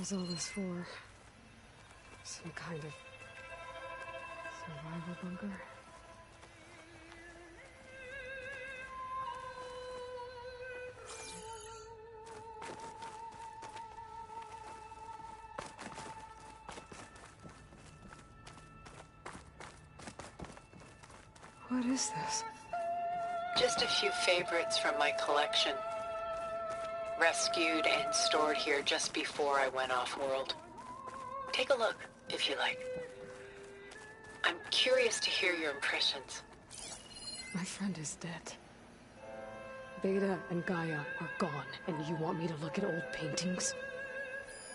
was all this for? Some kind of survival bunker? What is this? Just a few favorites from my collection. Rescued and stored here just before I went off-world. Take a look, if you like. I'm curious to hear your impressions. My friend is dead. Beta and Gaia are gone, and you want me to look at old paintings?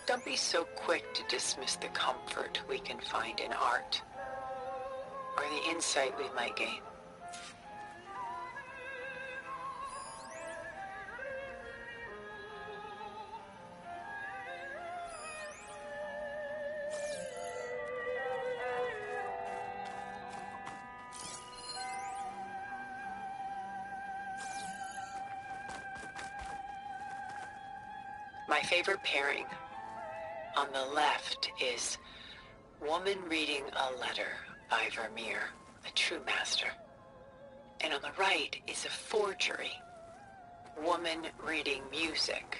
Don't be so quick to dismiss the comfort we can find in art, or the insight we might gain. My favorite pairing on the left is Woman Reading a Letter by Vermeer, a true master. And on the right is a forgery, Woman Reading Music,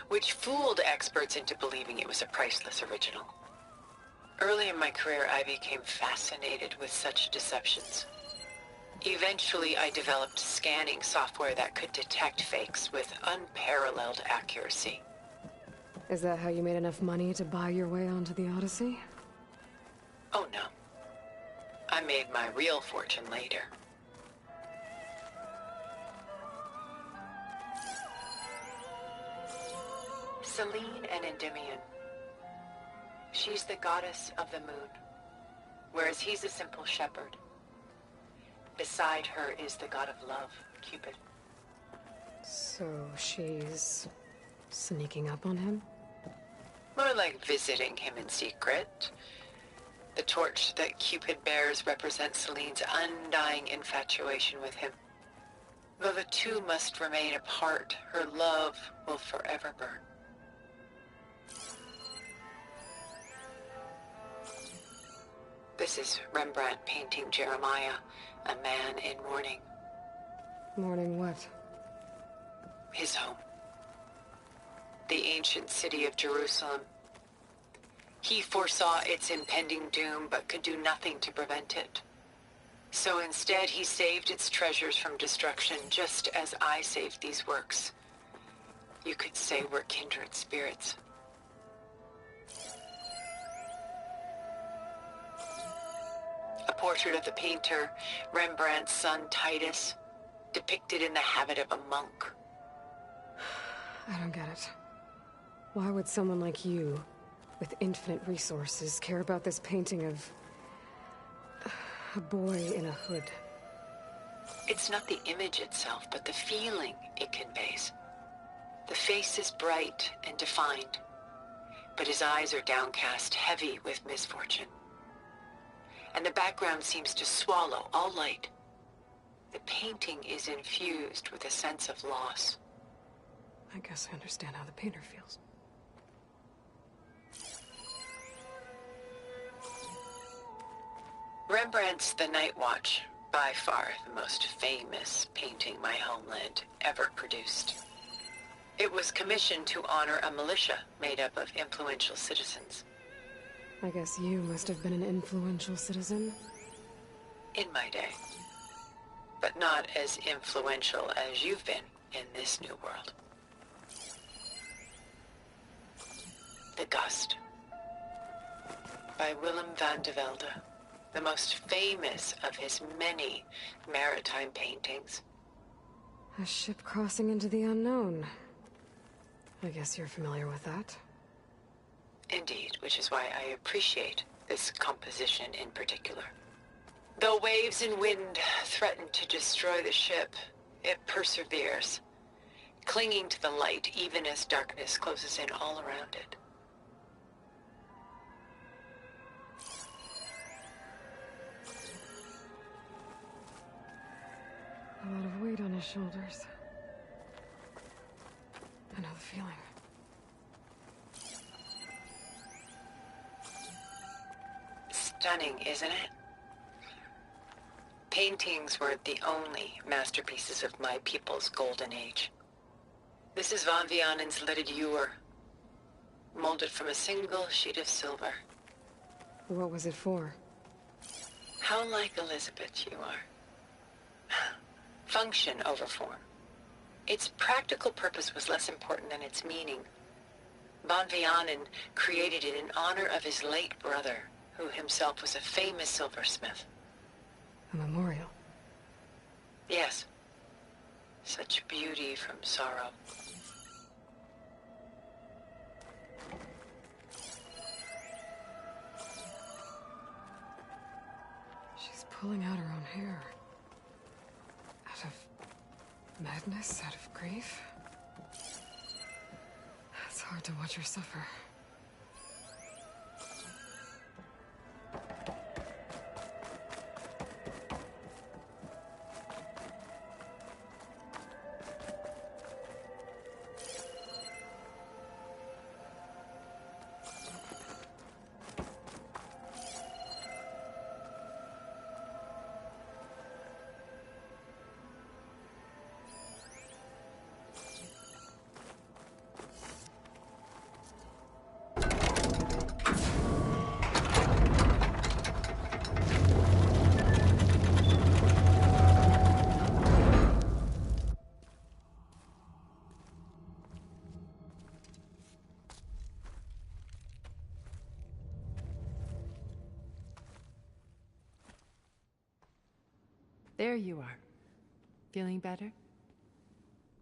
which fooled experts into believing it was a priceless original. Early in my career, I became fascinated with such deceptions. Eventually, I developed scanning software that could detect fakes with unparalleled accuracy. Is that how you made enough money to buy your way onto the Odyssey? Oh no. I made my real fortune later. Selene and Endymion. She's the goddess of the moon, whereas he's a simple shepherd. Beside her is the god of love, Cupid. So she's sneaking up on him? More like visiting him in secret. The torch that Cupid bears represents Selene's undying infatuation with him. Though the two must remain apart, her love will forever burn. This is Rembrandt painting Jeremiah, a man in mourning. Mourning what? His home. The ancient city of Jerusalem. He foresaw its impending doom, but could do nothing to prevent it. So instead, he saved its treasures from destruction, just as I saved these works. You could say we're kindred spirits. A portrait of the painter, Rembrandt's son Titus, depicted in the habit of a monk. I don't get it. Why would someone like you, with infinite resources, care about this painting of a boy in a hood? It's not the image itself, but the feeling it conveys. The face is bright and defined, but his eyes are downcast, heavy with misfortune. And the background seems to swallow all light. The painting is infused with a sense of loss. I guess I understand how the painter feels. Rembrandt's The Night Watch, by far the most famous painting my homeland ever produced. It was commissioned to honor a militia made up of influential citizens. I guess you must have been an influential citizen. In my day. But not as influential as you've been in this new world. The Gust, by Willem van de Velde, the most famous of his many maritime paintings. A ship crossing into the unknown. I guess you're familiar with that. Indeed, which is why I appreciate this composition in particular. Though waves and wind threaten to destroy the ship, it perseveres, clinging to the light even as darkness closes in all around it. A lot of weight on his shoulders. I know the feeling. stunning, isn't it? Paintings were the only masterpieces of my people's golden age. This is von Vianen's leaded ewer, molded from a single sheet of silver. What was it for? How like Elizabeth you are. Function over form. Its practical purpose was less important than its meaning. Von Vianen created it in honor of his late brother, who himself was a famous silversmith. A memorial? Yes. Such beauty from sorrow. She's pulling out her own hair. Out of madness, out of grief. It's hard to watch her suffer. There you are. Feeling better?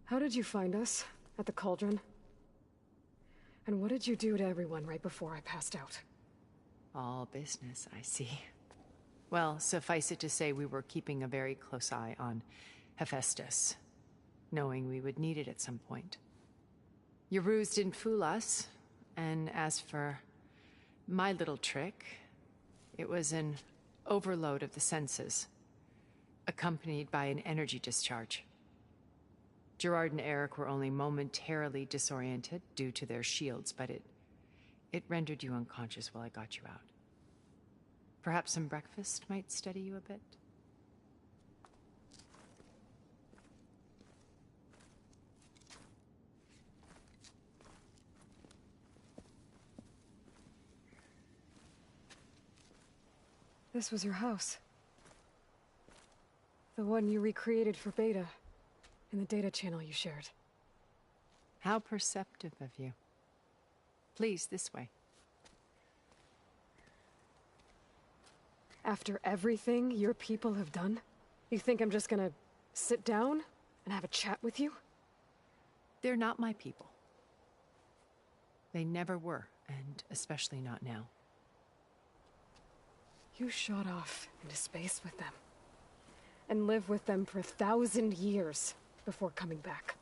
How did you find us? At the cauldron? And what did you do to everyone right before I passed out? All business, I see. Well, suffice it to say we were keeping a very close eye on Hephaestus, knowing we would need it at some point. Your ruse didn't fool us, and as for my little trick, it was an overload of the senses, accompanied by an energy discharge. Gerard and Eric were only momentarily disoriented due to their shields, but it rendered you unconscious while I got you out. Perhaps some breakfast might steady you a bit? This was your house. The one you recreated for Beta, in the data channel you shared. How perceptive of you. Please, this way. After everything your people have done, you think I'm just gonna sit down and have a chat with you? They're not my people. They never were, and especially not now. You shot off into space with them, and lived with them for 1,000 years before coming back.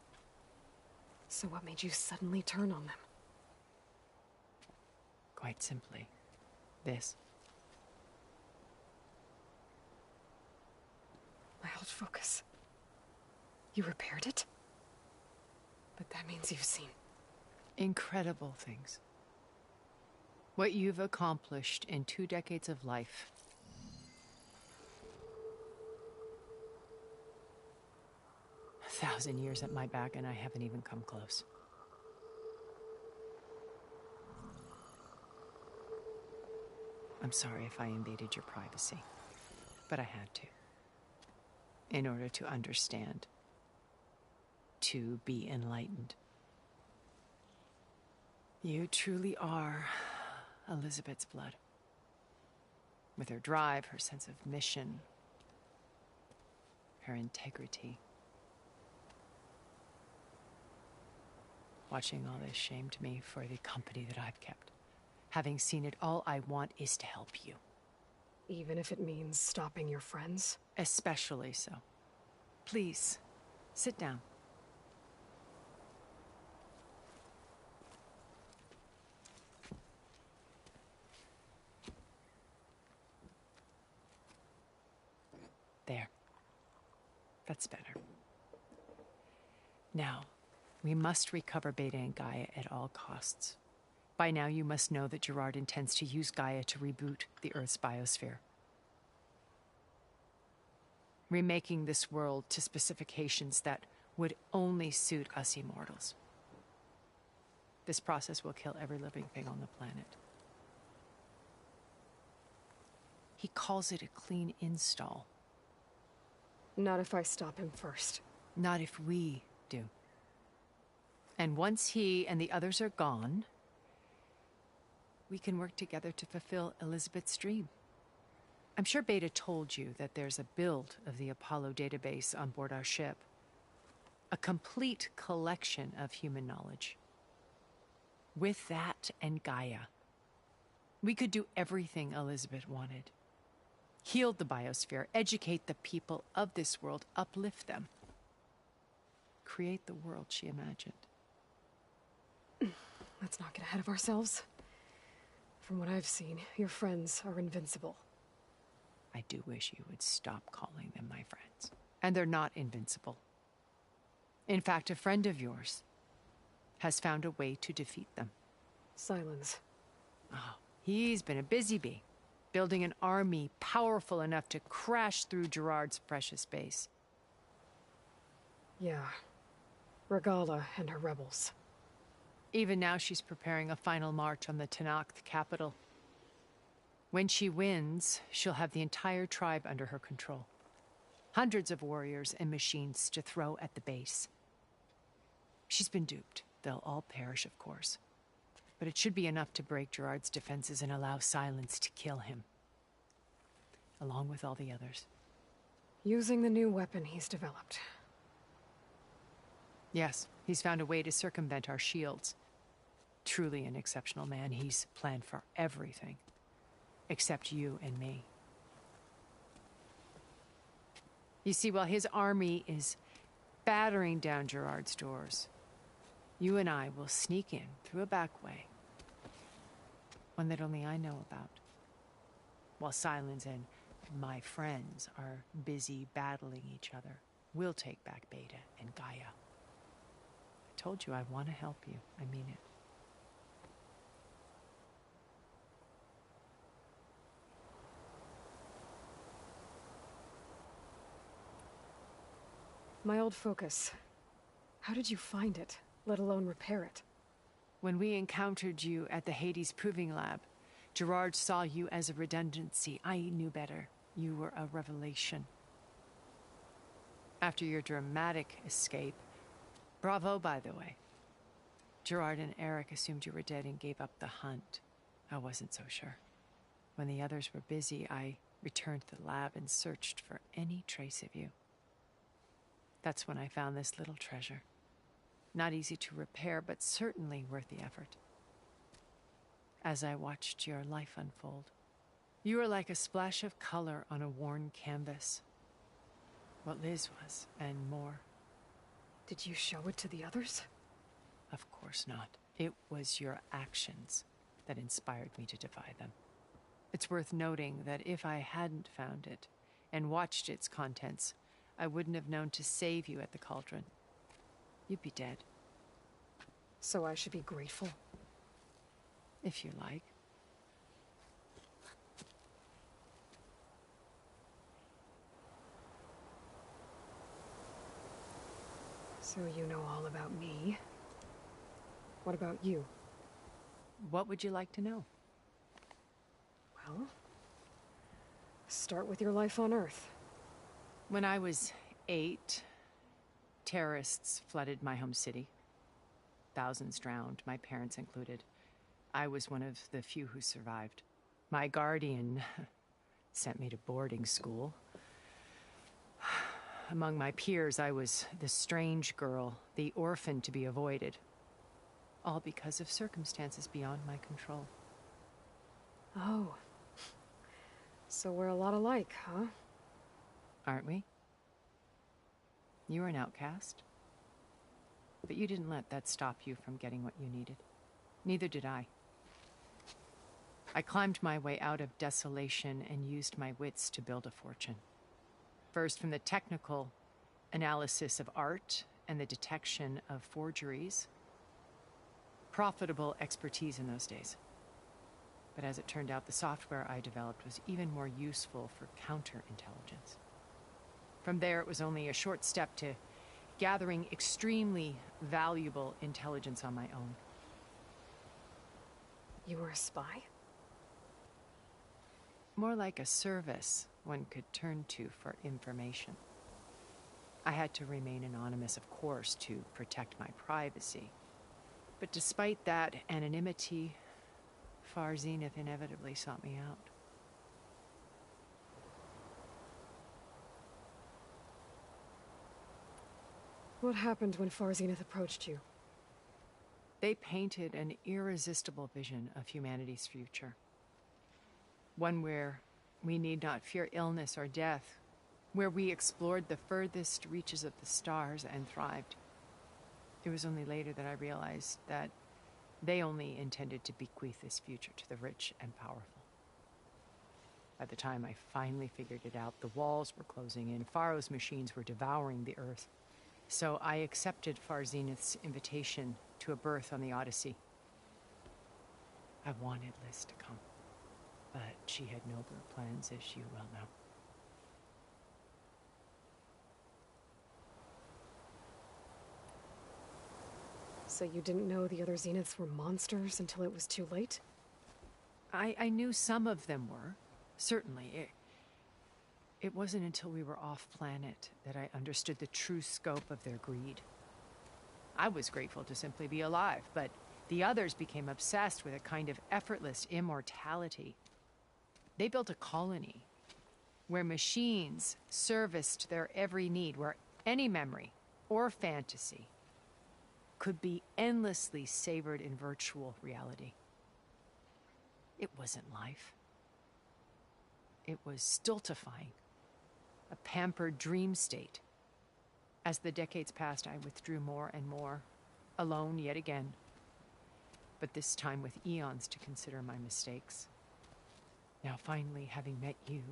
So what made you suddenly turn on them? Quite simply, this. My old focus. You repaired it? But that means you've seen Incredible things. What you've accomplished in 2 decades of life. A 1,000 years at my back, and I haven't even come close. I'm sorry if I invaded your privacy, but I had to. In order to understand. To be enlightened. You truly are Elizabeth's blood. With her drive, her sense of mission, her integrity. Watching all this shamed me for the company that I've kept. Having seen it, all I want is to help you. even if it means stopping your friends? Especially so. Please, sit down. There. That's better. Now, we must recover Beta and Gaia at all costs. By now, you must know that Gerard intends to use Gaia to reboot the Earth's biosphere, remaking this world to specifications that would only suit us immortals. This process will kill every living thing on the planet. He calls it a clean install. Not if I stop him first. Not if we do. And once he and the others are gone, we can work together to fulfill Elizabeth's dream. I'm sure Beta told you that there's a build of the Apollo database on board our ship. A complete collection of human knowledge. With that and Gaia, we could do everything Elizabeth wanted. Heal the biosphere, educate the people of this world, uplift them. Create the world she imagined. Let's not get ahead of ourselves. From what I've seen, your friends are invincible. I do wish you would stop calling them my friends. And they're not invincible. In fact, a friend of yours has found a way to defeat them. Silence. Oh, he's been a busy bee, building an army powerful enough to crash through Gerard's precious base. Yeah. Regala and her rebels. Even now, she's preparing a final march on the Tenakth capital. When she wins, she'll have the entire tribe under her control. Hundreds of warriors and machines to throw at the base. She's been duped. They'll all perish, of course. But it should be enough to break Gerard's defenses and allow Silence to kill him. Along with all the others. Using the new weapon he's developed. Yes, he's found a way to circumvent our shields. Truly an exceptional man. He's planned for everything. Except you and me. You see, while his army is battering down Gerard's doors, you and I will sneak in through a back way. One that only I know about. While Silence and my friends are busy battling each other, we'll take back Beta and Gaia. I told you I want to help you. I mean it. My old focus. How did you find it, let alone repair it? When we encountered you at the Hades Proving Lab, Gerard saw you as a redundancy. I knew better. You were a revelation. After your dramatic escape, bravo, by the way. Gerard and Eric assumed you were dead and gave up the hunt. I wasn't so sure. When the others were busy, I returned to the lab and searched for any trace of you. That's when I found this little treasure. Not easy to repair, but certainly worth the effort. As I watched your life unfold, you were like a splash of color on a worn canvas. What Liz was, and more. Did you show it to the others? Of course not. It was your actions that inspired me to defy them. It's worth noting that if I hadn't found it and watched its contents, I wouldn't have known to save you at the cauldron. You'd be dead. So I should be grateful? If you like. So you know all about me. What about you? What would you like to know? Well, start with your life on Earth. When I was 8, terrorists flooded my home city. Thousands drowned, my parents included. I was one of the few who survived. My guardian sent me to boarding school. Among my peers, I was the strange girl, the orphan to be avoided. All because of circumstances beyond my control. Oh. So we're a lot alike, huh? Aren't we? You were an outcast. But you didn't let that stop you from getting what you needed. Neither did I. I climbed my way out of desolation and used my wits to build a fortune. First, from the technical analysis of art and the detection of forgeries, profitable expertise in those days. But as it turned out, the software I developed was even more useful for counterintelligence. From there, it was only a short step to gathering extremely valuable intelligence on my own. You were a spy? More like a service one could turn to for information. I had to remain anonymous, of course, to protect my privacy. But despite that anonymity, 𝐵𝐺 inevitably sought me out. What happened when 𝐵𝐺 approached you? They painted an irresistible vision of humanity's future. One where we need not fear illness or death, where we explored the furthest reaches of the stars and thrived. It was only later that I realized that they only intended to bequeath this future to the rich and powerful. By the time I finally figured it out, the walls were closing in, Pharaoh's machines were devouring the earth. So I accepted 𝐵𝐺's invitation to a berth on the Odyssey. I wanted Liz to come, but she had nobler plans, as you well know. So you didn't know the other Zeniths were monsters until it was too late? I knew some of them were, certainly. It wasn't until we were off-planet that I understood the true scope of their greed. I was grateful to simply be alive, but the others became obsessed with a kind of effortless immortality. They built a colony where machines serviced their every need, where any memory or fantasy could be endlessly savored in virtual reality. It wasn't life. It was stultifying, a pampered dream state. As the decades passed, I withdrew more and more, alone yet again, but this time with eons to consider my mistakes. Now, finally, having met you,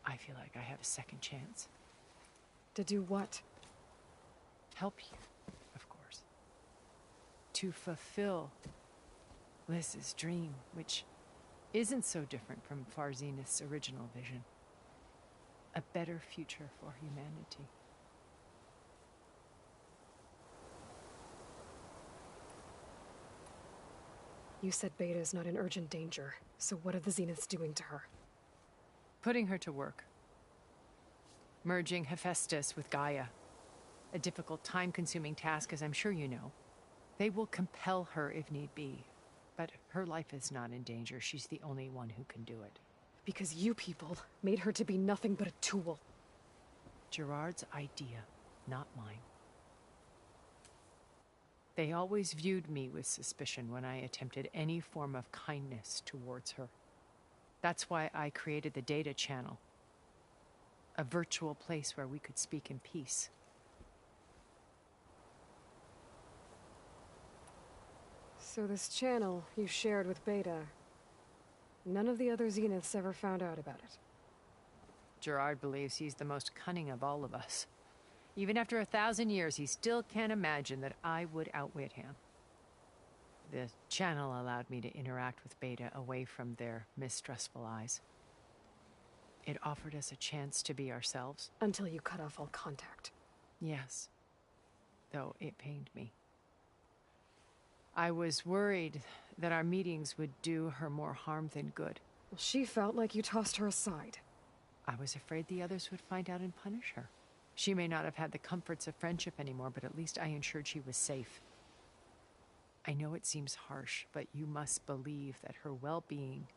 I feel like I have a second chance. To do what? Help you, of course. To fulfill Liz's dream, which isn't so different from 𝐵𝐺's original vision. A better future for humanity. You said Beta is not in urgent danger, so what are the Zeniths doing to her? Putting her to work. Merging Hephaestus with Gaia. A difficult, time-consuming task, as I'm sure you know. They will compel her if need be. But her life is not in danger. She's the only one who can do it. Because you people made her to be nothing but a tool. Gerard's idea, not mine. They always viewed me with suspicion when I attempted any form of kindness towards her. That's why I created the data channel. A virtual place where we could speak in peace. So this channel you shared with Beta, none of the other Zeniths ever found out about it? Gerard believes he's the most cunning of all of us. Even after 1,000 years, he still can't imagine that I would outwit him. The channel allowed me to interact with Beta away from their mistrustful eyes. It offered us a chance to be ourselves. Until you cut off all contact. Yes. Though it pained me. I was worried that our meetings would do her more harm than good. Well, she felt like you tossed her aside. I was afraid the others would find out and punish her. She may not have had the comforts of friendship anymore, but at least I ensured she was safe. I know it seems harsh, but you must believe that her well-being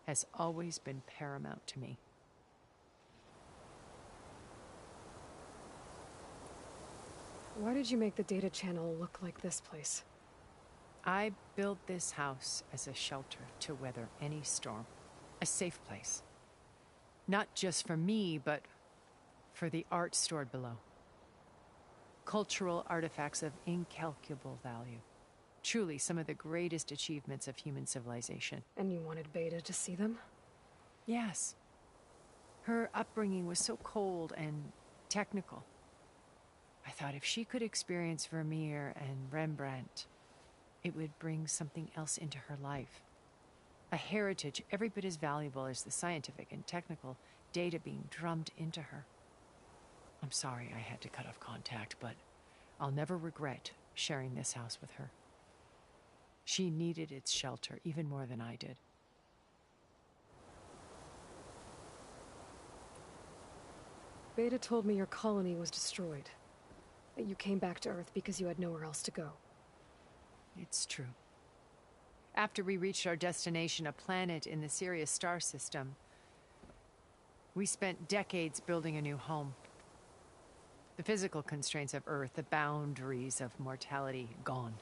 has always been paramount to me. Why did you make the data channel look like this place? I built this house as a shelter to weather any storm. A safe place. Not just for me, but for the art stored below. Cultural artifacts of incalculable value. Truly some of the greatest achievements of human civilization. And you wanted Beta to see them? Yes. Her upbringing was so cold and technical. I thought if she could experience Vermeer and Rembrandt, it would bring something else into her life. A heritage every bit as valuable as the scientific and technical data being drummed into her. I'm sorry I had to cut off contact, but I'll never regret sharing this house with her. She needed its shelter even more than I did. Beta told me your colony was destroyed. That you came back to Earth because you had nowhere else to go. It's true. After we reached our destination, a planet in the Sirius star system, we spent decades building a new home. The physical constraints of Earth, the boundaries of mortality, gone.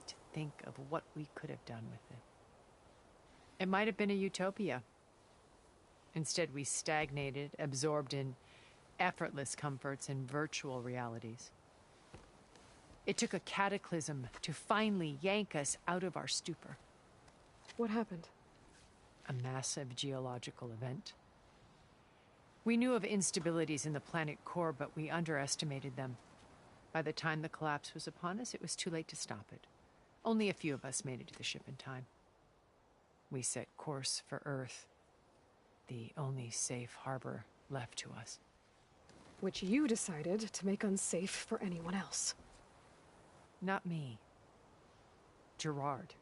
To think of what we could have done with it. It might have been a utopia. Instead, we stagnated, absorbed in effortless comforts and virtual realities. It took a cataclysm to finally yank us out of our stupor. What happened? A massive geological event. We knew of instabilities in the planet core, but we underestimated them. By the time the collapse was upon us, it was too late to stop it. Only a few of us made it to the ship in time. We set course for Earth, the only safe harbor left to us. Which you decided to make unsafe for anyone else. Not me. Gerard.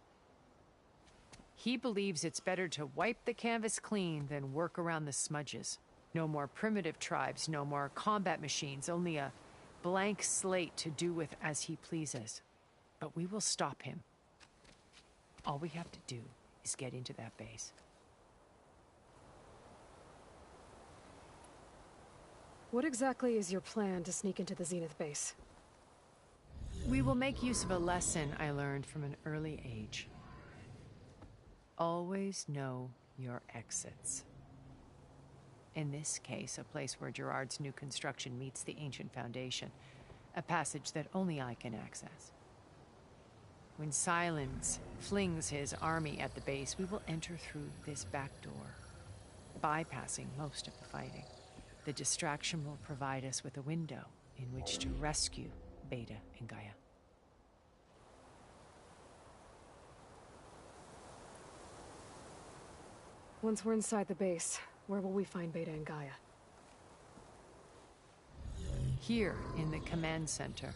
He believes it's better to wipe the canvas clean than work around the smudges. No more primitive tribes, no more combat machines, only a blank slate to do with as he pleases. But we will stop him. All we have to do is get into that base. What exactly is your plan to sneak into the Zenith base? We will make use of a lesson I learned from an early age. Always know your exits. In this case, a place where Gerard's new construction meets the ancient foundation, a passage that only I can access. When Silence flings his army at the base, we will enter through this back door, bypassing most of the fighting. The distraction will provide us with a window in which to rescue Beta and Gaia. Once we're inside the base, where will we find Beta and Gaia? Here in the command center.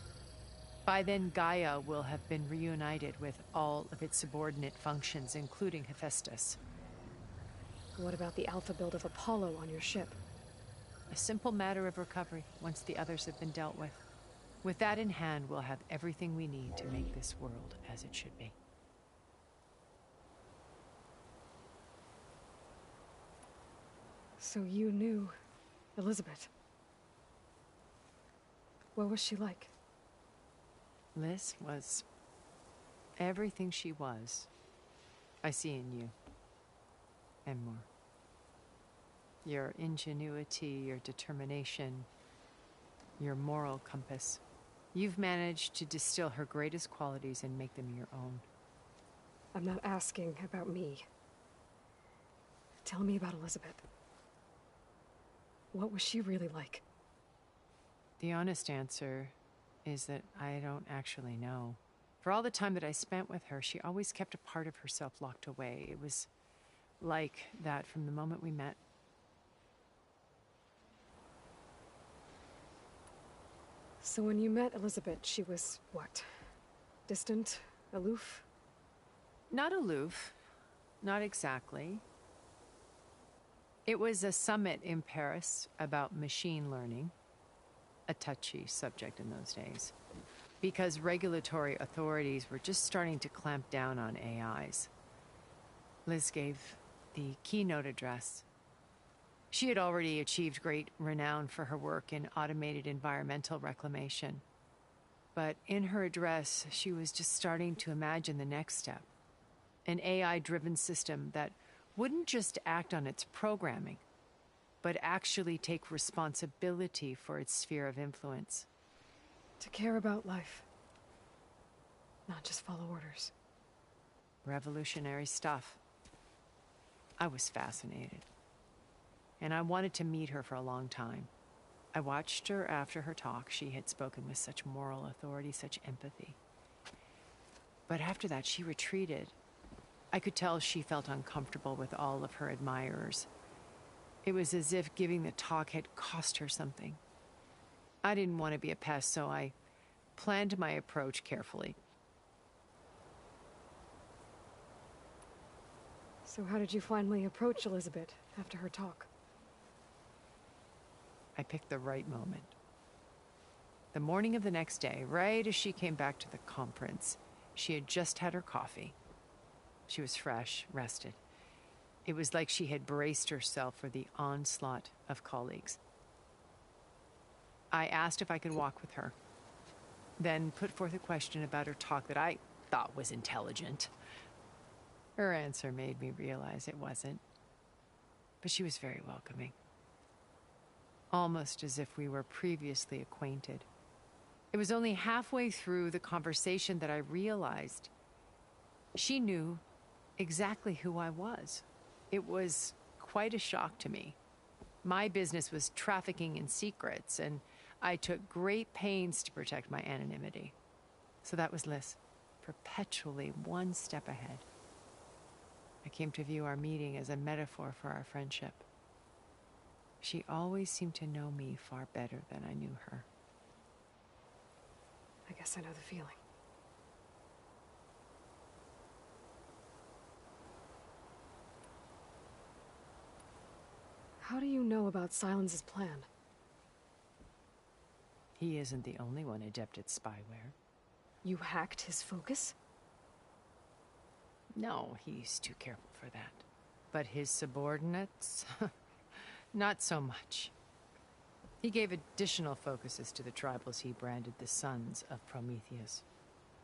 By then, Gaia will have been reunited with all of its subordinate functions, including Hephaestus. What about the alpha build of Apollo on your ship? A simple matter of recovery once the others have been dealt with. With that in hand, we'll have everything we need to make this world as it should be. So you knew Elizabeth. What was she like? Liz was everything she was. I see in you. And more. Your ingenuity, your determination, your moral compass. You've managed to distill her greatest qualities and make them your own. I'm not asking about me. Tell me about Elizabeth. What was she really like? The honest answer is that I don't actually know. For all the time that I spent with her, she always kept a part of herself locked away. It was like that from the moment we met. So when you met Elizabeth, she was what? Distant? Aloof? Not aloof. Not exactly. It was a summit in Paris about machine learning, a touchy subject in those days, because regulatory authorities were just starting to clamp down on AIs. Liz gave the keynote address. She had already achieved great renown for her work in automated environmental reclamation. But in her address, she was just starting to imagine the next step. An AI-driven system that wouldn't just act on its programming, but actually take responsibility for its sphere of influence. To care about life. Not just follow orders. Revolutionary stuff. I was fascinated. And I wanted to meet her for a long time. I watched her after her talk. She had spoken with such moral authority, such empathy. But after that, she retreated. I could tell she felt uncomfortable with all of her admirers. It was as if giving the talk had cost her something. I didn't want to be a pest, so I planned my approach carefully. So how did you finally approach Elizabeth after her talk? I picked the right moment. The morning of the next day, right as she came back to the conference, she had just had her coffee. She was fresh, rested. It was like she had braced herself for the onslaught of colleagues. I asked if I could walk with her, then put forth a question about her talk that I thought was intelligent. Her answer made me realize it wasn't, but she was very welcoming. Almost as if we were previously acquainted. It was only halfway through the conversation that I realized she knew exactly who I was. It was quite a shock to me. My business was trafficking in secrets, and I took great pains to protect my anonymity. So that was Liz, perpetually one step ahead. I came to view our meeting as a metaphor for our friendship. She always seemed to know me far better than I knew her. I guess I know the feeling. How do you know about Silence's plan? He isn't the only one adept at spyware. You hacked his focus? No, he's too careful for that. But his subordinates? Not so much. He gave additional focuses to the tribals he branded the Sons of Prometheus.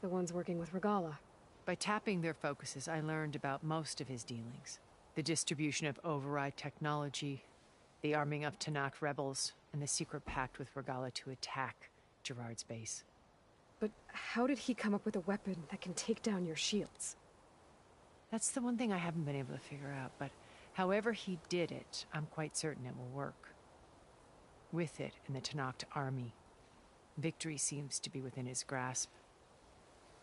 The ones working with Regala. By tapping their focuses, I learned about most of his dealings. The distribution of override technology, the arming of Tanakh rebels, and the secret pact with Regala to attack Gerard's base. But how did he come up with a weapon that can take down your shields? That's the one thing I haven't been able to figure out, but however he did it, I'm quite certain it will work. With it and the Tanakh army, victory seems to be within his grasp.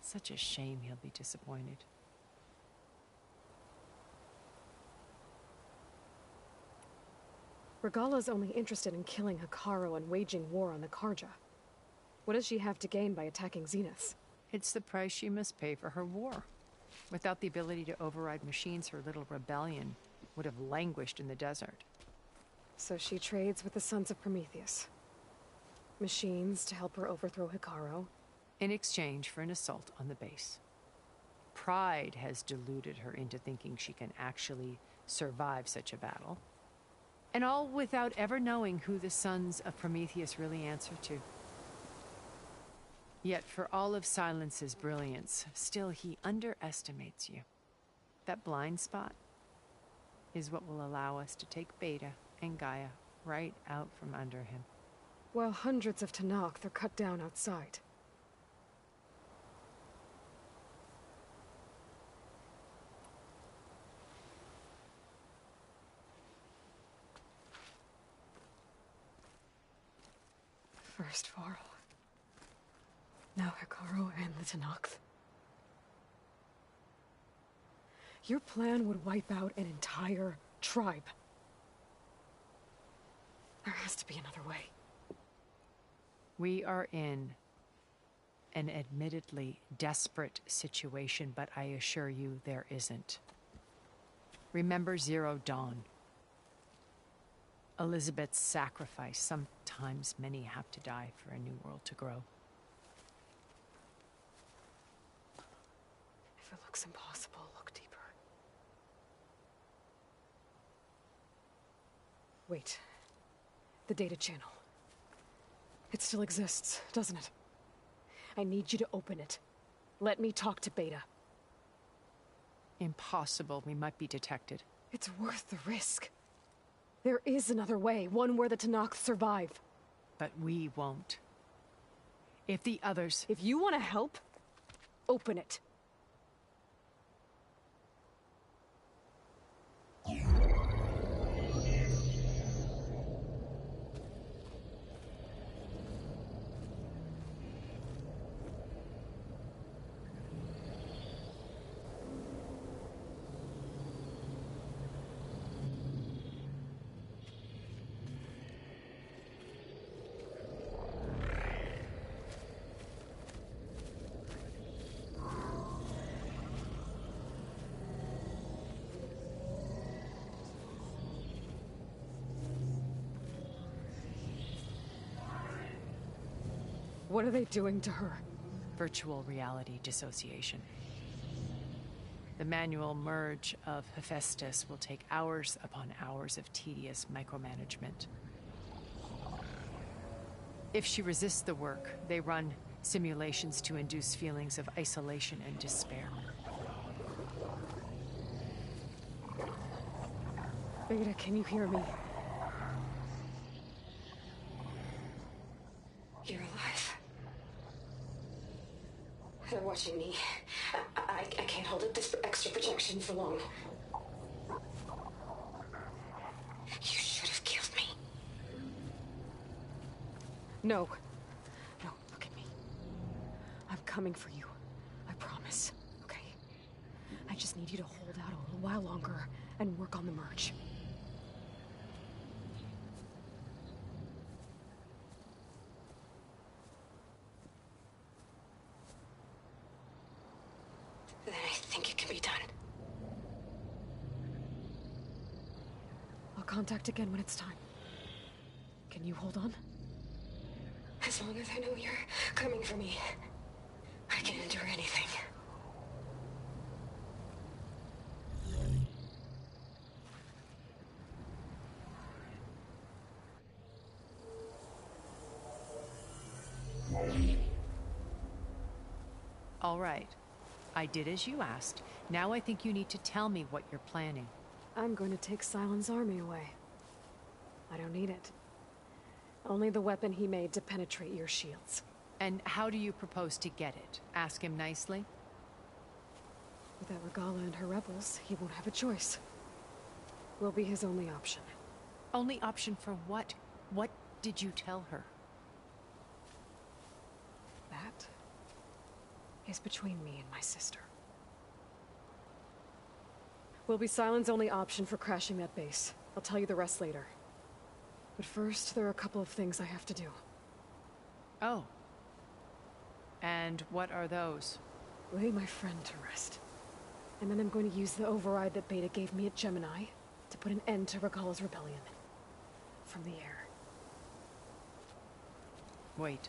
Such a shame he'll be disappointed. Regala's only interested in killing Hekarro and waging war on the 𝐏𝐥𝐚𝐲𝐒. What does she have to gain by attacking Zenith? It's the price she must pay for her war. Without the ability to override machines, her little rebellion would have languished in the desert. So she trades with the Sons of Prometheus. Machines to help her overthrow Hekarro. In exchange for an assault on the base. Pride has deluded her into thinking she can actually survive such a battle. And all without ever knowing who the Sons of Prometheus really answer to. Yet for all of Silence's brilliance, still he underestimates you. That blind spot is what will allow us to take Beta and Gaia right out from under him. While hundreds of Tanakh are cut down outside. First Varl. Now Hekarro and the Tanakh. Your plan would wipe out an entire tribe. There has to be another way. We are in an admittedly desperate situation, but I assure you there isn't. Remember Zero Dawn. Elizabeth's sacrifice. Sometimes many have to die for a new world to grow. If it looks impossible, look deeper. Wait. The data channel. It still exists, doesn't it? I need you to open it. Let me talk to Beta. Impossible. We might be detected. It's worth the risk. There is another way, one where the Tanakh survive. But we won't. If the others... If you want to help, open it. What are they doing to her? Virtual reality dissociation. The manual merge of Hephaestus will take hours upon hours of tedious micromanagement. If she resists the work, they run simulations to induce feelings of isolation and despair. Beta, can you hear me? You're alive. They're watching me. I can't hold up this extra protection for long. You should have killed me. No. No, look at me. I'm coming for you. I promise, okay? I just need you to hold out a little while longer and work on the merge. Then I think it can be done. I'll contact again when it's time. Can you hold on? As long as I know you're coming for me, I can endure anything. All right. I did as you asked. Now I think you need to tell me what you're planning. I'm going to take Sylens' army away. I don't need it. Only the weapon he made to penetrate your shields. And how do you propose to get it? Ask him nicely? Without Regala and her rebels, he won't have a choice. We'll be his only option. Only option for what? What did you tell her? That is between me and my sister. Will be Sylens' only option for crashing that base. I'll tell you the rest later. But first, there are a couple of things I have to do. Oh. And what are those? Lay my friend to rest. And then I'm going to use the override that Beta gave me at Gemini to put an end to Regala's rebellion. From the air. Wait.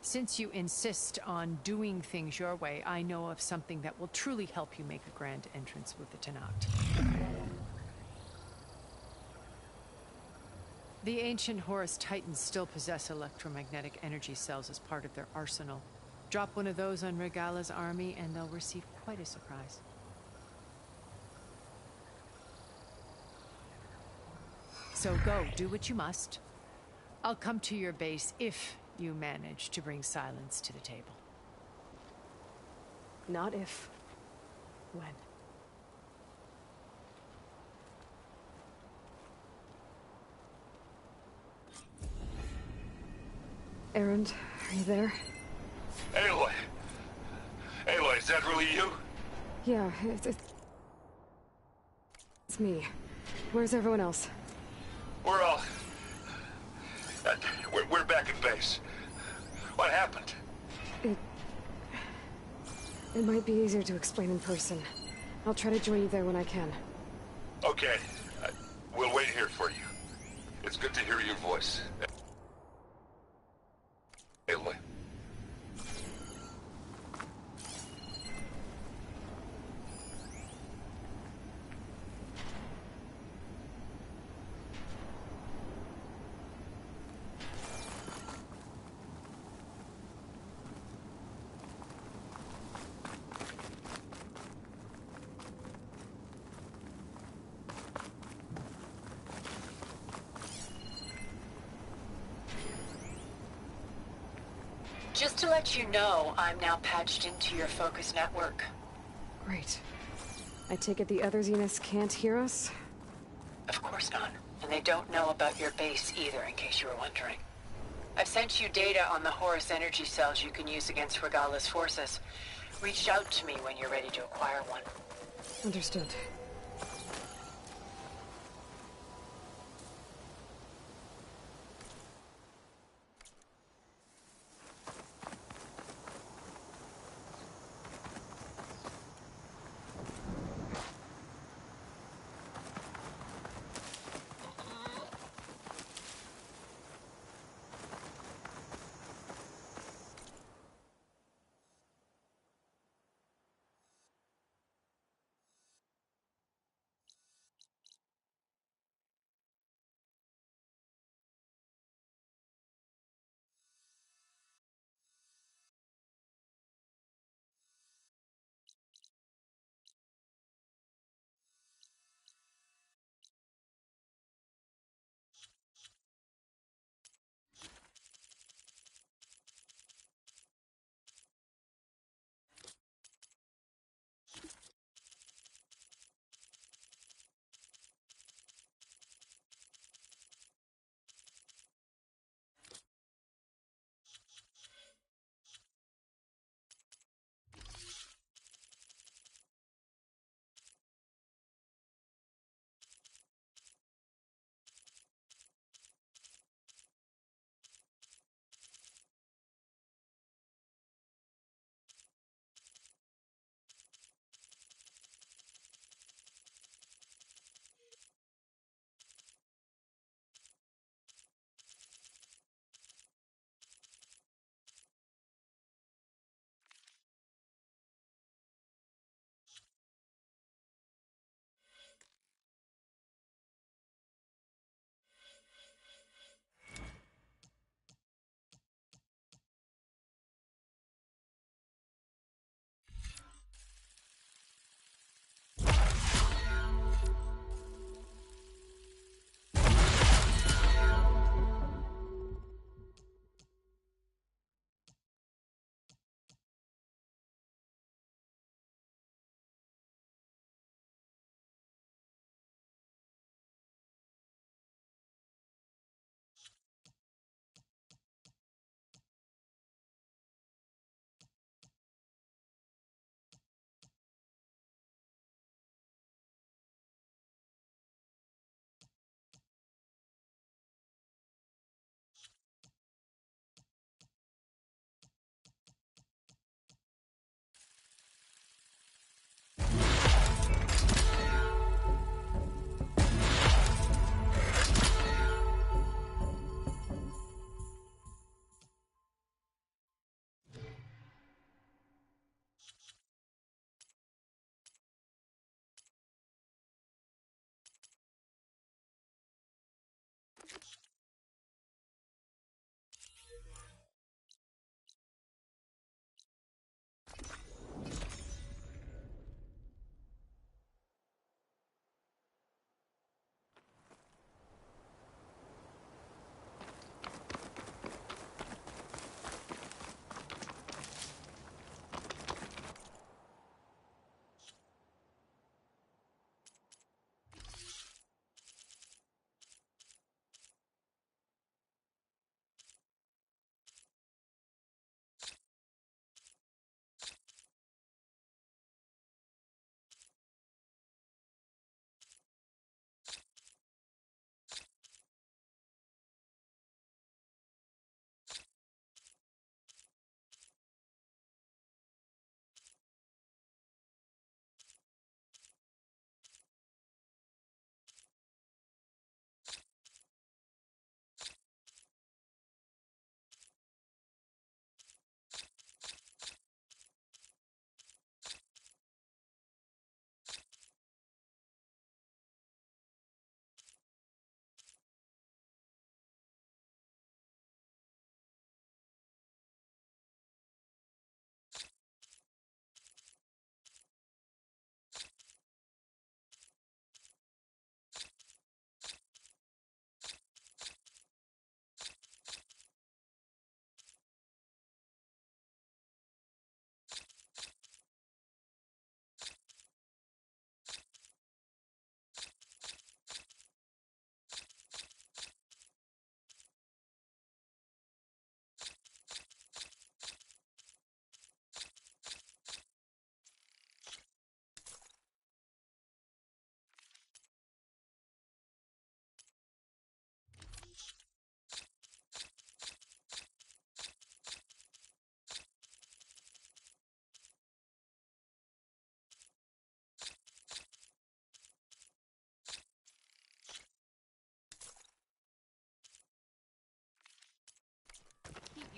Since you insist on doing things your way, I know of something that will truly help you make a grand entrance with the Tenakth. The ancient Horus Titans still possess electromagnetic energy cells as part of their arsenal. Drop one of those on Regala's army and they'll receive quite a surprise. So go, do what you must. I'll come to your base if you manage to bring Sylens to the table. Not if. When. Erend, are you there? Aloy! Aloy, is that really you? Yeah, it's me. Where's everyone else? We're all... We're back at base. What happened? It might be easier to explain in person. I'll try to join you there when I can. Okay. We'll wait here for you. It's good to hear your voice. Aloy. Just to let you know, I'm now patched into your focus network. Great. I take it the other Zeniths can't hear us? Of course not. And they don't know about your base either, in case you were wondering. I've sent you data on the Horus energy cells you can use against Regala's forces. Reach out to me when you're ready to acquire one. Understood.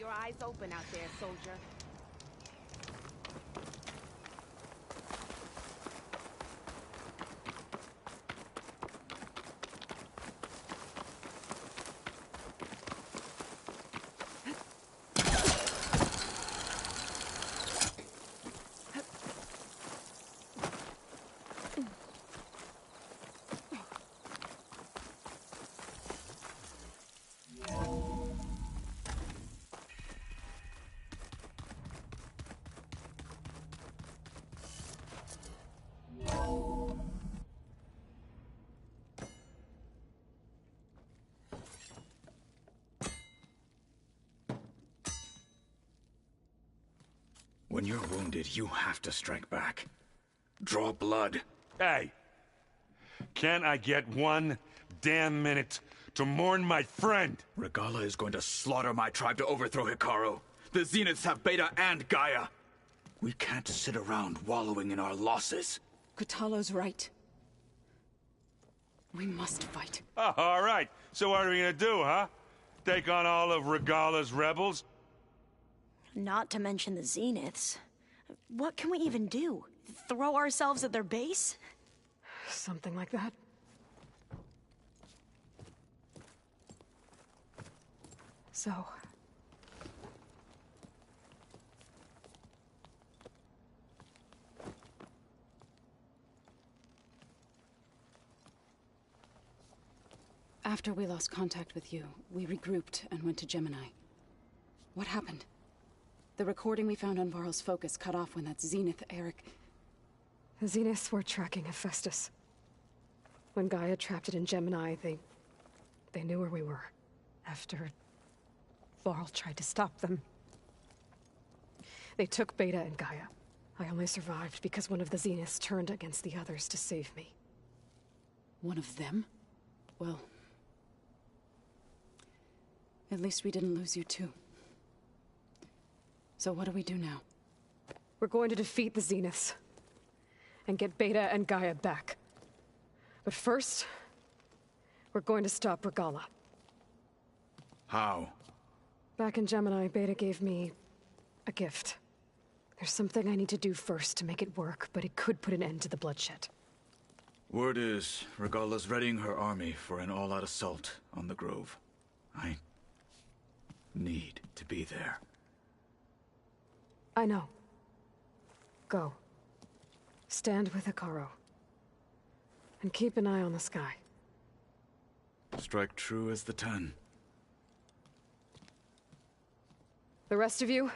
your eyes open out there, soldier. When you're wounded, you have to strike back. Draw blood. Hey! Can I get one damn minute to mourn my friend? Regalla is going to slaughter my tribe to overthrow Hekarro. The Zeniths have Beta and Gaia. We can't sit around wallowing in our losses. Kotallo's right. We must fight. Oh, all right. So what are we gonna do, huh? Take on all of Regalla's rebels? Not to mention the Zeniths. What can we even do? Throw ourselves at their base? Something like that. So... After we lost contact with you, we regrouped and went to Gemini. What happened? The recording we found on Varl's focus cut off when that Zenith, Eric... The Zeniths were tracking Hephaestus. When Gaia trapped it in Gemini, they knew where we were. After Varl tried to stop them. They took Beta and Gaia. I only survived because one of the Zeniths turned against the others to save me. One of them? Well... at least we didn't lose you too. So what do we do now? We're going to defeat the Zeniths. And get Beta and Gaia back. But first... we're going to stop Regalla. How? Back in Gemini, Beta gave me... a gift. There's something I need to do first to make it work, but it could put an end to the bloodshed. Word is, Regalla's readying her army for an all-out assault on the Grove. I... need to be there. I know. Go. Stand with Hekarro. And keep an eye on the sky. Strike true as the 10. The rest of you,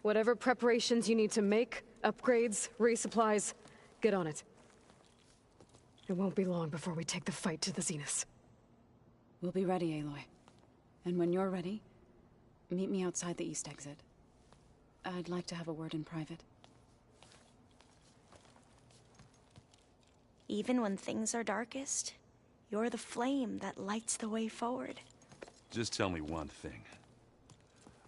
whatever preparations you need to make, upgrades, resupplies, get on it. It won't be long before we take the fight to the Zeniths. We'll be ready, Aloy. And when you're ready, meet me outside the east exit. I'd like to have a word in private. Even when things are darkest, you're the flame that lights the way forward. Just tell me one thing.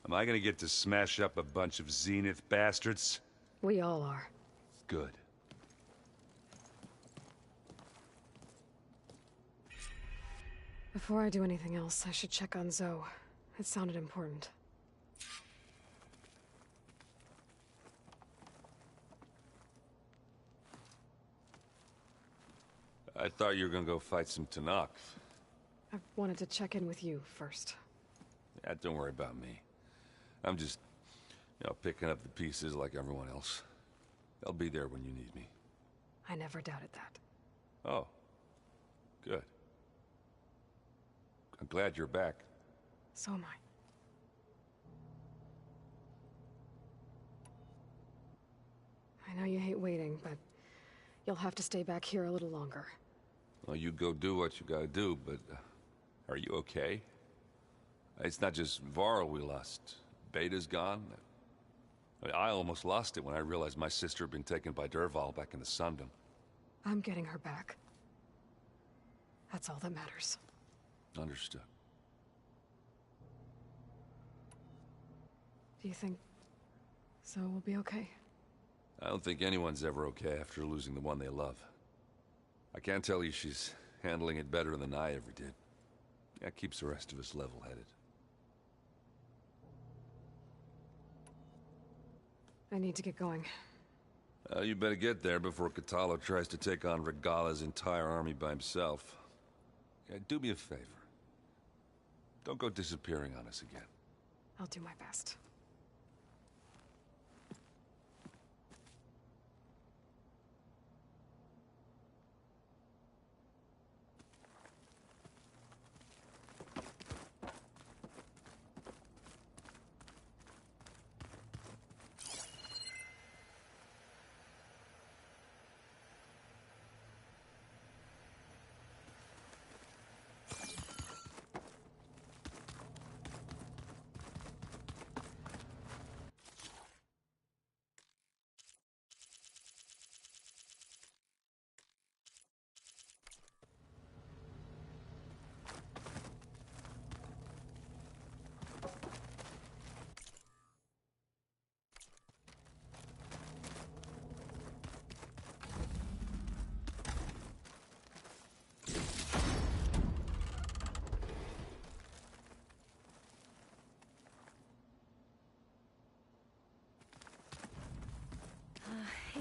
Am I gonna get to smash up a bunch of Zenith bastards? We all are. Good. Before I do anything else, I should check on Zoe. It sounded important. I thought you were gonna go fight some Tanakh. I wanted to check in with you first. Yeah, don't worry about me. I'm just, picking up the pieces like everyone else. I'll be there when you need me. I never doubted that. Oh. Good. I'm glad you're back. So am I. I know you hate waiting, but you'll have to stay back here a little longer. Well, you go do what you gotta do, but are you okay? It's not just Varl we lost. Beta's gone. I almost lost it when I realized my sister had been taken by Dervahl back in the Sundom. I'm getting her back. That's all that matters. Understood. Do you think Zoe will be okay? I don't think anyone's ever okay after losing the one they love. I can't tell you she's handling it better than I ever did. That keeps the rest of us level-headed. I need to get going. You better get there before Kotallo tries to take on Regalla's entire army by himself. Yeah, do me a favor. Don't go disappearing on us again. I'll do my best.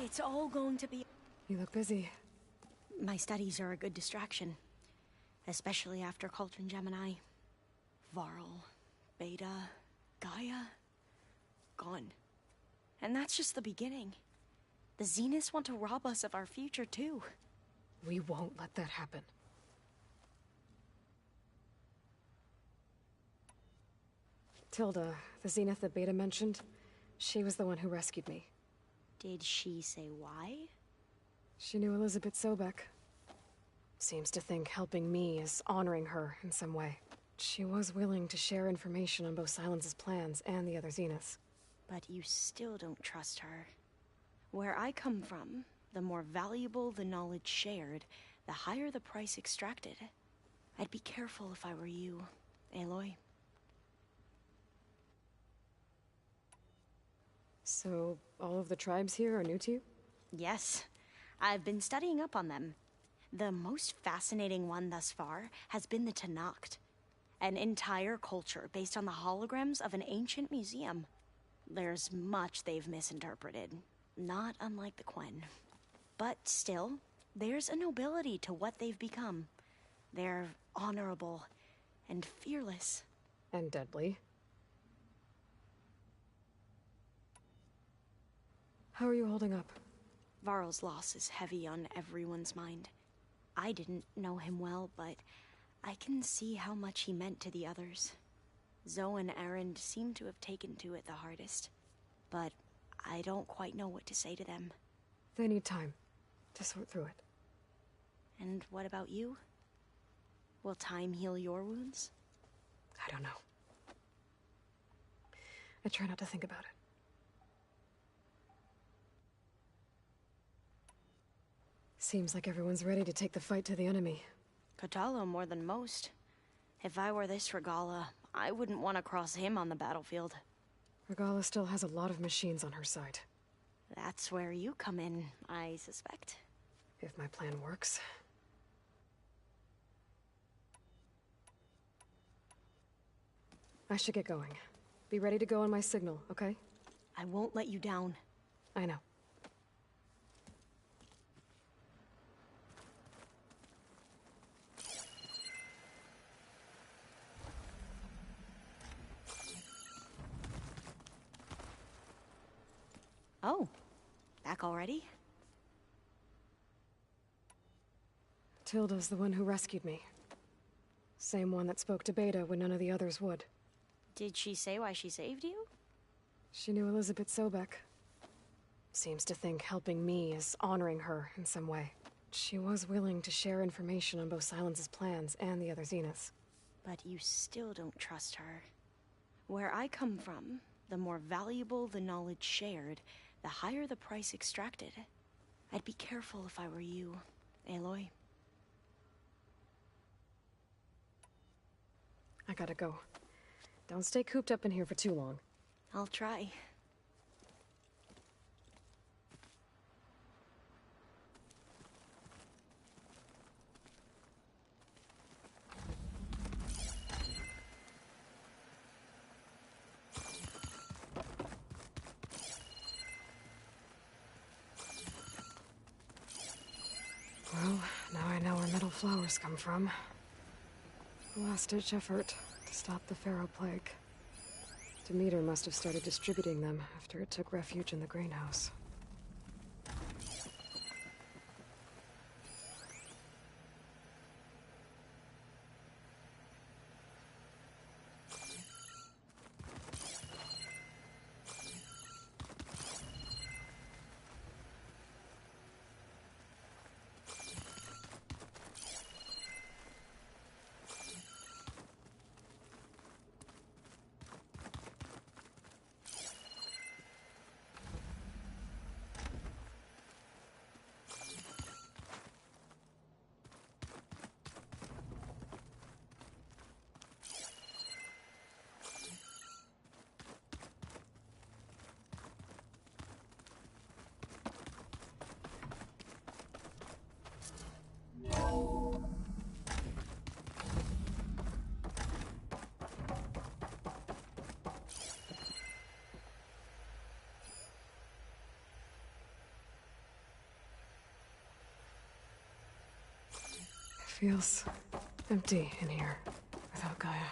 It's all going to be... You look busy. My studies are a good distraction. Especially after 𝐏𝐥𝐚𝐲𝐒𝐿. Varl, Beta, Gaia... gone. And that's just the beginning. The Zeniths want to rob us of our future, too. We won't let that happen. Tilda, the Zenith that Beta mentioned, she was the one who rescued me. Did she say why? She knew 𝐂𝐨𝐽𝐽𝐽𝐿. Seems to think helping me is honoring her in some way. She was willing to share information on both Silence's plans and the other Zeniths. But you still don't trust her. Where I come from, the more valuable the knowledge shared, the higher the price extracted. I'd be careful if I were you, Aloy. So, all of the tribes here are new to you? Yes. I've been studying up on them. The most fascinating one thus far has been the Tenakth, an entire culture based on the holograms of an ancient museum. There's much they've misinterpreted, not unlike the Quen. But still, there's a nobility to what they've become. They're honorable and fearless. And deadly. How are you holding up? Varl's loss is heavy on everyone's mind. I didn't know him well, but I can see how much he meant to the others. Zoe and Erend seem to have taken to it the hardest, but I don't quite know what to say to them. They need time to sort through it. And what about you? Will time heal your wounds? I don't know. I try not to think about it. Seems like everyone's ready to take the fight to the enemy. Kotallo more than most. If I were this Regalla, I wouldn't want to cross him on the battlefield. Regalla still has a lot of machines on her side. That's where you come in, I suspect. If my plan works. I should get going. Be ready to go on my signal, okay? I won't let you down. I know. Oh, back already? Tilda's the one who rescued me. Same one that spoke to Beta when none of the others would. Did she say why she saved you? She knew 𝐂𝐿𝐴𝐵𝐿. Seems to think helping me is honoring her in some way. She was willing to share information on both Silence's plans and the other Zeniths. But you still don't trust her. Where I come from, the more valuable the knowledge shared, the higher the price extracted. I'd be careful if I were you, Aloy. I gotta go. Don't stay cooped up in here for too long. I'll try. flowers come from. A last-ditch effort to stop the Pharaoh plague. Demeter must have started distributing them after it took refuge in the greenhouse. Feels empty in here without Gaia.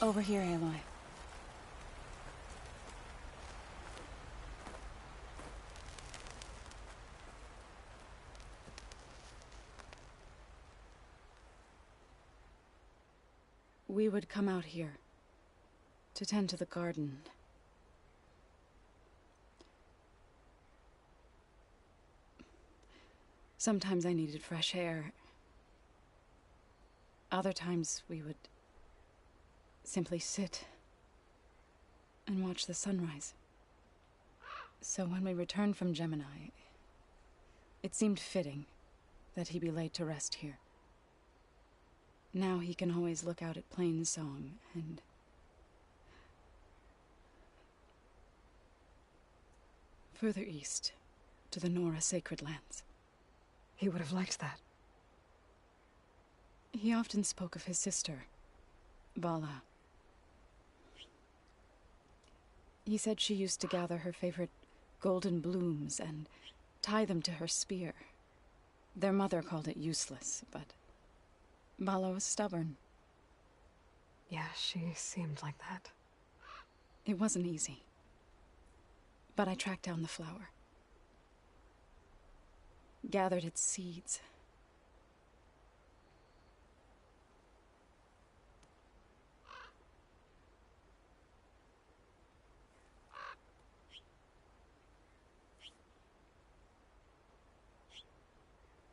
Over here, Aloy. We would come out here to tend to the garden. Sometimes I needed fresh air. Other times we would simply sit and watch the sunrise. So when we returned from Gemini, it seemed fitting that he be laid to rest here. Now he can always look out at Plainsong and... further east, to the Nora sacred lands. He would have liked that. He often spoke of his sister, Vala. He said she used to gather her favorite golden blooms and tie them to her spear. Their mother called it useless, but Vala was stubborn. Yeah, she seemed like that. It wasn't easy. But I tracked down the flower. Gathered its seeds.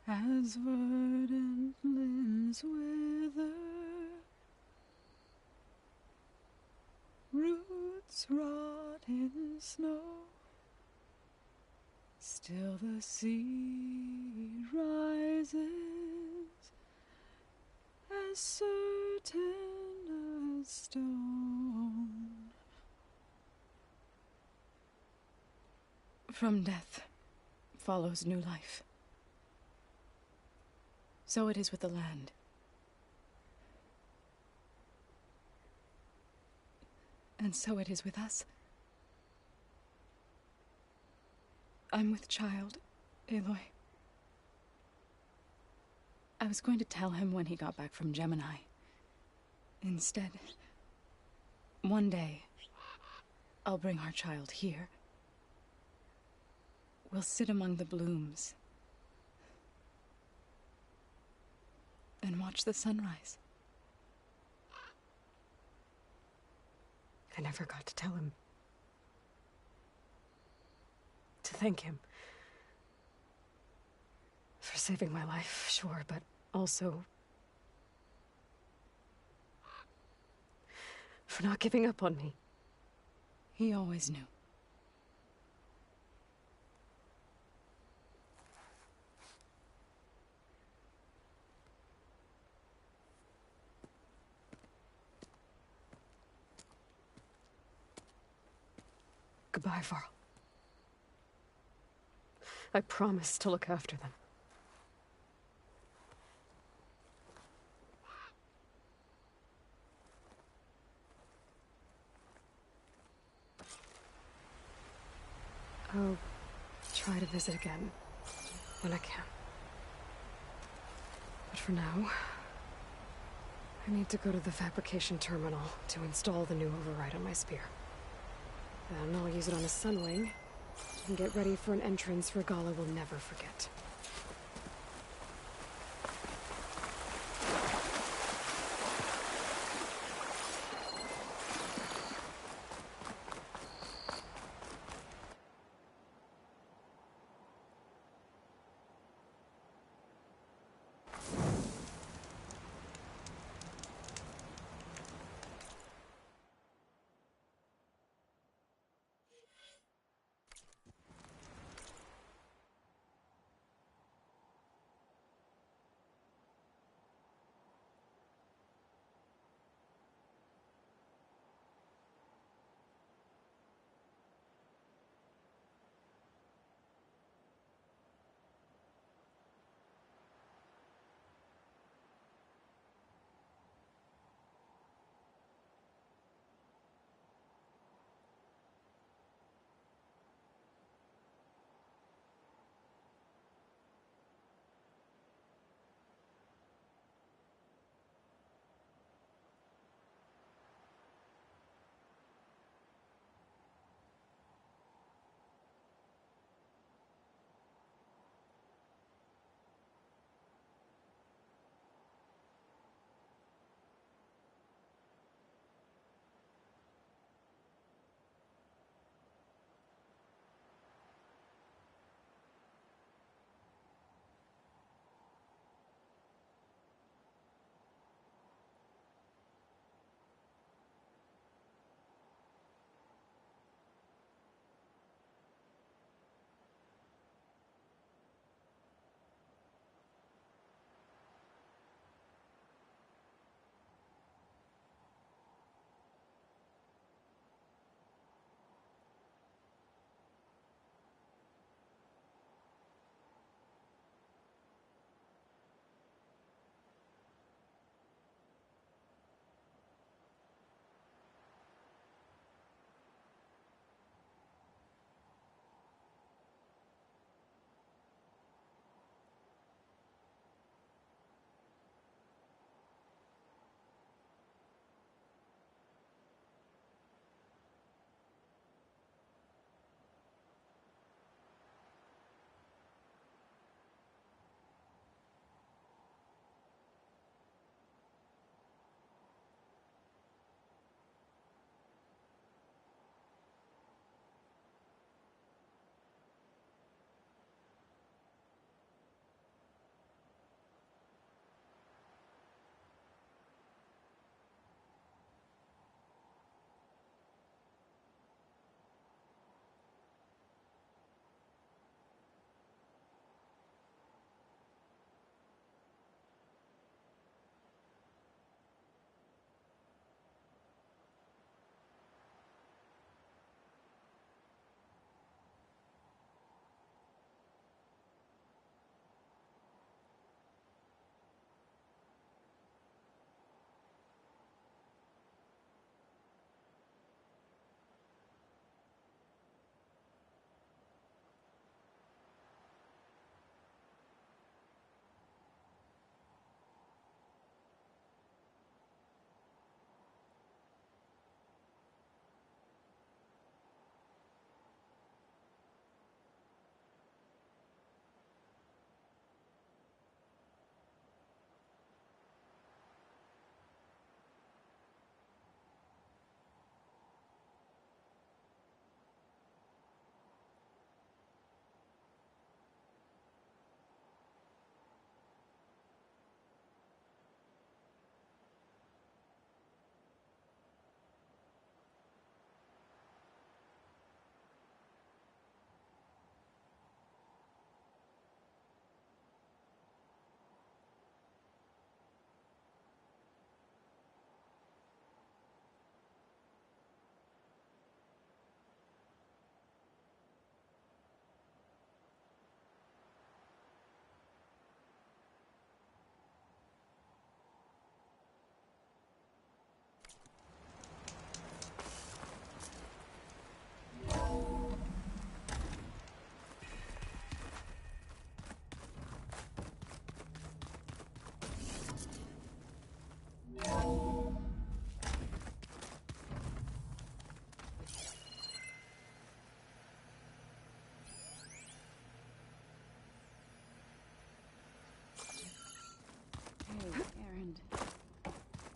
As verdant limbs wither, roots rot in snow, still the seed rises, as certain as stone. From death follows new life. So it is with the land. And so it is with us. I'm with child, Aloy. I was going to tell him when he got back from Gemini. Instead, one day, I'll bring our child here. We'll sit among the blooms and watch the sunrise. I never got to tell him. To thank him. For saving my life, sure, but also for not giving up on me. He always knew. Goodbye, Varl. I promise to look after them. I'll try to visit again when I can. But for now, I need to go to the fabrication terminal to install the new override on my spear. Then I'll use it on a sunwing and get ready for an entrance Regalla will never forget.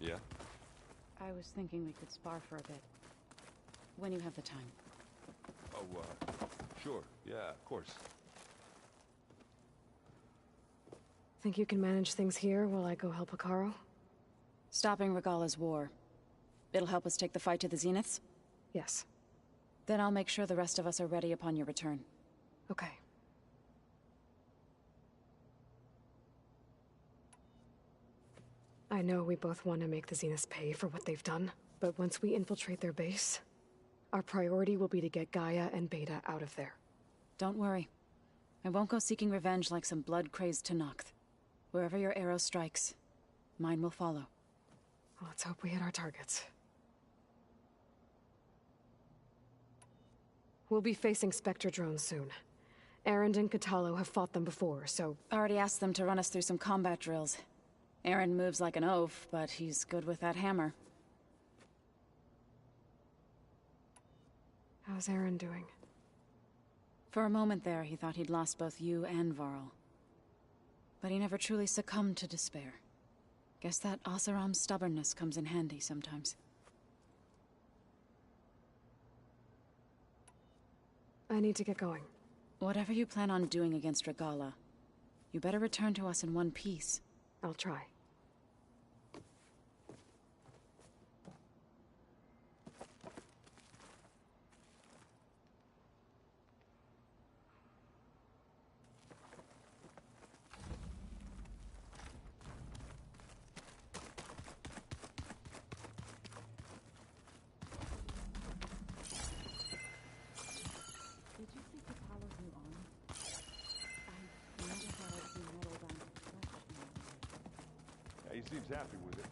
Yeah? I was thinking we could spar for a bit. When you have the time. Oh, sure. Yeah, of course. Think you can manage things here while I go help 𝐏𝐺𝐸? Stopping Regalla's war. It'll help us take the fight to the Zeniths? Yes. Then I'll make sure the rest of us are ready upon your return. Okay. I know we both want to make the Zeniths pay for what they've done, but once we infiltrate their base, our priority will be to get Gaia and Beta out of there. Don't worry. I won't go seeking revenge like some blood-crazed 𝐸𝐸. Wherever your arrow strikes, mine will follow. Let's hope we hit our targets. We'll be facing Spectre drones soon. Erend and Kotallo have fought them before, so... Already asked them to run us through some combat drills. Erend moves like an oaf, but he's good with that hammer. How's Erend doing? For a moment there, he thought he'd lost both you and Varl. But he never truly succumbed to despair. Guess that 𝐴𝐸𝐻𝐻𝑚's stubbornness comes in handy sometimes. I need to get going. Whatever you plan on doing against Regalla, you better return to us in one piece. I'll try. Did you see Kotallo's new armor? I never thought I'd see metal down to flesh. Yeah, he seems happy with it.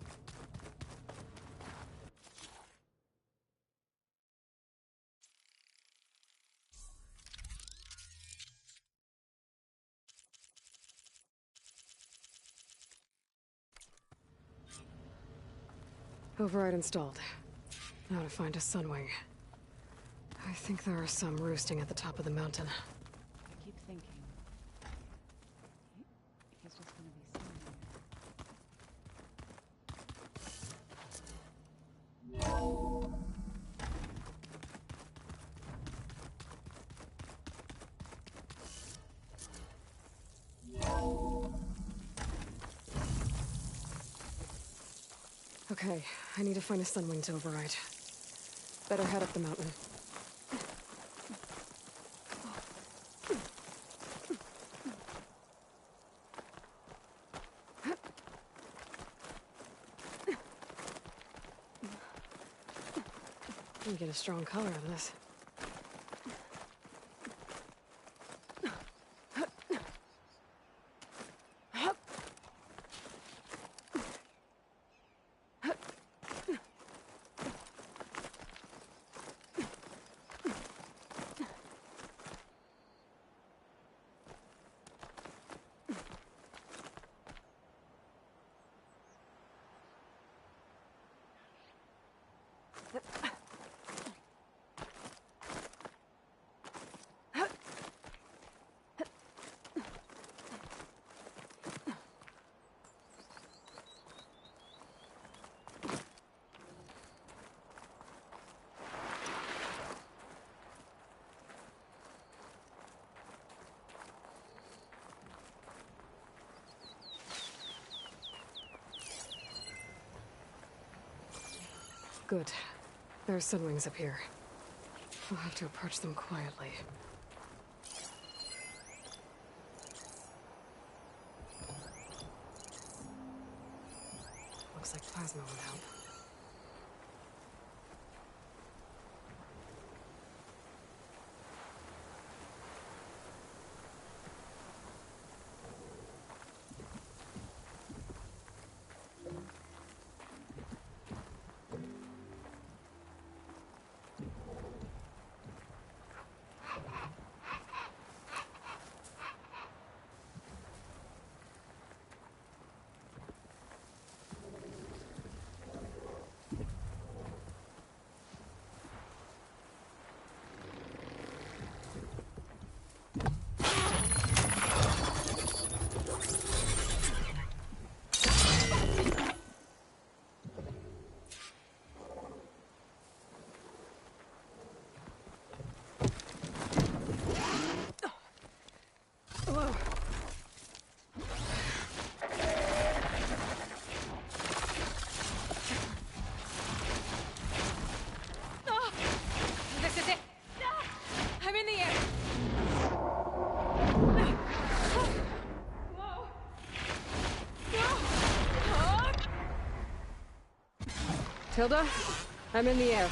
Override installed. Now to find a Sunwing. I think there are some roosting at the top of the mountain. I keep thinking... he's just gonna be sitting Okay, I need to find a Sunwing to override. Better head up the mountain. You get a strong color out of this. Good. There are Sunwings up here. We'll have to approach them quietly. Looks like plasma would help. Tilda, I'm in the air.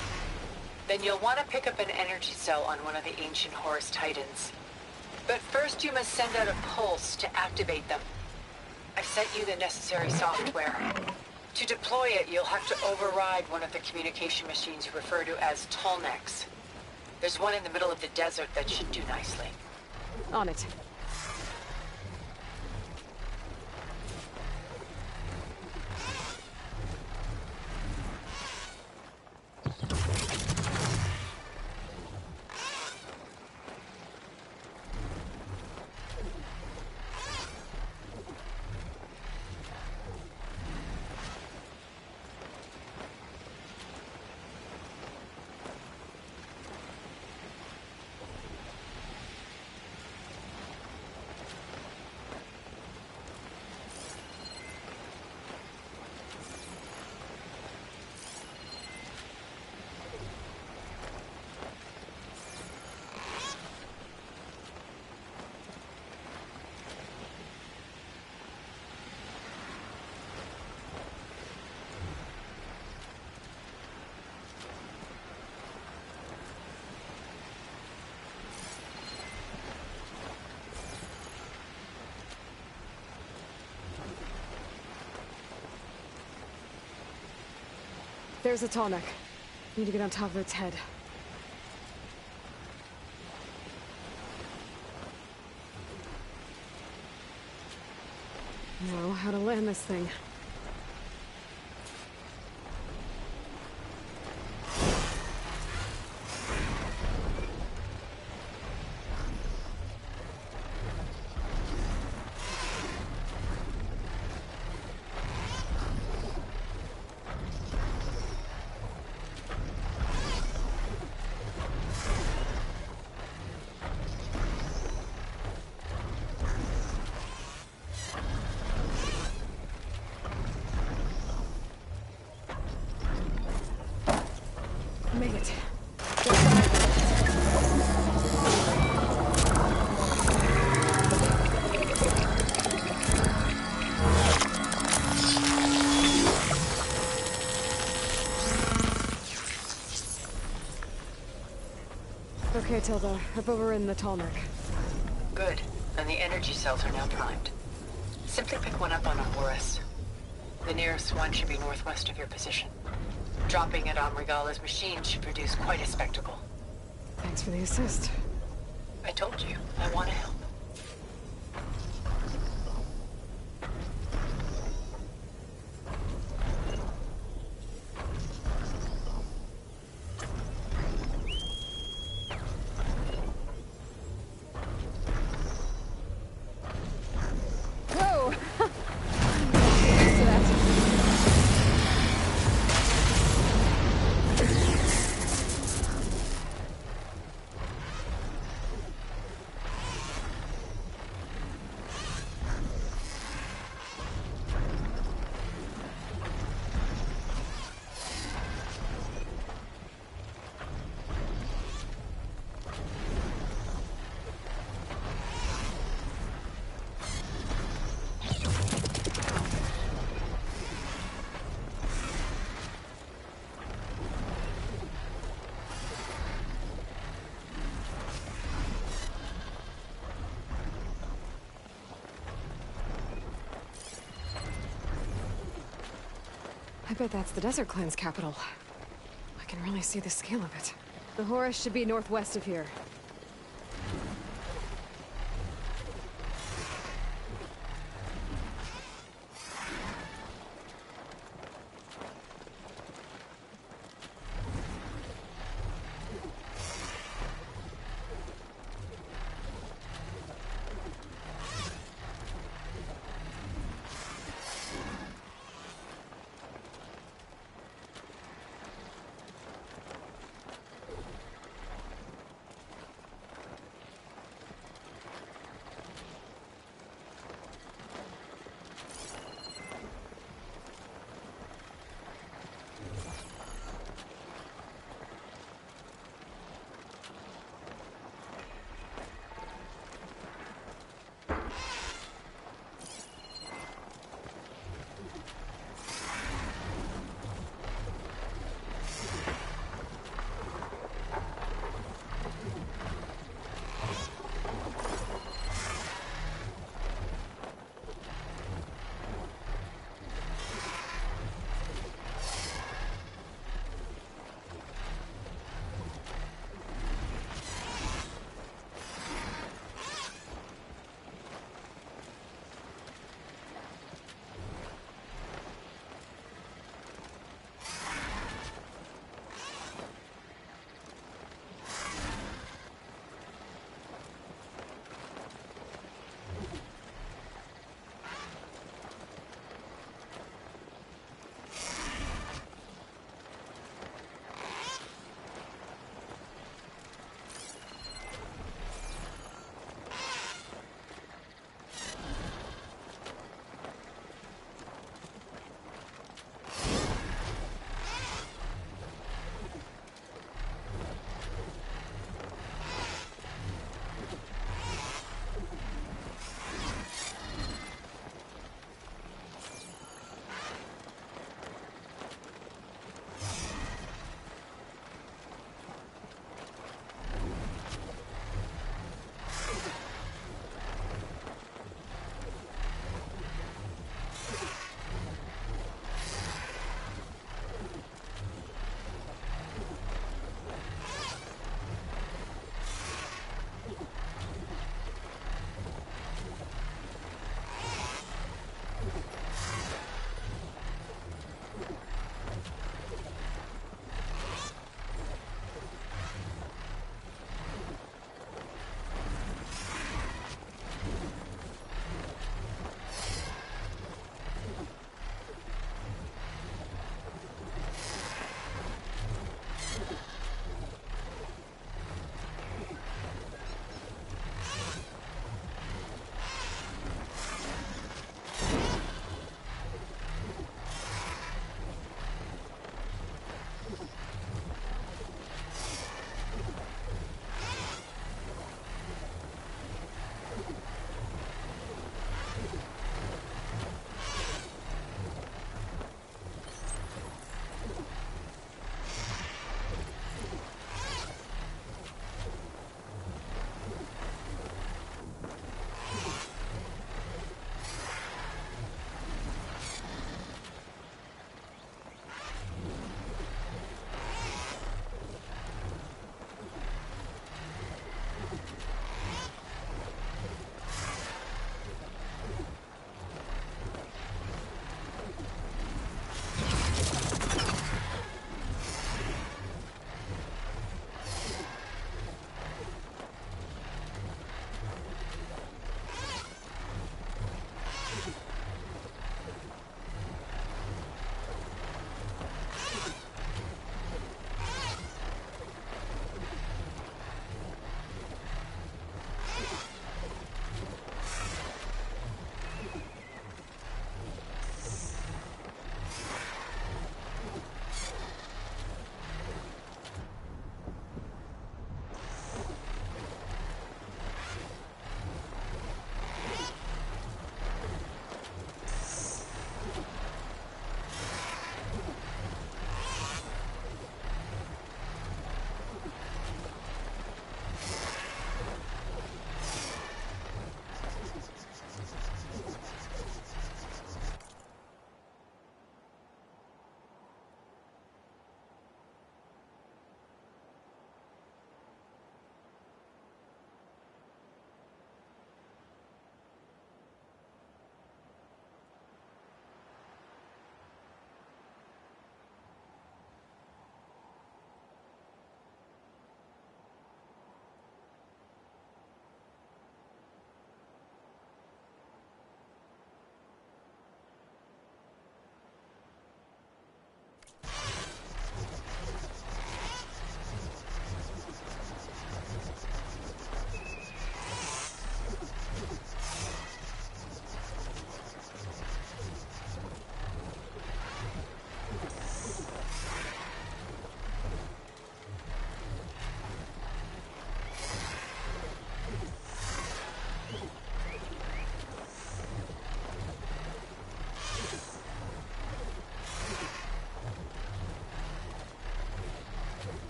Then you'll want to pick up an energy cell on one of the ancient Horus Titans. But first you must send out a pulse to activate them. I've sent you the necessary software. To deploy it, you'll have to override one of the communication machines you refer to as Tallnecks. There's one in the middle of the desert that should do nicely. On it. There's a Tallneck. Need to get on top of its head. Know how to land this thing. Made it. Okay, Tilda. I've overridden the Tallneck. Good. And the energy cells are now primed. Simply pick one up on a Horus. The nearest one should be northwest of your position. Dropping it on Regala's machine should produce quite a spectacle. Thanks for the assist. I told you, I want to help. Whoa! So that's... I bet that's the Desert Clan's capital. I can really see the scale of it. The Horus should be northwest of here.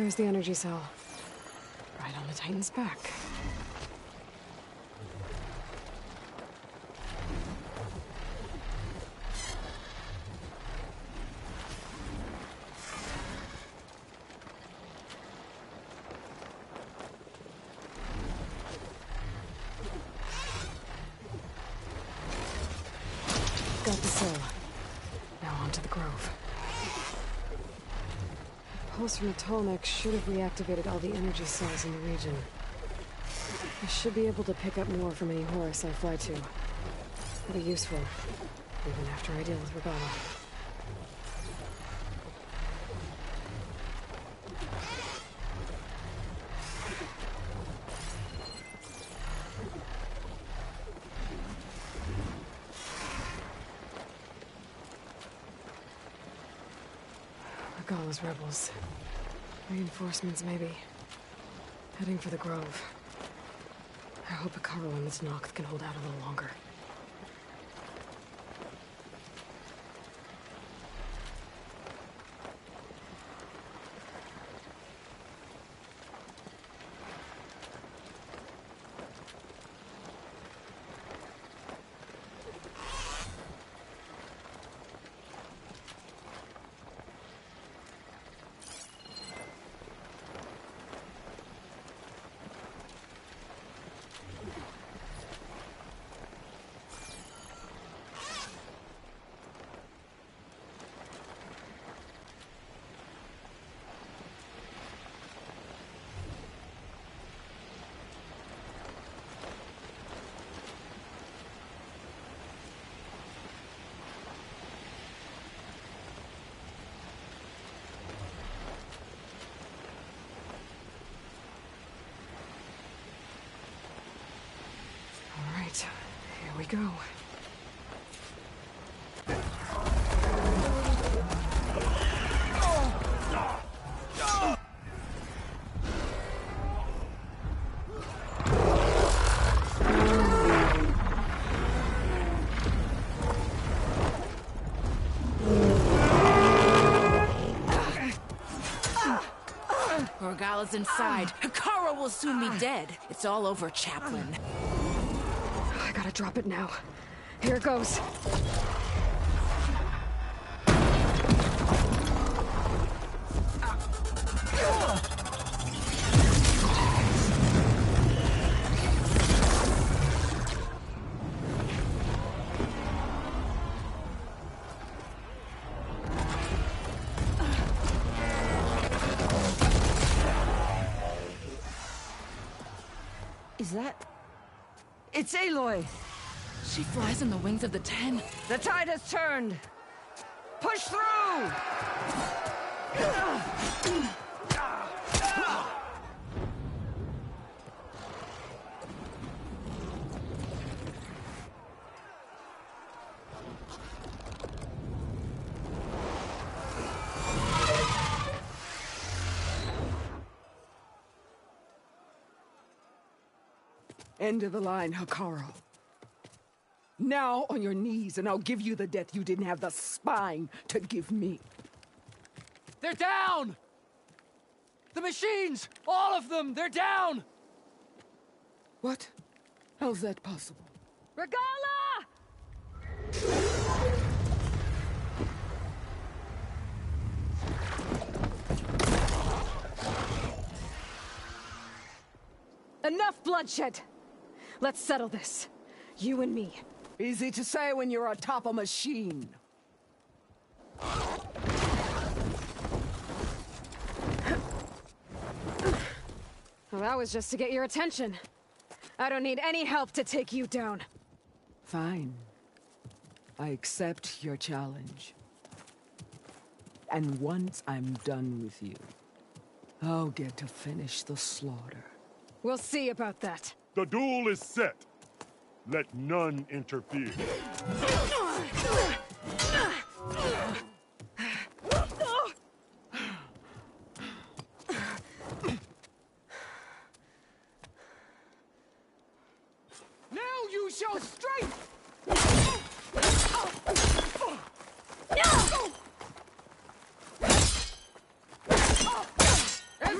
There's the energy cell. Right on the Titan's back. Got the cell. Now on to the grove. The pulse from the Tallneck should have reactivated all the energy cells in the region. I should be able to pick up more from any Horus I fly to. It'll be useful, even after I deal with Regalla. Regalla's rebels. Reinforcements, maybe. Heading for the grove. I hope Hekarro and this Noct can hold out a little longer. Here we go. Regalla's inside. Hekarro will soon be dead. It's all over, Chaplain. I gotta drop it now. Here it goes. Is that... It's Aloy! She flies on the wings of the Ten. The tide has turned! Push through! End of the line, Hekarro. Now on your knees, and I'll give you the death you didn't have the spine to give me. They're down! The machines! All of them! They're down! What? How's that possible? Regalla! Enough bloodshed! Let's settle this. You and me. Easy to say when you're atop a machine. Well, that was just to get your attention. I don't need any help to take you down. Fine. I accept your challenge. And once I'm done with you, I'll get to finish the slaughter. We'll see about that. The duel is set. Let none interfere. Now you shall strike! As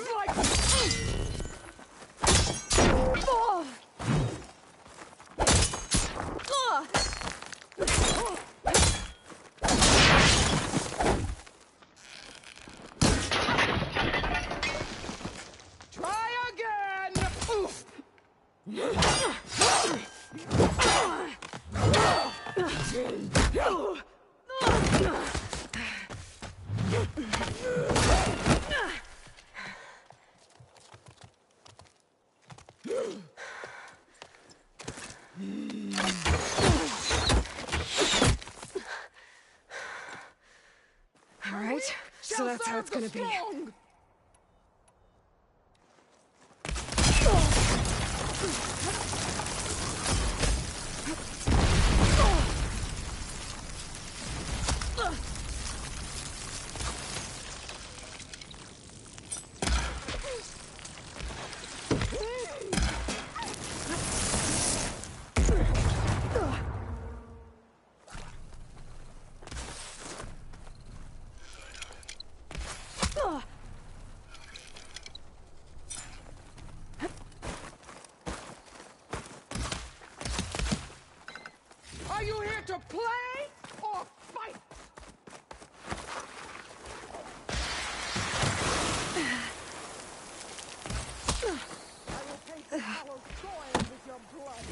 All right, so that's how it's gonna be. Are you here to play or fight? I will taste the hollow soil with your blood.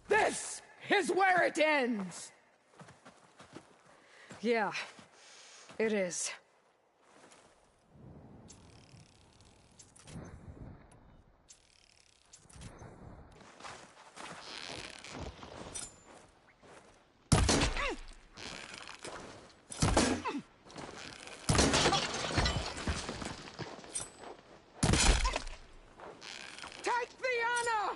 This is where it ends! Yeah, it is. Take the honor!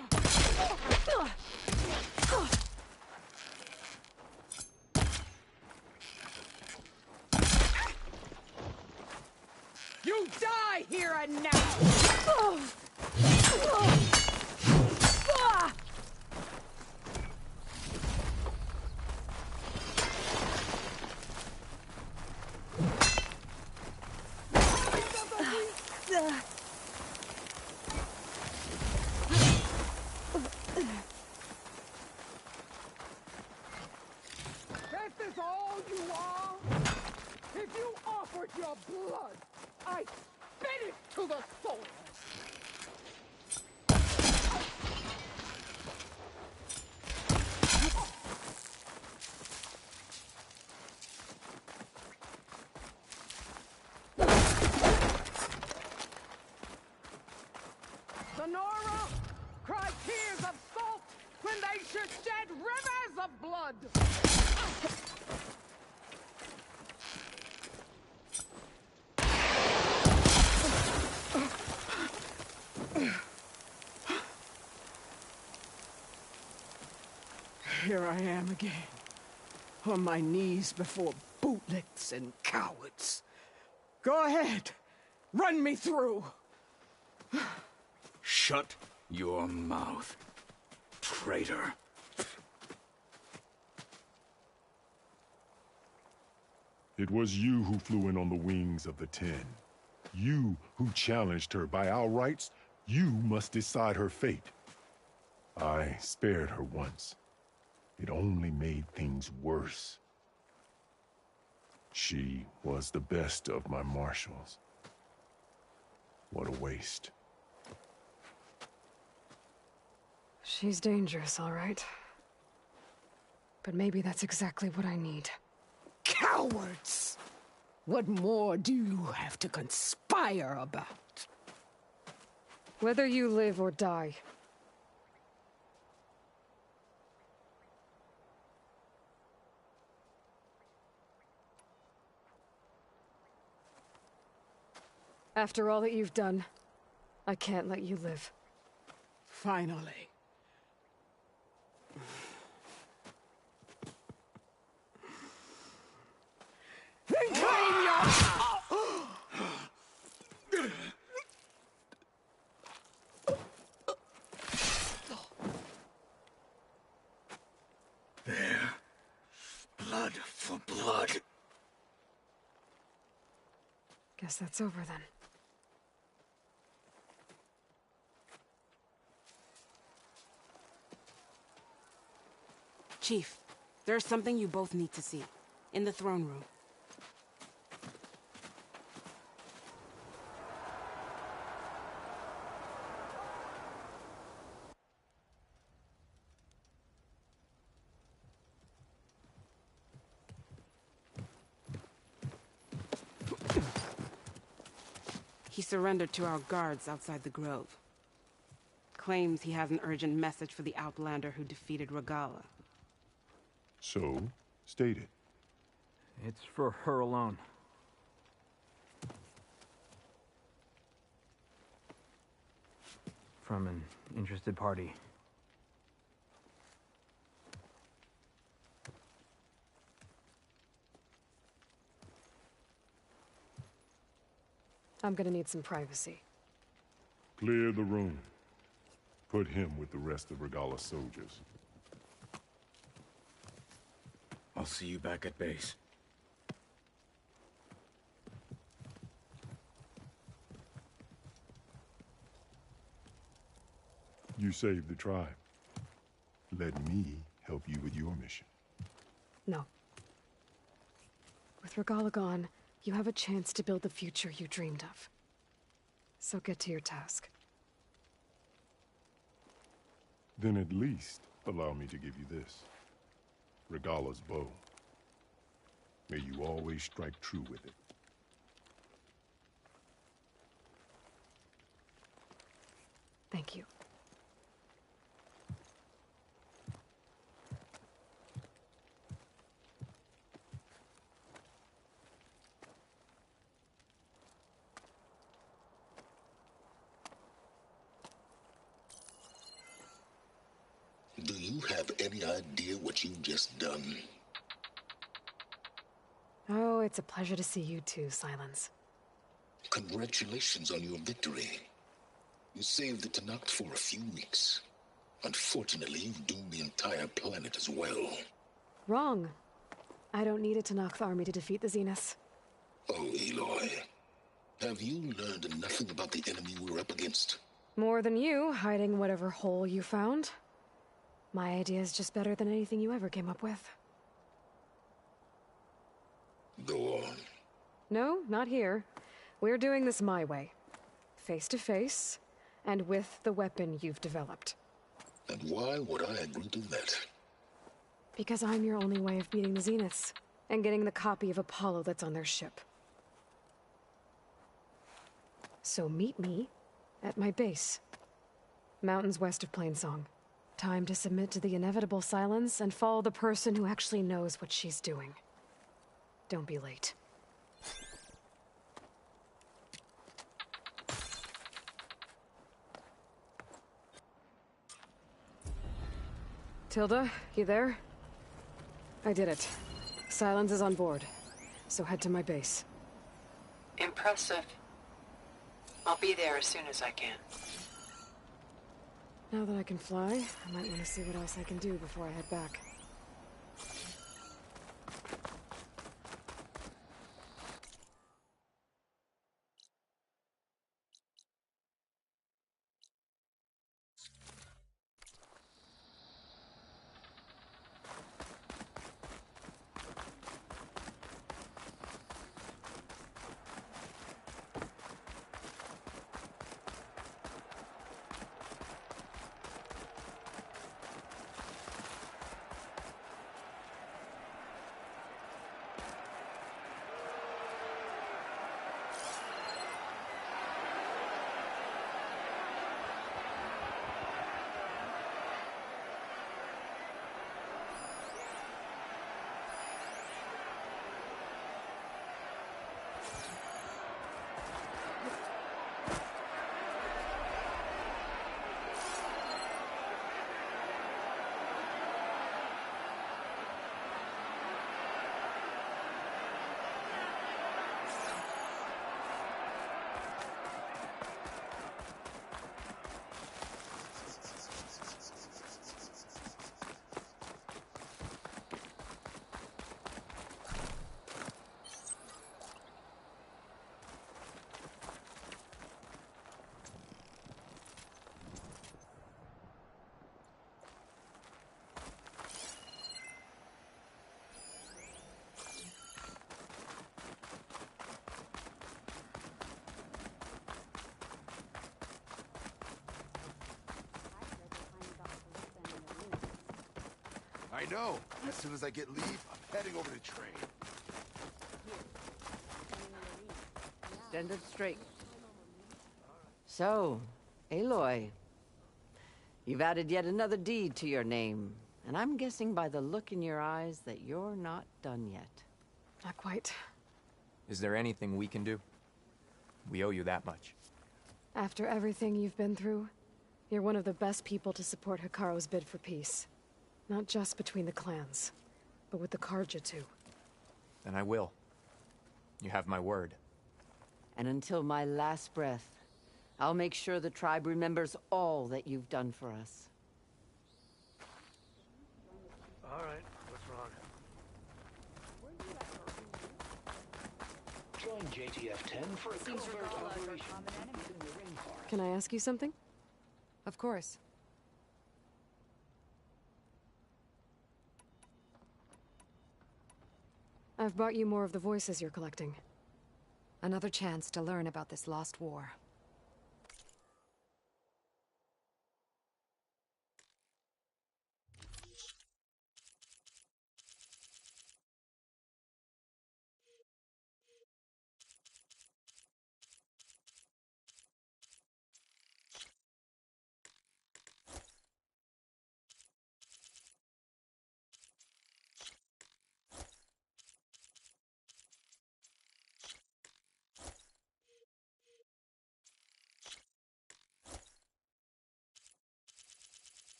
You die here and now! This is all you are? If you offered your blood, I'd spit it to the soul! The Nora cry tears of salt when they should shed rivers of blood! Here I am again, on my knees before bootlicks and cowards. Go ahead, run me through. Shut your mouth, traitor. It was you who flew in on the wings of the 10. You who challenged her. By our rights, you must decide her fate. I spared her once. It only made things worse. She was the best of my marshals. What a waste. She's dangerous, all right. But maybe that's exactly what I need. Cowards! What more do you have to conspire about? Whether you live or die. After all that you've done, I can't let you live. Finally. Then claim your... Guess that's over then. Chief, there's something you both need to see. In the throne room. He surrendered to our guards outside the grove. Claims he has an urgent message for the outlander who defeated Regalla. So, state it. It's for her alone. From an interested party. I'm gonna need some privacy. Clear the room. Put him with the rest of Regalla's soldiers. I'll see you back at base. You saved the tribe. Let me help you with your mission. No. With Regalla gone, you have a chance to build the future you dreamed of. So get to your task. Then at least allow me to give you this. Regalla's bow. May you always strike true with it. Thank you. Do you have any idea what you've just done? Oh, it's a pleasure to see you too, Silence. Congratulations on your victory. You saved the Tenakth for a few weeks. Unfortunately, you've doomed the entire planet as well. Wrong. I don't need a Tenakth army to defeat the Zeniths. Oh, Aloy. Have you learned nothing about the enemy we're up against? More than you, hiding whatever hole you found. My idea is just better than anything you ever came up with. Go on. No, not here. We're doing this my way. Face to face, and with the weapon you've developed. And why would I agree to that? Because I'm your only way of beating the Zeniths, and getting the copy of Apollo that's on their ship. So meet me at my base. Mountains west of Plainsong. Time to submit to the inevitable silence and follow the person who actually knows what she's doing. Don't be late. Tilda, you there? I did it. Silence is on board, so head to my base. Impressive. I'll be there as soon as I can. Now that I can fly, I might want to see what else I can do before I head back. I know. As soon as I get leave, I'm heading over to train. Stand up straight. So, Aloy, you've added yet another deed to your name, and I'm guessing by the look in your eyes that you're not done yet. Not quite. Is there anything we can do? We owe you that much. After everything you've been through, you're one of the best people to support Hekarro's bid for peace. Not just between the clans, but with the 𝐏𝐥𝐚𝐲𝐻 too. And I will. You have my word. And until my last breath, I'll make sure the tribe remembers all that you've done for us. All right, what's wrong? Join JTF-10 for a covert operation. Can I ask you something? Of course. I've brought you more of the voices you're collecting. Another chance to learn about this lost war.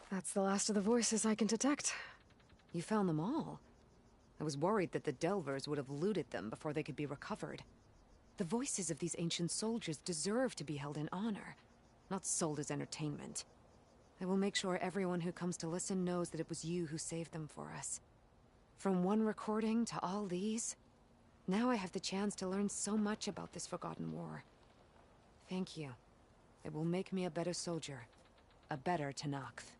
That's the last of the voices I can detect. You found them all. I was worried that the Delvers would have looted them before they could be recovered. The voices of these ancient soldiers deserve to be held in honor, not sold as entertainment. I will make sure everyone who comes to listen knows that it was you who saved them for us. From one recording to all these, now I have the chance to learn so much about this forgotten war. Thank you. It will make me a better soldier, a better 𝐸𝐸𝐻.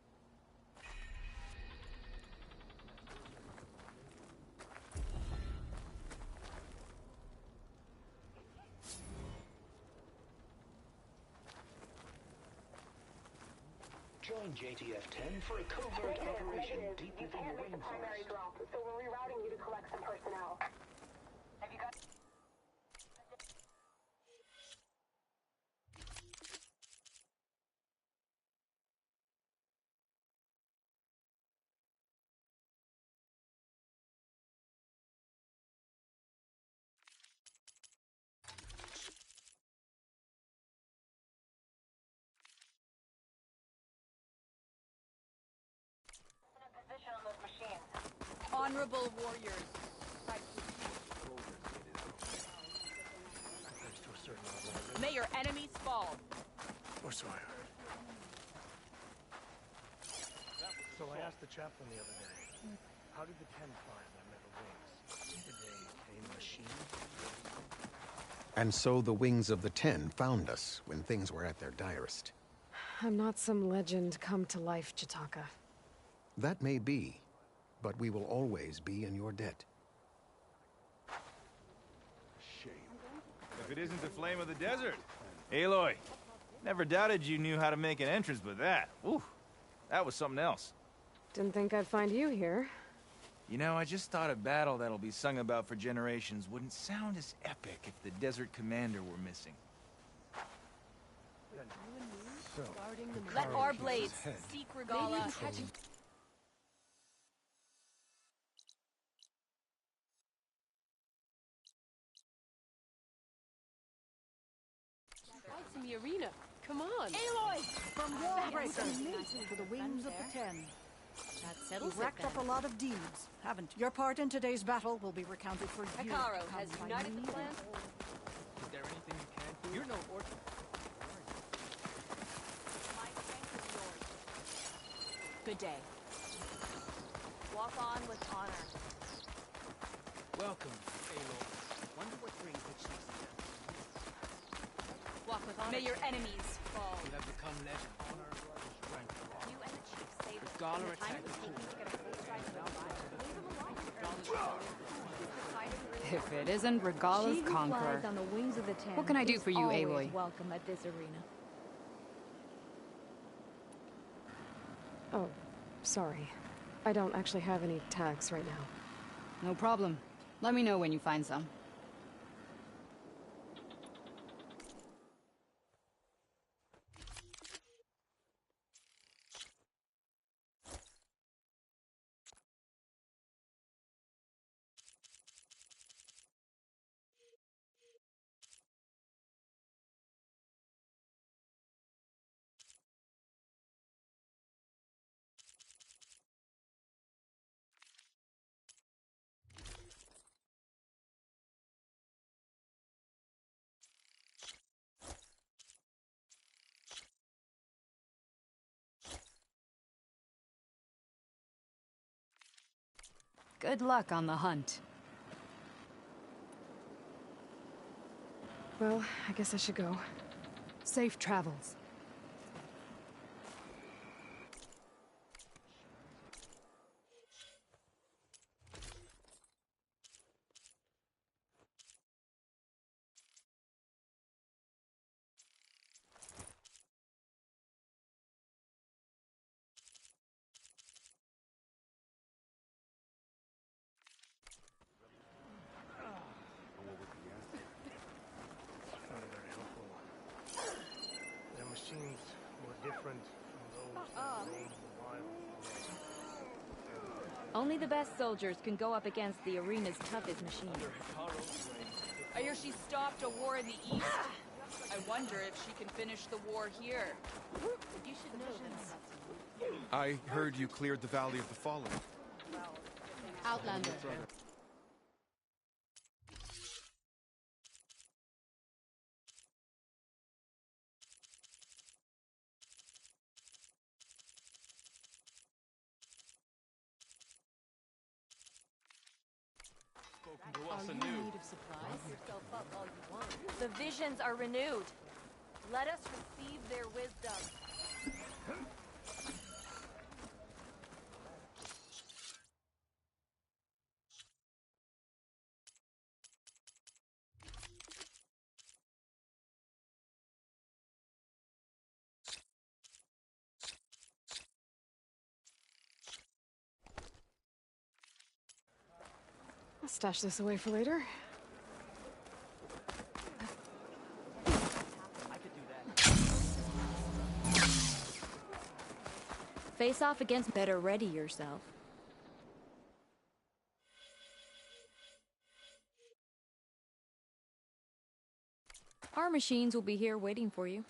Join JTF-10 for a covert operation deep within the rainforest. So we're rerouting you to collect some personnel. Have you got... position on those machines. Honorable warriors. May your enemies fall. Or so I heard. So I asked the chaplain the other day, how did the 10 find their metal wings? Did they tame machines? And so the wings of the 10 found us when things were at their direst. I'm not some legend come to life, Chitaka. That may be, but we will always be in your debt. Shame. If it isn't the flame of the desert. Aloy, never doubted you knew how to make an entrance, but that, ooh, that was something else. Didn't think I'd find you here. You know, I just thought a battle that'll be sung about for generations wouldn't sound as epic if the desert commander were missing. So, Let our blades seek Regalla. Fights in the arena. Come on. Aloy! From Warbreaker to the wings of the 10. That settles You've racked up a lot of deeds, haven't you? Your part in today's battle will be recounted for you. Hekarro has united the clan. Is there anything you can do? You're no orphan. My strength is yours. Good day. Walk on with honor. Welcome, Aloy. Wonder what brings the chiefs here. Walk with honor. May your enemies fall. You have become legend. Honor, strength. You and the chief saved us. Gala The time attacked it was the taking to get a full stride to their lives. Leave them alone. If it isn't Regalla's conqueror. On the wings of the 10 What can I do for you, is Aloy? always welcome at this arena. Oh, Sorry. I don't actually have any tags right now. No problem. Let me know when you find some. Good luck on the hunt. Well, I guess I should go. Safe travels. Machines were different from those that roamed the wild. Only the best soldiers can go up against the arena's toughest machines. I hear she stopped a war in the east. I wonder if she can finish the war here. You should know this. I heard you cleared the Valley of the Fallen. Outlander. Are you in need of supplies? Yourself up all you want. The visions are renewed. Let us receive their wisdom. I'll stash this away for later. Face off against better ready yourself. Our machines will be here waiting for you.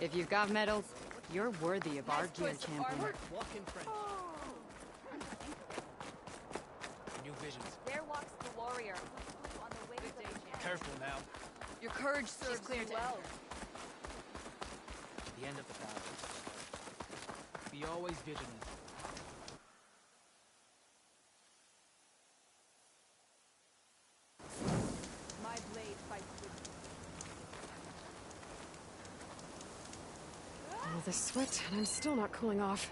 If you've got medals, you're worthy of our guild champion. Walk in French. New visions. There walks the warrior who flew on the wings of the champion. Careful now. Your courage serves clear you to well. The end of the battle. Be always vigilant. My blade fights with All this sweat, and I'm still not cooling off.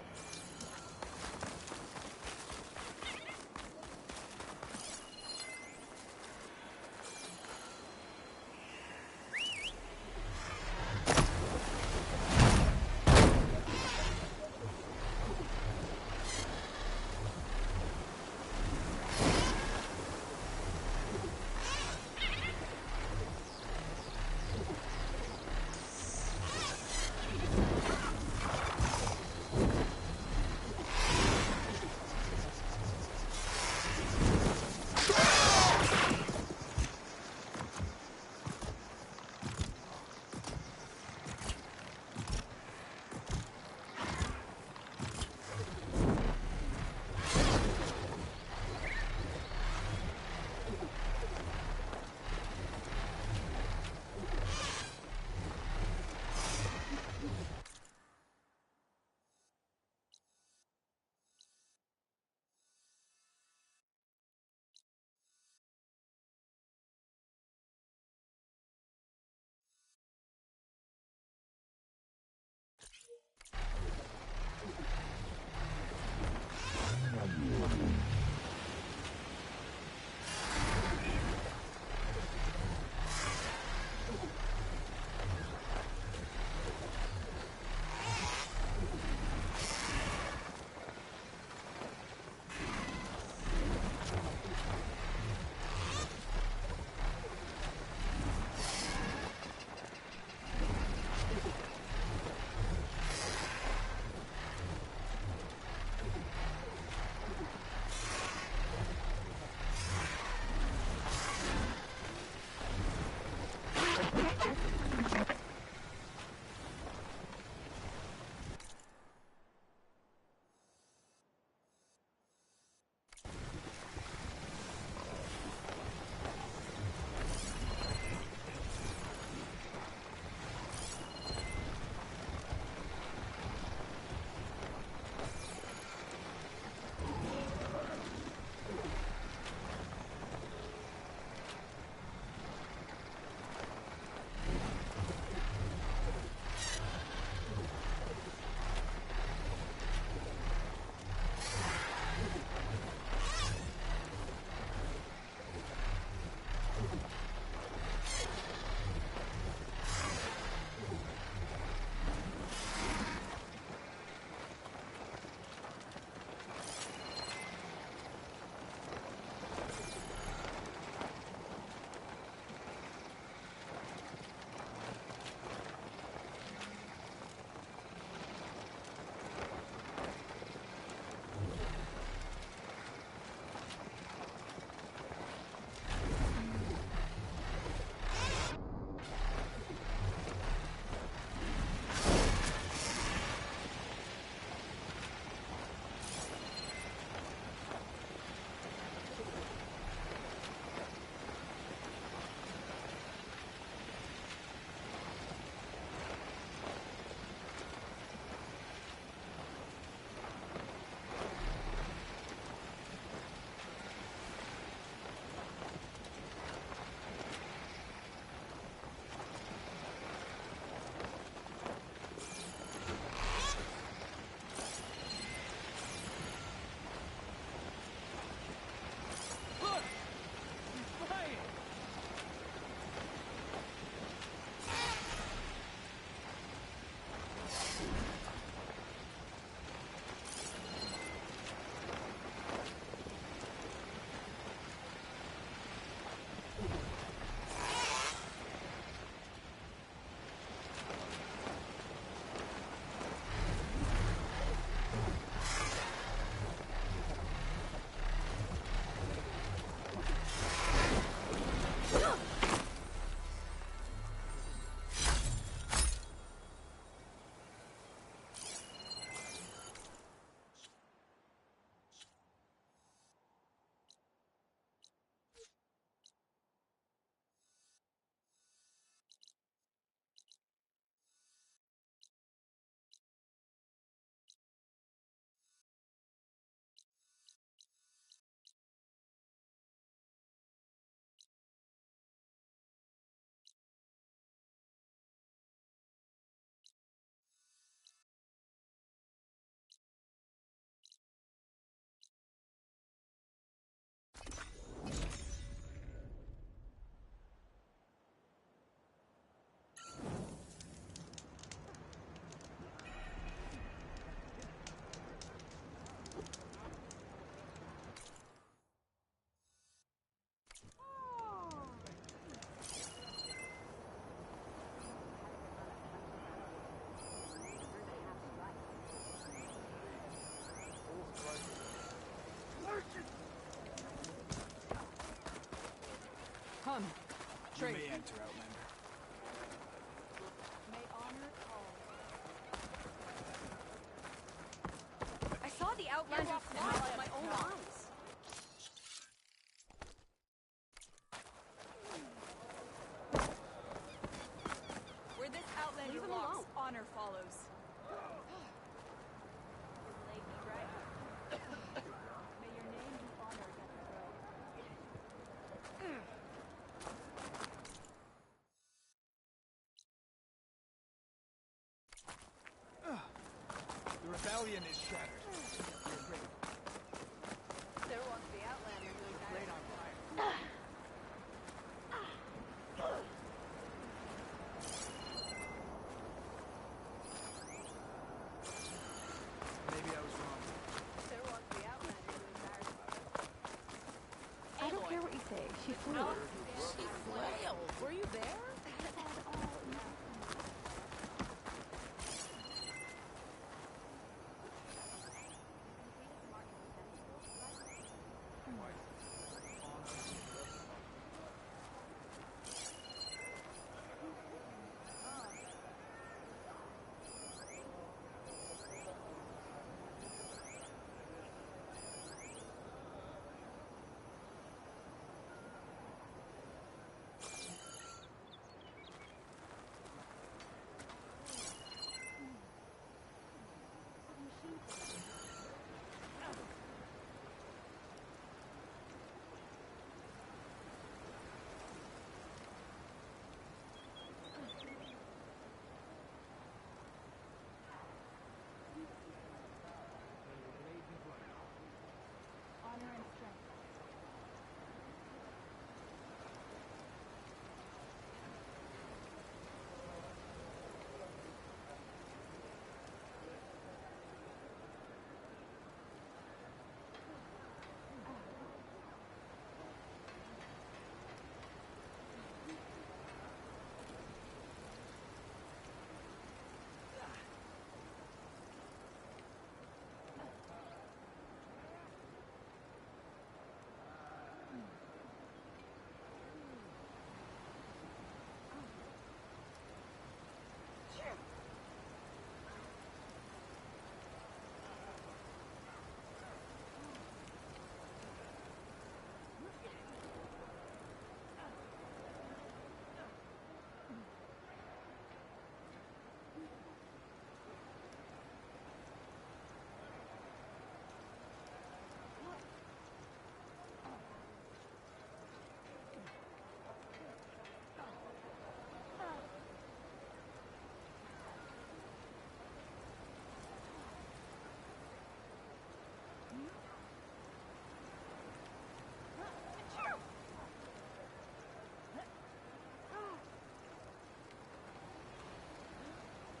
Come. You Trade. may enter, Outlander. May honor call. I saw the Outlander fly with my own eyes. Where this Outlander Leave him walks, alone. honor follows. May your name be honored at the road. The rebellion is shattered. You're great. There won't be Outlander doing that. Laid on fire. Maybe I was wrong. There won't be Outlander doing that. I don't care what you say. She flew. She flailed. Were you there? Honor and strength.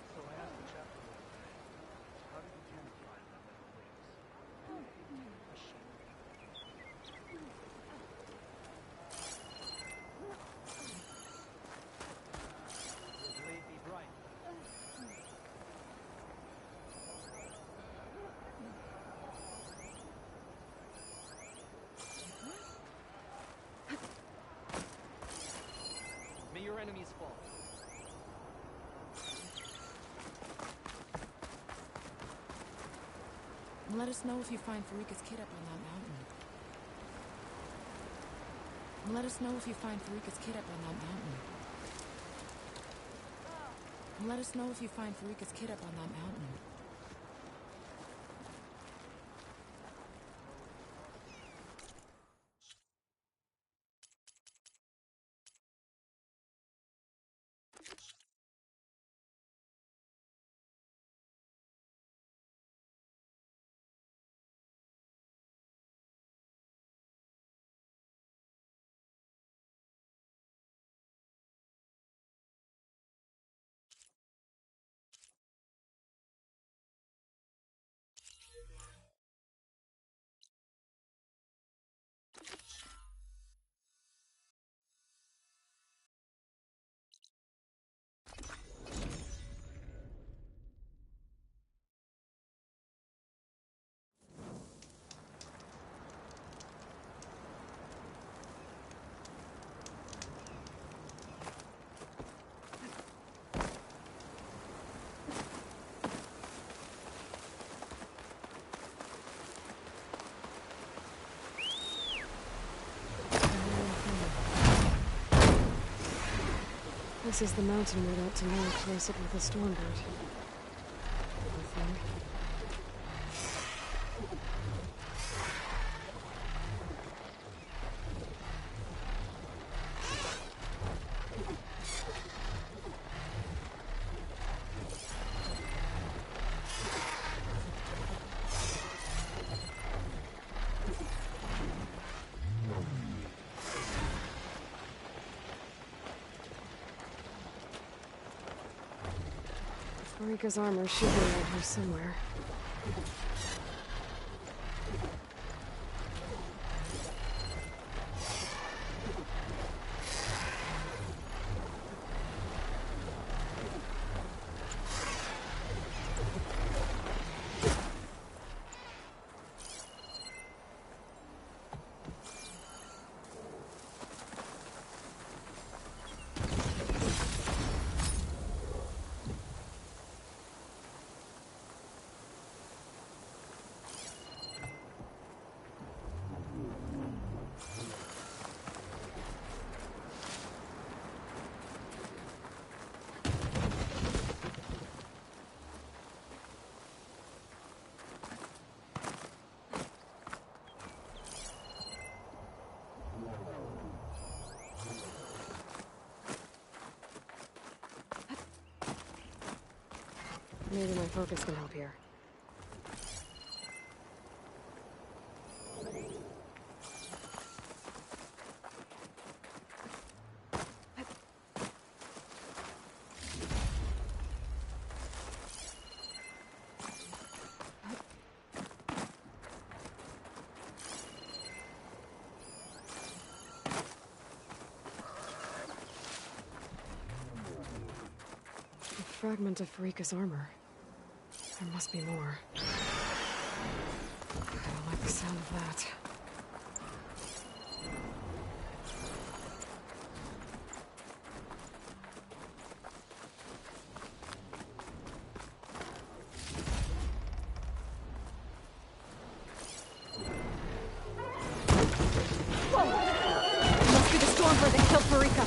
So I asked the chaplain the other day, how did the ten find their metal wings? Machine. The blade be bright. May your enemies fall. Let us know if you find Farika's kid up on that mountain. Let us know if you find Farika's kid up on that mountain. Let us know if you find Farika's kid up on that mountain. This is the mountain we went to know to place it with the Stormbird. I think. 𝐿𝐴's armor should be around here somewhere. Maybe my focus can help here. A fragment of 𝐸𝐴's armor. There must be more. I don't like the sound of that. Whoa! It must be the Stormbird that killed 𝐸𝐴.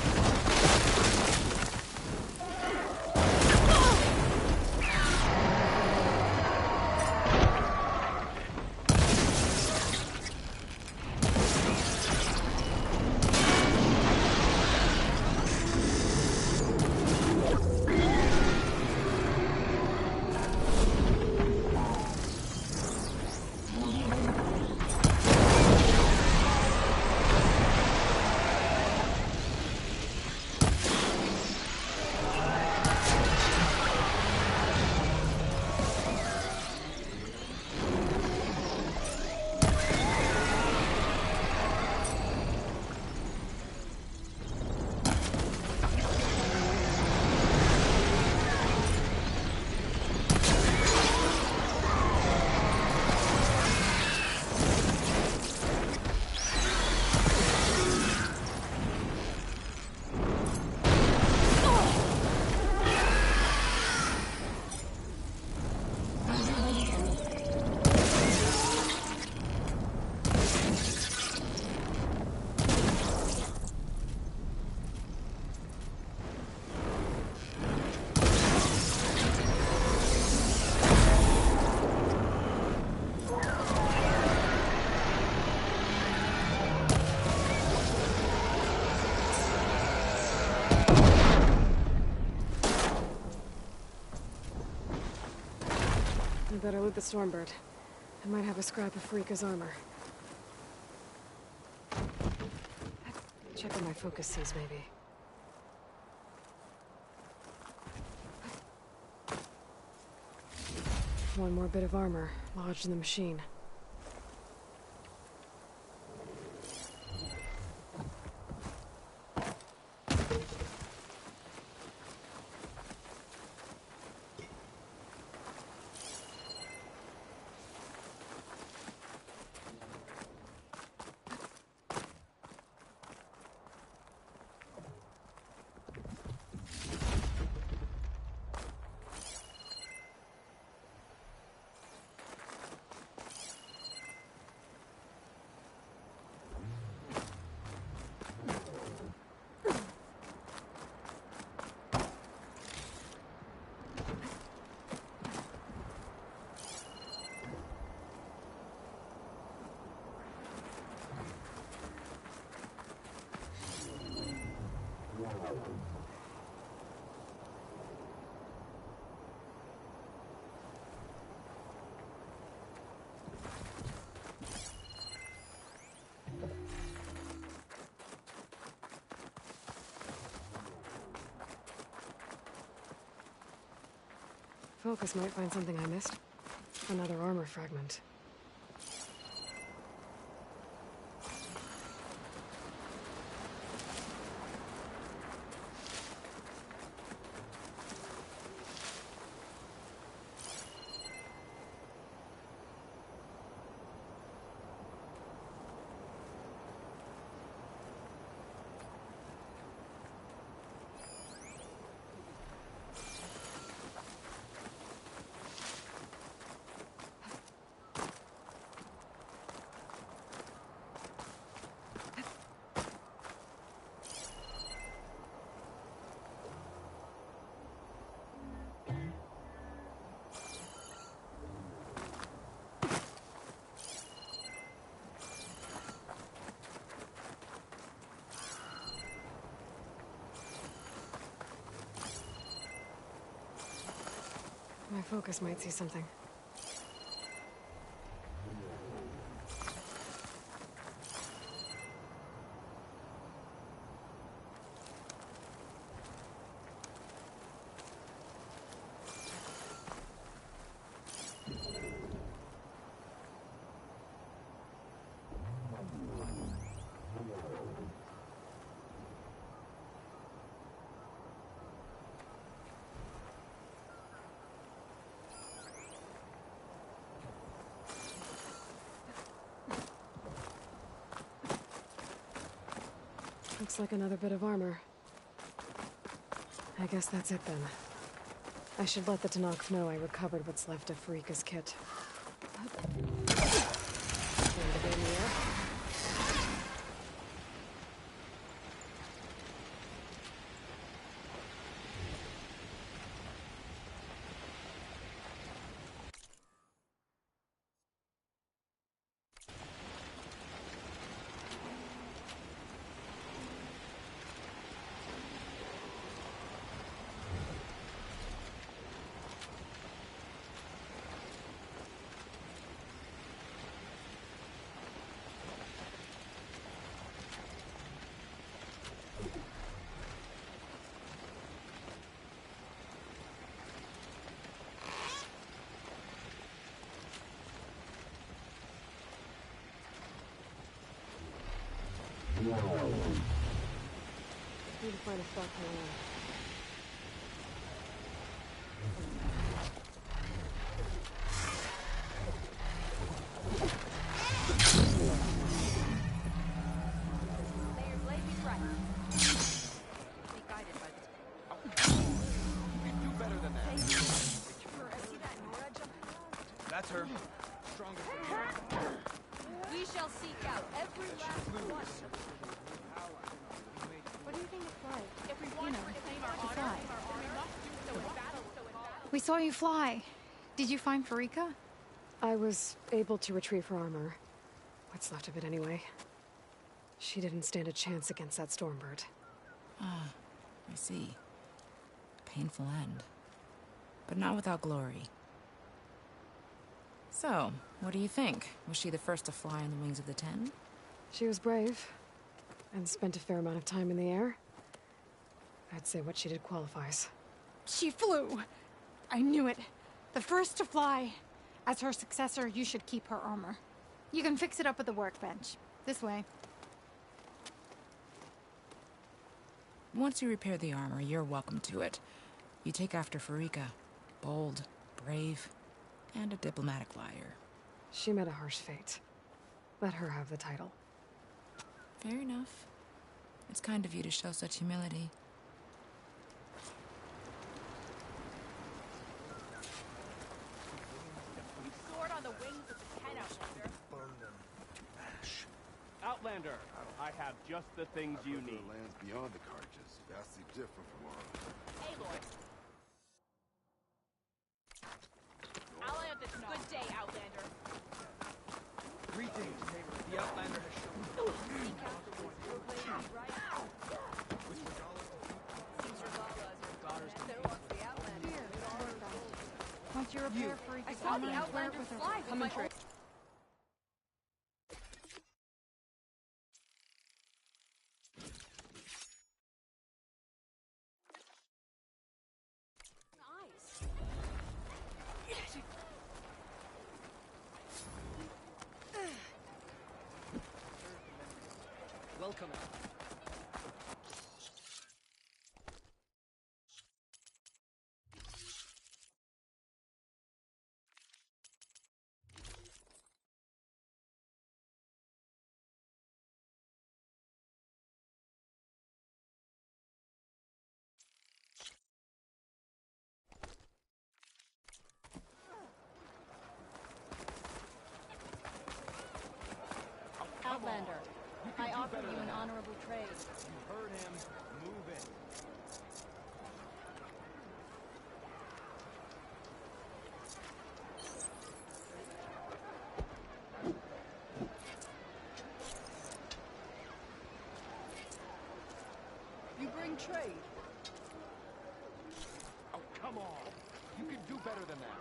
We better loot the Stormbird. I might have a scrap of 𝐸𝐴's armor. Check on my focus seas, maybe. One more bit of armor lodged in the machine. Focus might find something I missed. Another armor fragment. My focus might see something. Looks like another bit of armor. I guess that's it then. I should let the 𝐸𝐸𝐻 know I recovered what's left of Pharika's kit. Need to find a spot for land. That's her. We shall seek out every last one. What do you think it's like? If we want to reclaim our honor, we must do so in battle. We saw you fly. Did you find Pharika? I was able to retrieve her armor. What's left of it anyway. She didn't stand a chance against that Stormbird. Ah, I see. Painful end. But not without glory. So, what do you think? Was she the first to fly on the wings of the Ten? She was brave, and spent a fair amount of time in the air. I'd say what she did qualifies. She flew! I knew it. The first to fly. As her successor, you should keep her armor. You can fix it up at the workbench. This way. Once you repair the armor, you're welcome to it. You take after Pharika. Bold, brave, and a diplomatic liar. She met a harsh fate. Let her have the title. Fair enough. It's kind of you to show such humility. Sword on the wings of the Ten, Outlander. Outlander, I have just the things you need. The lands beyond the 𝐏𝐥𝐚𝐲𝐻, vastly different from ours. Aloy. Ally of the Good day, Outlander. Greetings, neighbor. The Outlander has shown. Once you repair Pharika's armor, the Outlander with her fly with my old... They'll come out. Outlander, I offer you an honorable trade. You heard him. Move it. You bring trade. Oh, come on. You can do better than that.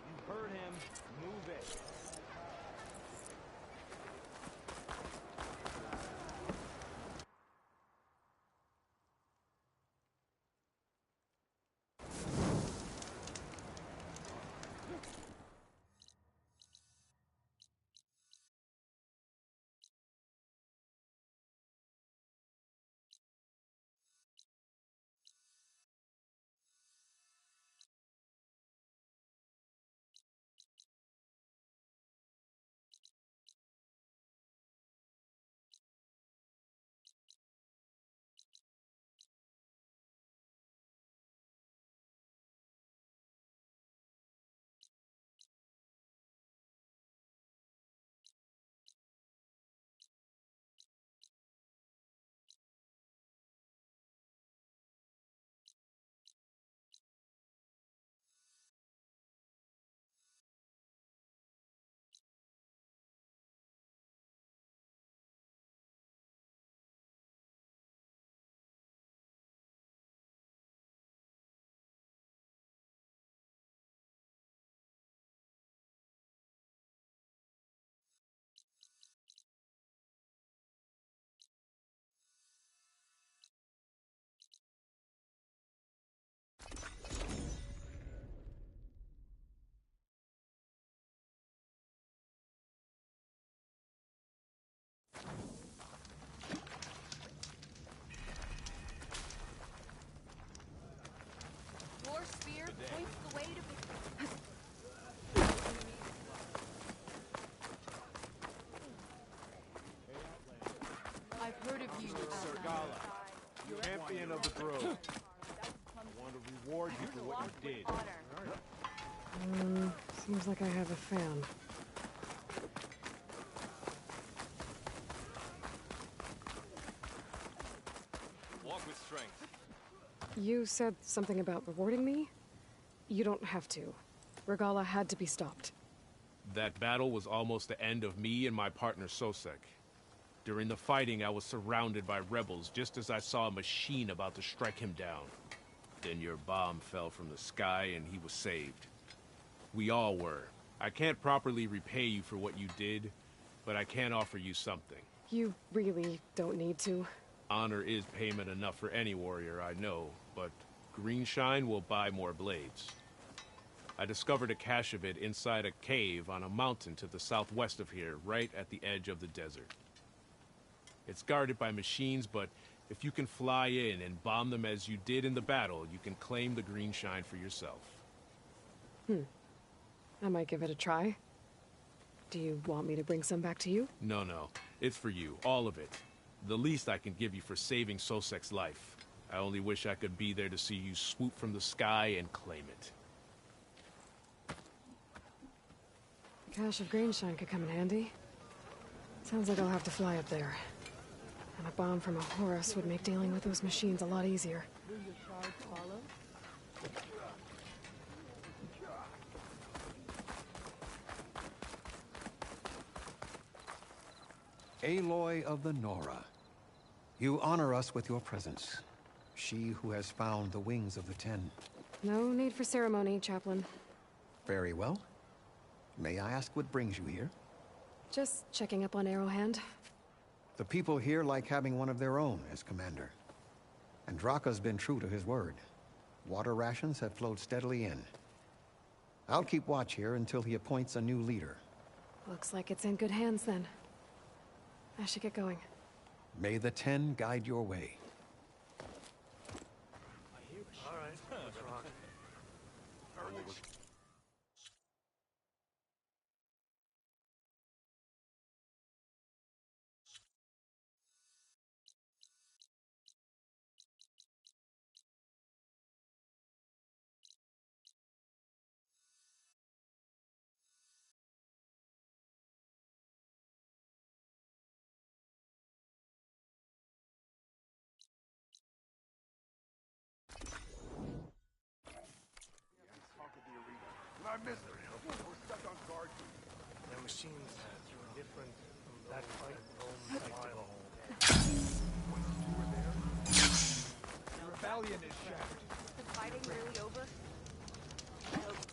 You heard him. Move it. Your spear points the way to... I've heard of you, Sargala, champion of the grove. I want to reward you for what you did. Seems like I have a fan. Walk with strength. You said something about rewarding me? You don't have to. Regala had to be stopped. That battle was almost the end of me and my partner 𝐂𝐸𝐸. During the fighting, I was surrounded by rebels just as I saw a machine about to strike him down. Then your bomb fell from the sky and he was saved. We all were. I can't properly repay you for what you did, but I can offer you something. You really don't need to. Honor is payment enough for any warrior I know, but Greenshine will buy more blades. I discovered a cache of it inside a cave on a mountain to the southwest of here, right at the edge of the desert. It's guarded by machines, but if you can fly in and bomb them as you did in the battle, you can claim the Greenshine for yourself. I might give it a try. Do you want me to bring some back to you? No, it's for you, all of it. The least I can give you for saving 𝐂𝐸𝐸's life. I only wish I could be there to see you swoop from the sky and claim it. A cache of Greenshine could come in handy. Sounds like I'll have to fly up there. And a bomb from a Horus would make dealing with those machines a lot easier. Will your charge follow? Aloy of the Nora, you honor us with your presence. She who has found the wings of the Ten. No need for ceremony, Chaplain. Very well. May I ask what brings you here? Just checking up on Arrowhand. The people here like having one of their own as commander. And Draka's been true to his word. Water rations have flowed steadily in. I'll keep watch here until he appoints a new leader. Looks like it's in good hands then. I should get going. May the Ten guide your way. All right, let's rock. I missed it. We're stuck on guard duty. Their machines are different from that fight roam mile. The rebellion is shattered. The fighting really over? I hope.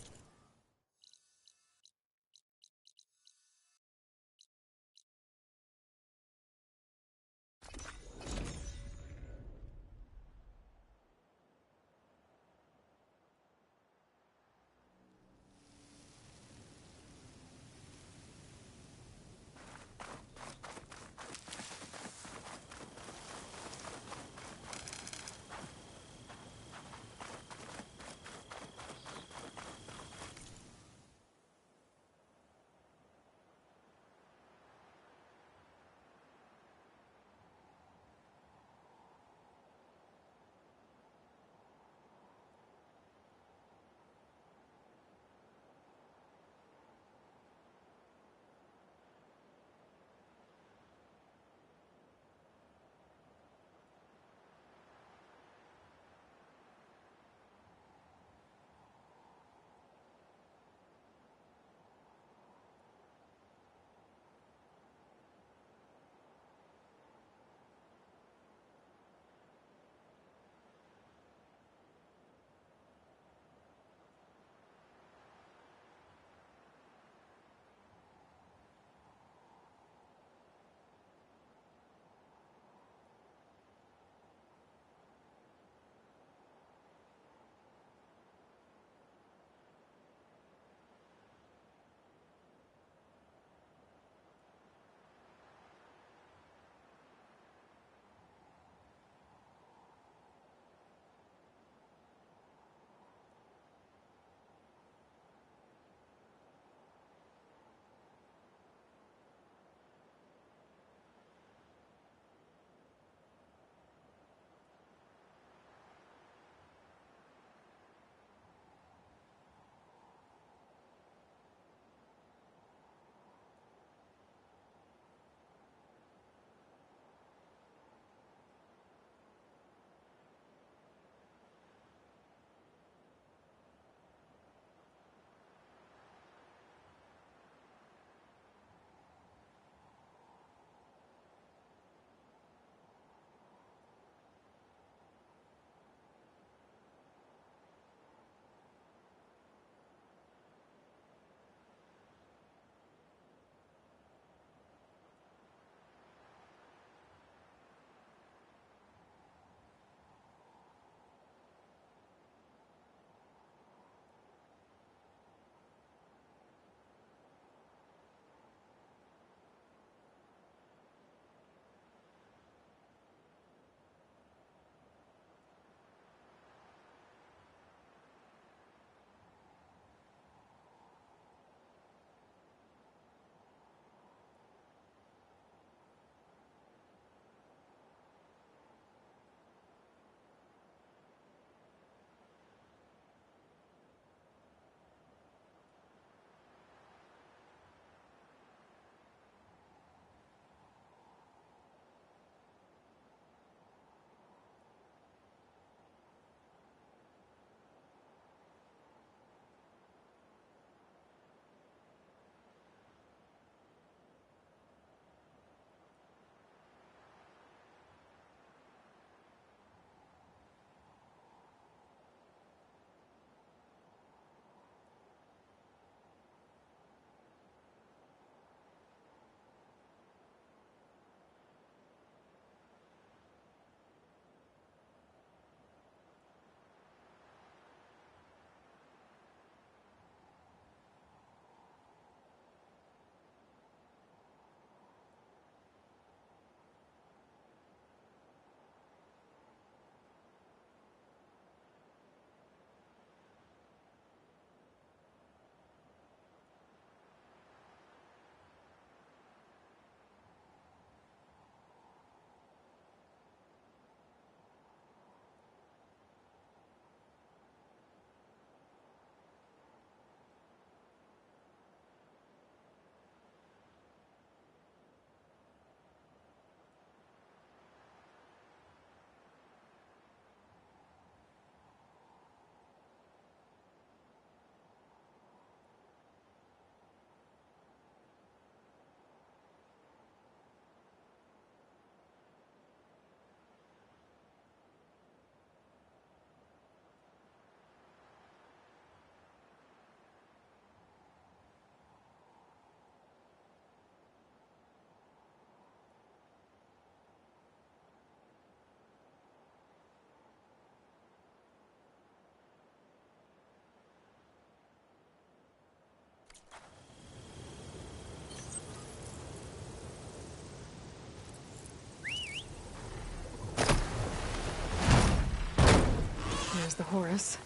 the Horus.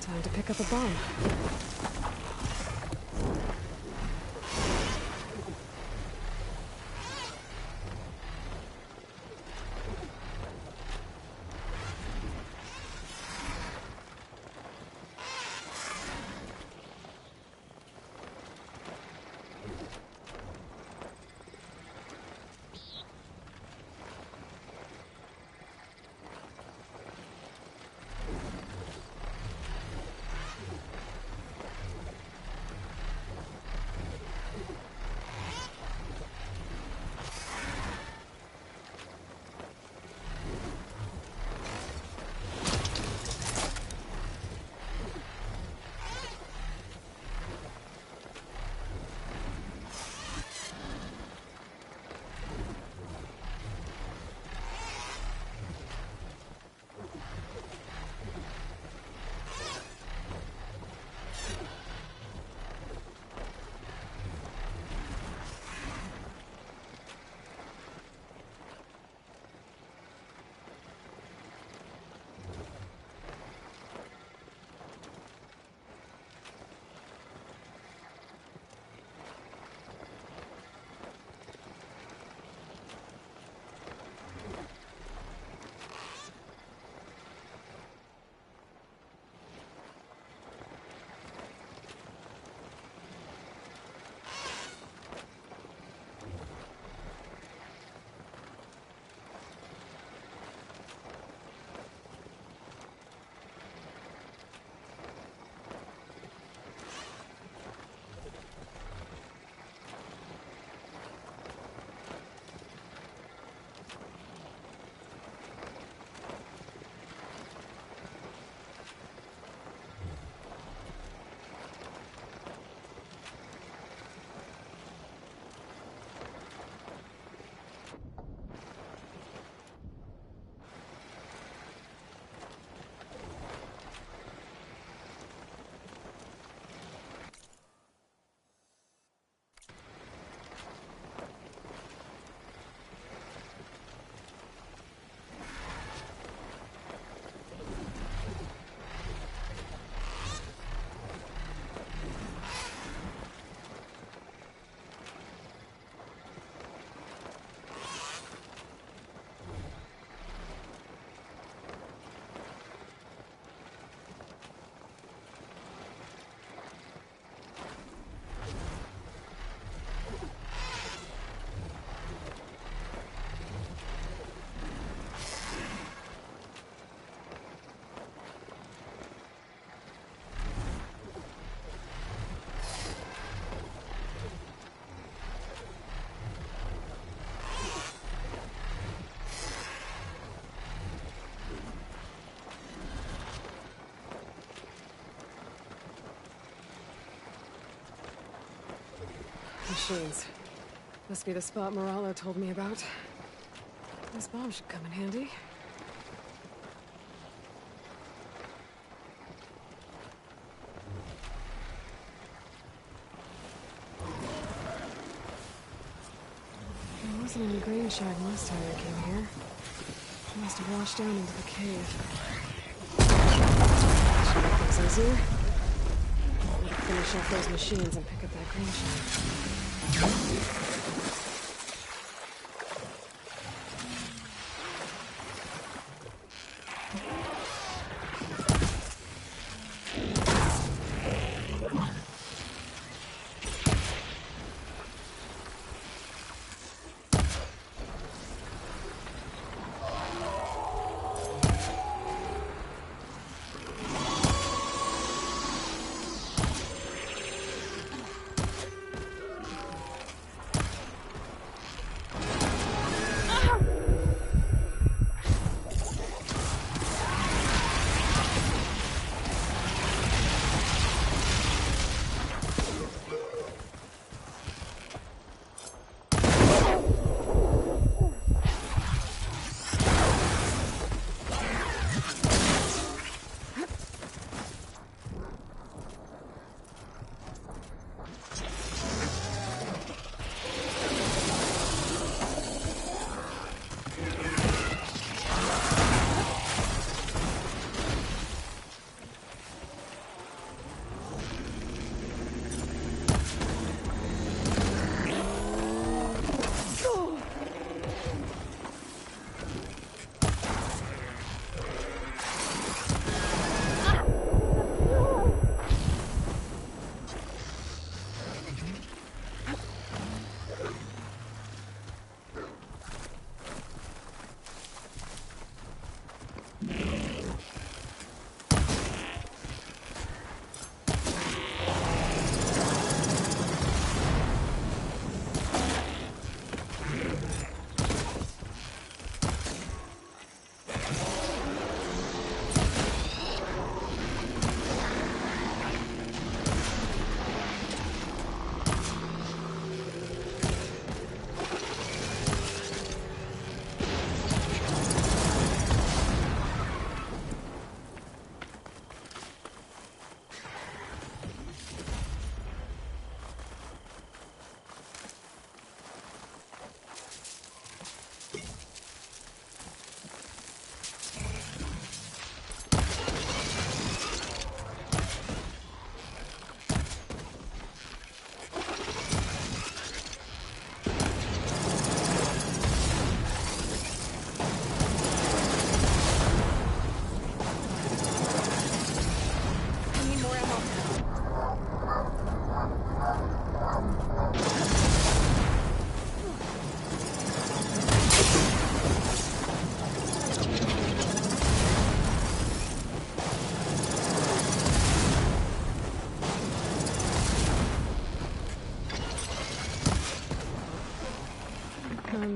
Time to pick up a bomb. Machines. Must be the spot Moralo told me about. This bomb should come in handy. There wasn't any green shine last time I came here. She must have washed down into the cave. Should make things easier. Finish off those machines and pick up that green shine.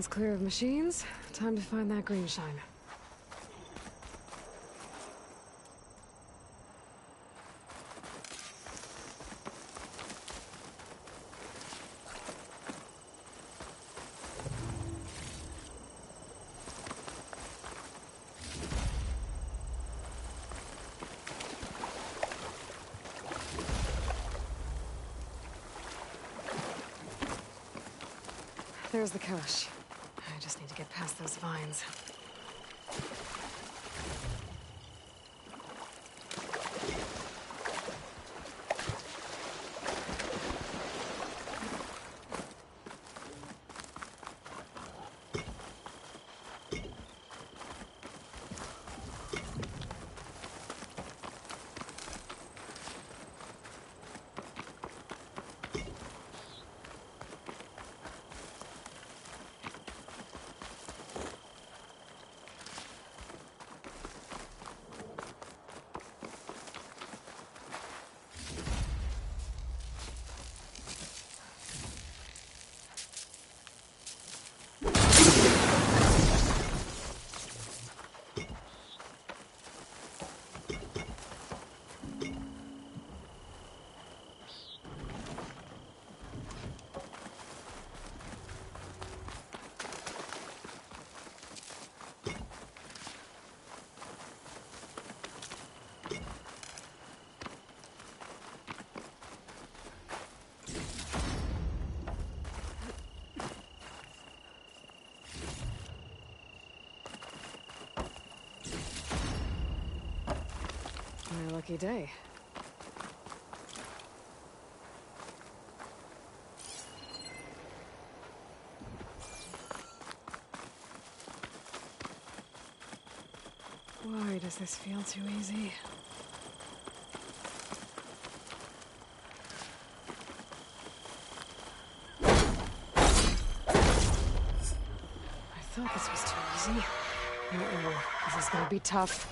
Lands clear of machines. Time to find that green shine. There's the cache. I just need to get past those vines. My lucky day. Why does this feel too easy? I thought this was too easy. Uh-oh, this is gonna be tough.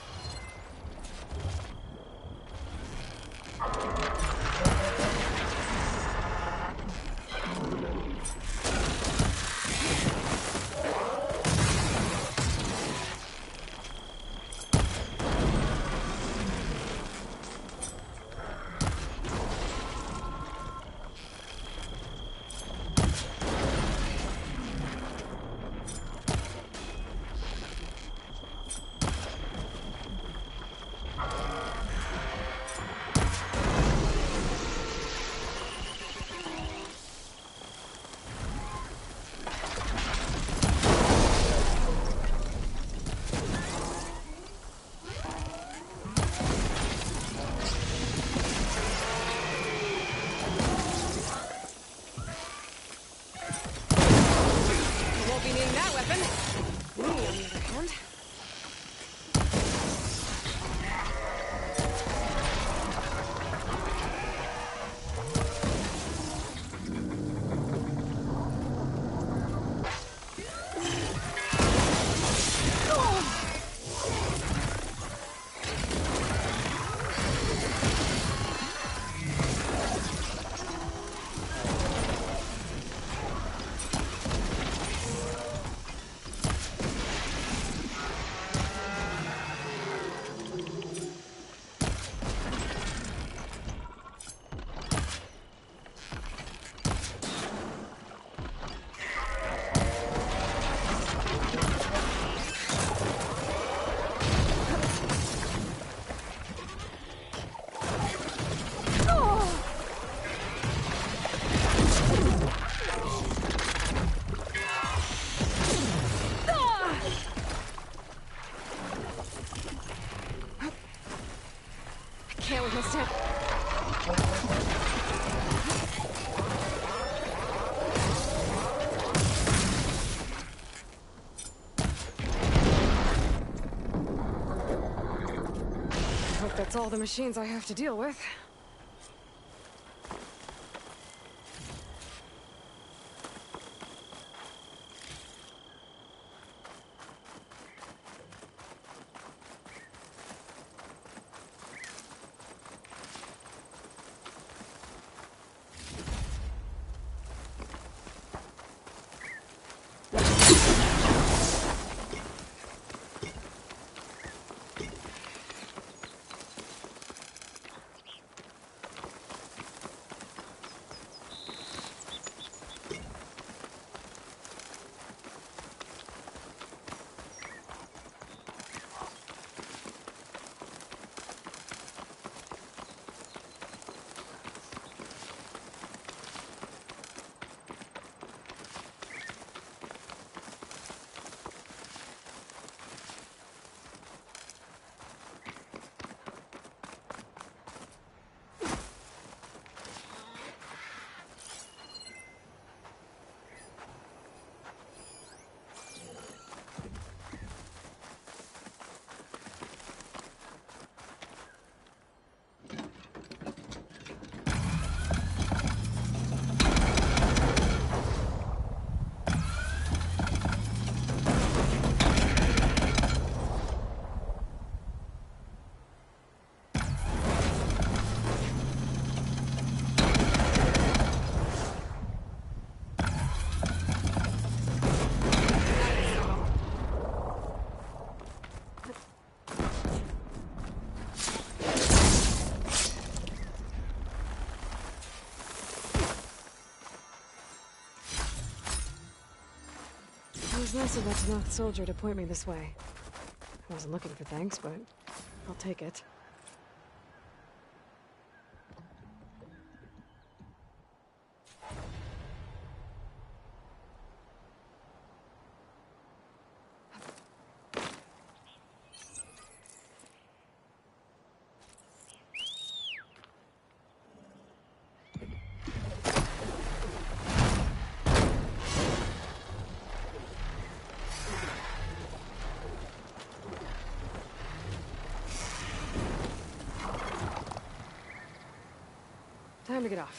Can't resist it. I hope that's all the machines I have to deal with. It was nice of that Tanakh soldier to point me this way. I wasn't looking for thanks, but I'll take it. Time to get off.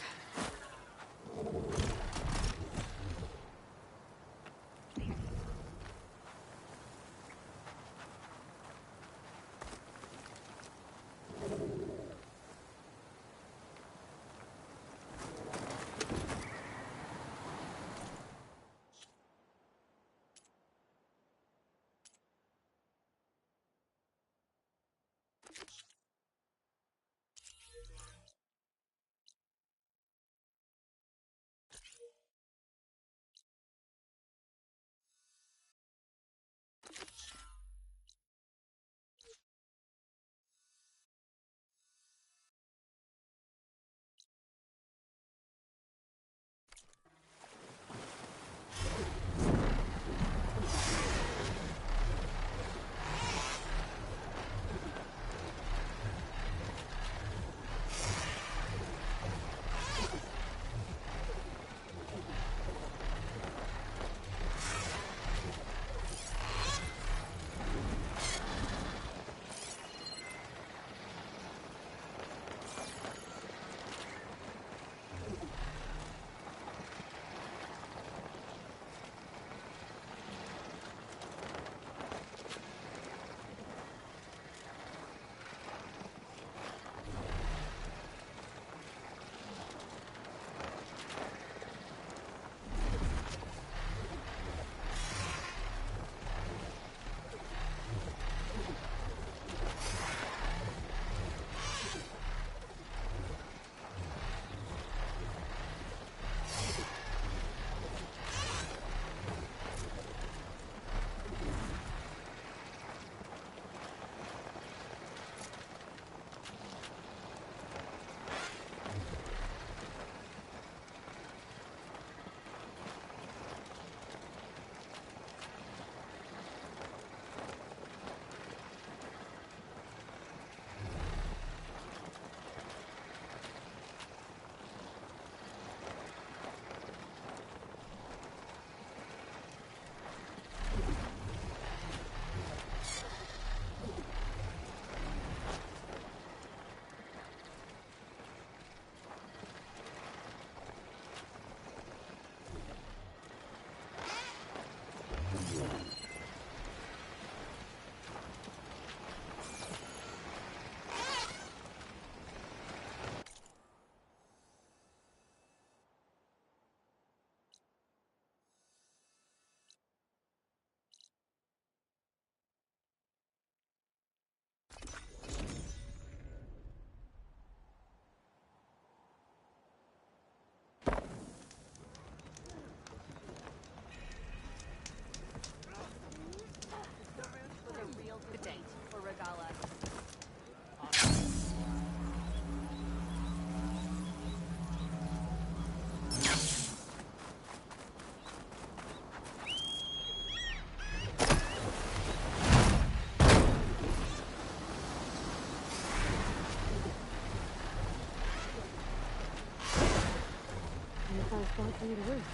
spot for you to roost.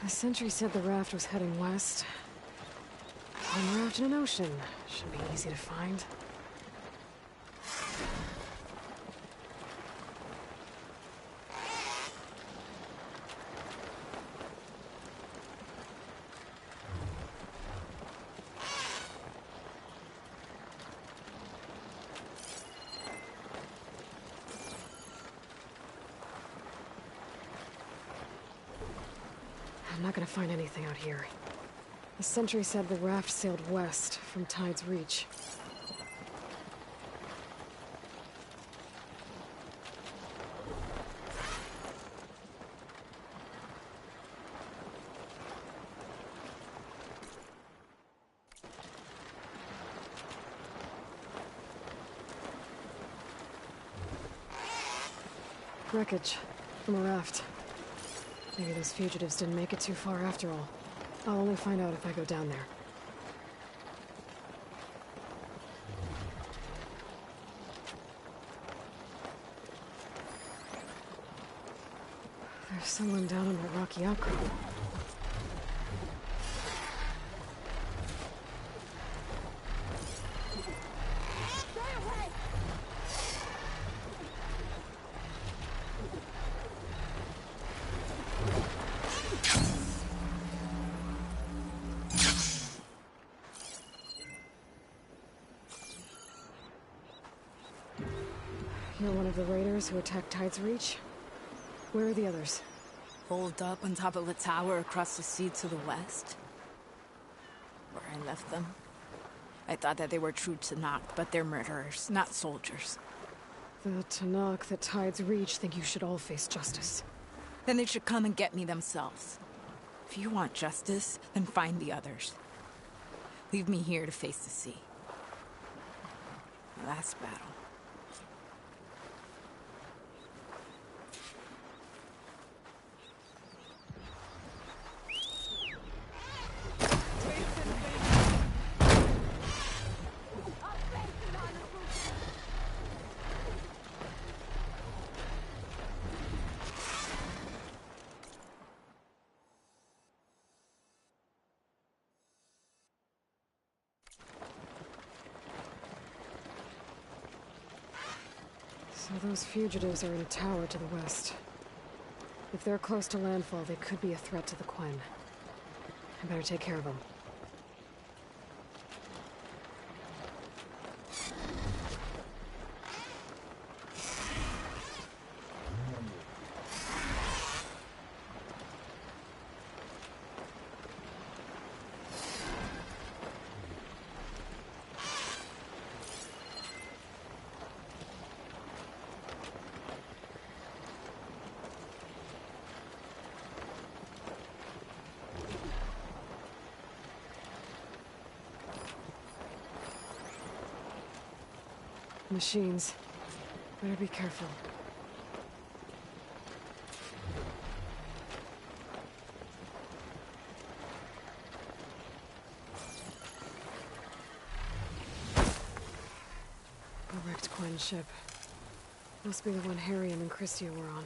The sentry said the raft was heading west. One raft in an ocean. Should be easy to find. I'm not gonna find anything out here. The sentry said the raft sailed west from Tide's Reach. Wreckage from a raft. Maybe those fugitives didn't make it too far after all. I'll only find out if I go down there. There's someone down on that rocky outcrop. You're one of the raiders who attacked Tide's Reach? Where are the others? Holed up on top of a tower across the sea to the west. Where I left them. I thought that they were true Tanakh, but they're murderers, not soldiers. The Tanakh that Tide's Reach think you should all face justice. Then they should come and get me themselves. If you want justice, then find the others. Leave me here to face the sea. Last battle. So those fugitives are in a tower to the west. If they're close to landfall, they could be a threat to the 𝐾𝐨. I better take care of them. Machines. Better be careful. A wrecked 𝐾𝐨 ship. Must be the one Harrion and Christia were on.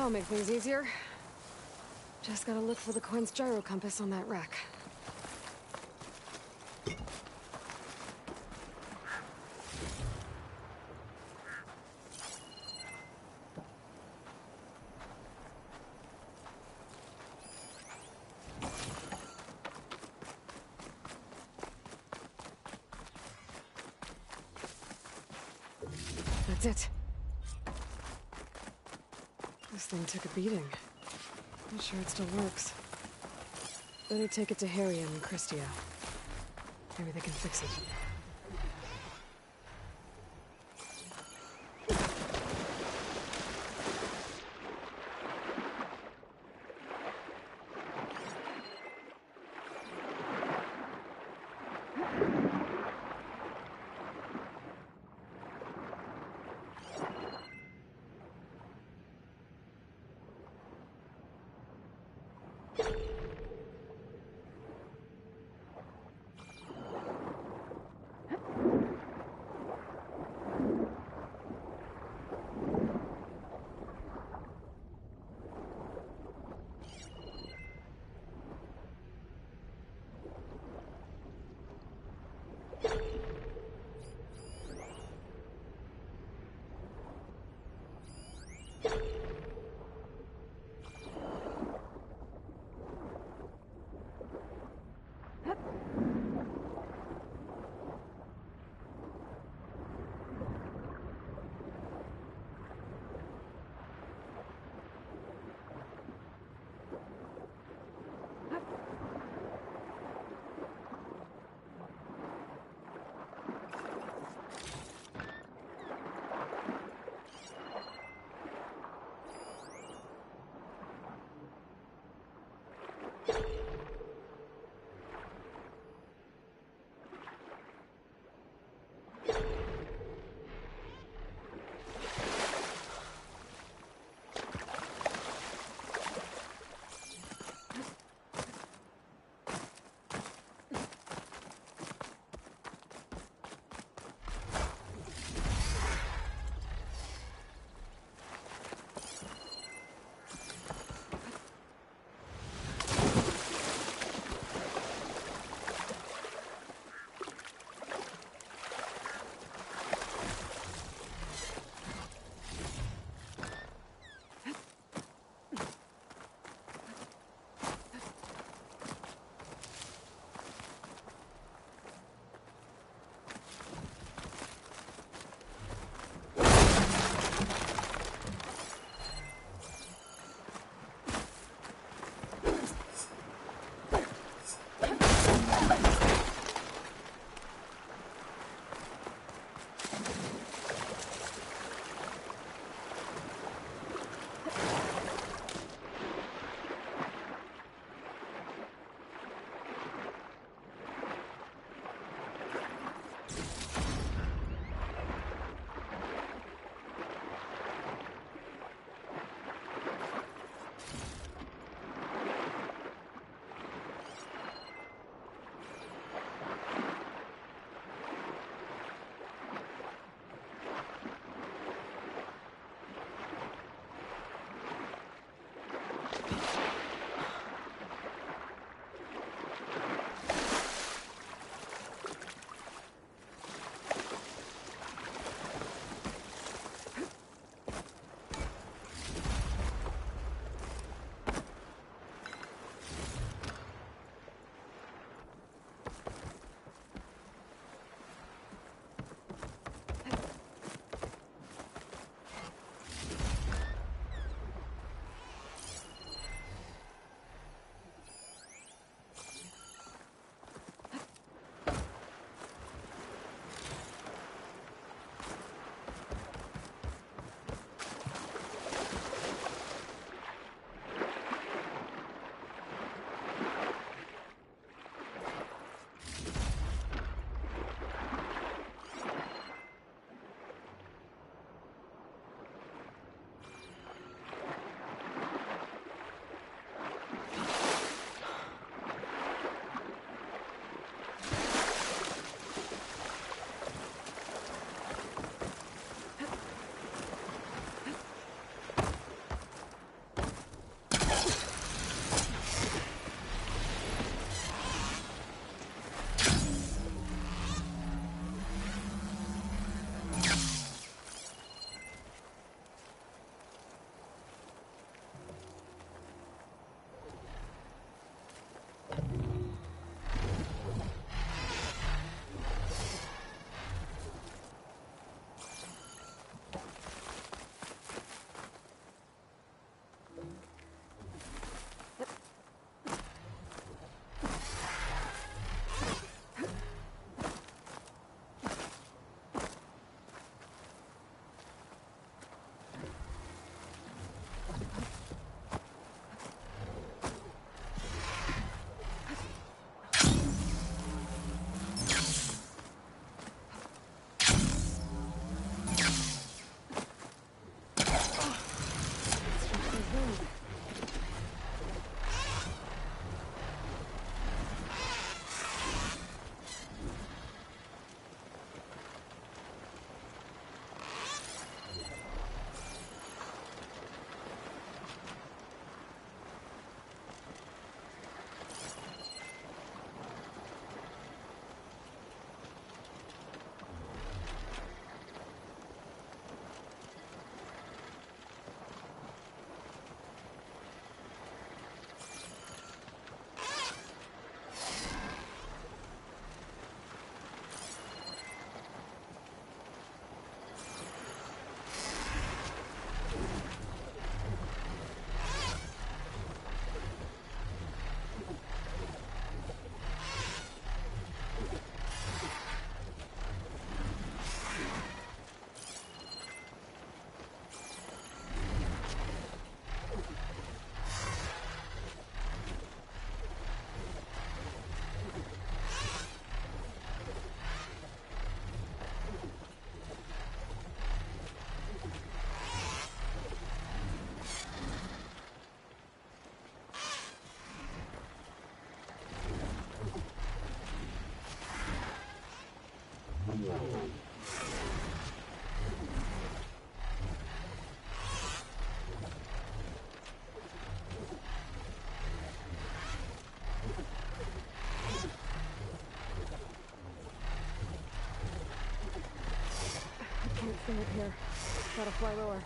That'll make things easier. Just gotta look for the Quinn's gyro compass on that rack. That's it. This thing took a beating. Not sure it still works. Better take it to Harry and Christia. Maybe they can fix it. Can't stay up here. Gotta fly lower.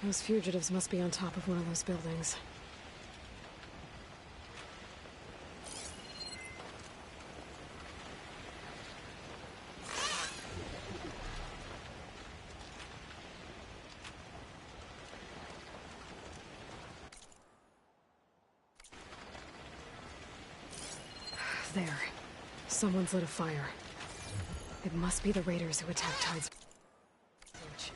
Those fugitives must be on top of one of those buildings. There. Someone's lit a fire. It must be the raiders who attacked Tide's village.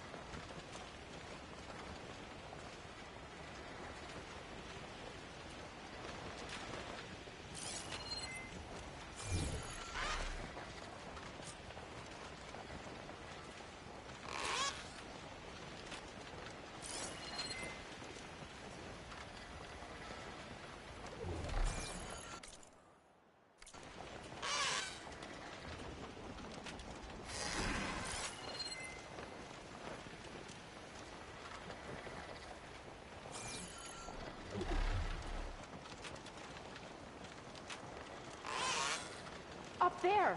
Up there!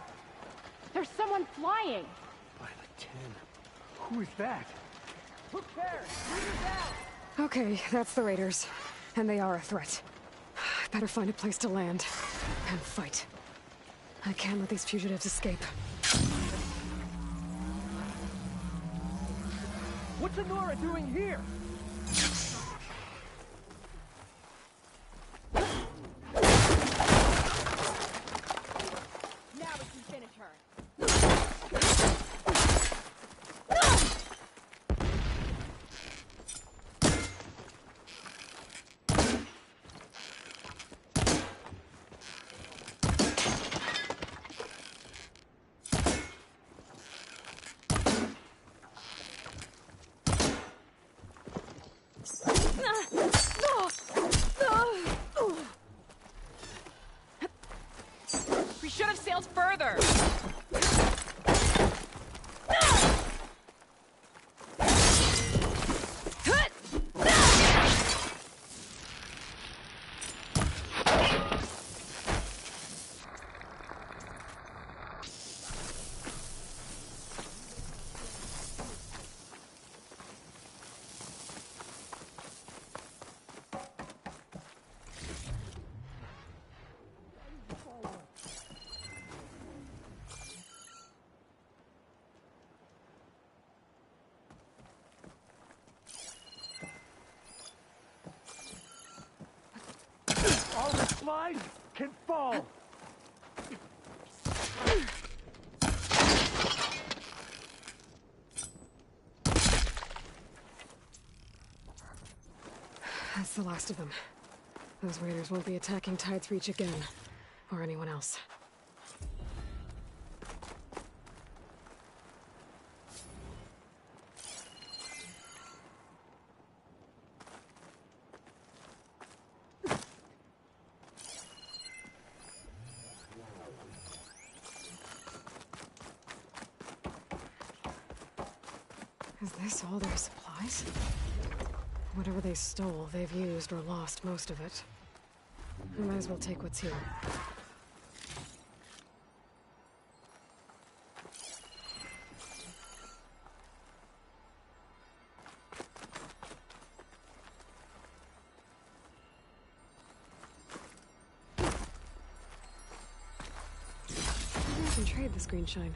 There's someone flying! Violet 10. Who is that? Look there! Raiders out! Okay, that's the raiders. And they are a threat. Better find a place to land. And fight. I can't let these fugitives escape. What's Honora doing here? We should have sailed further! All that flies can fall! That's the last of them. Those raiders won't be attacking Tide's Reach again. Or anyone else. Is this all their supplies? Whatever they stole, they've used or lost most of it. We might as well take what's here. Maybe I can trade this green shine.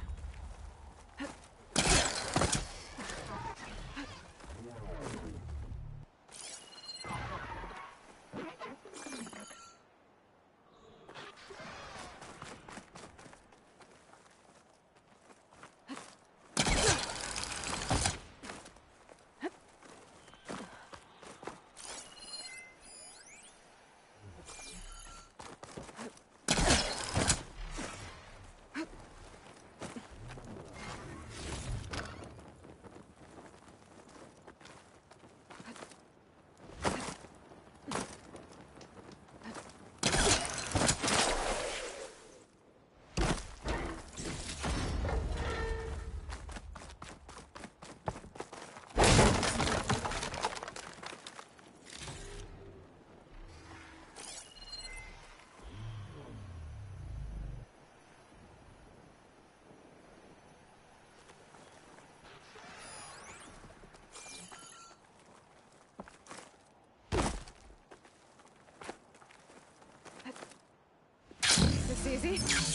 Easy.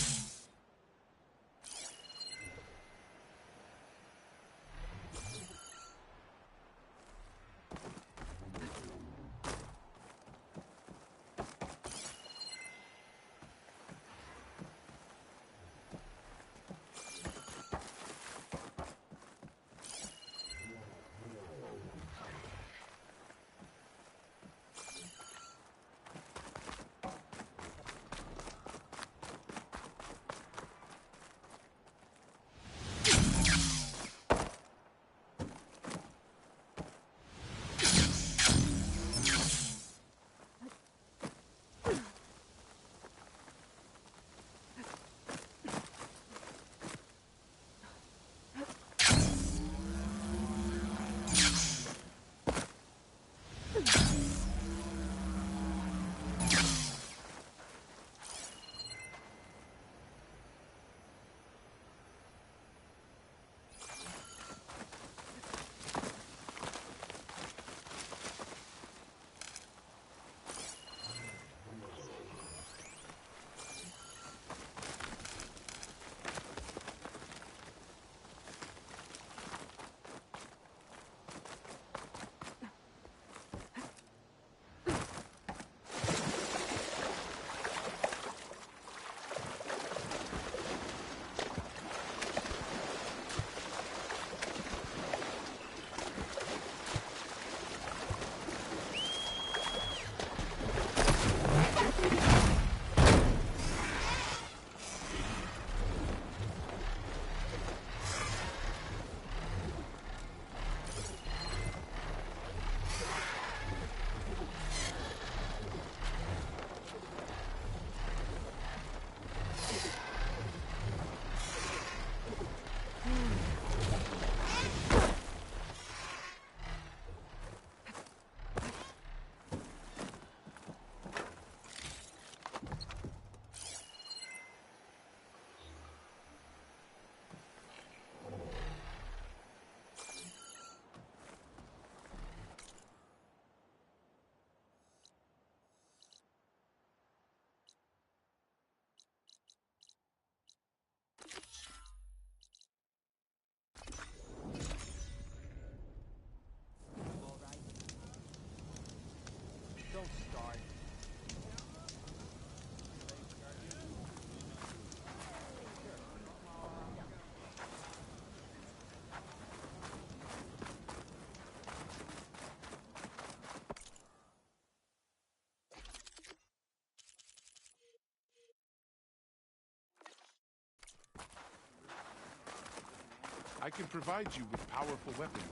I can provide you with powerful weapons.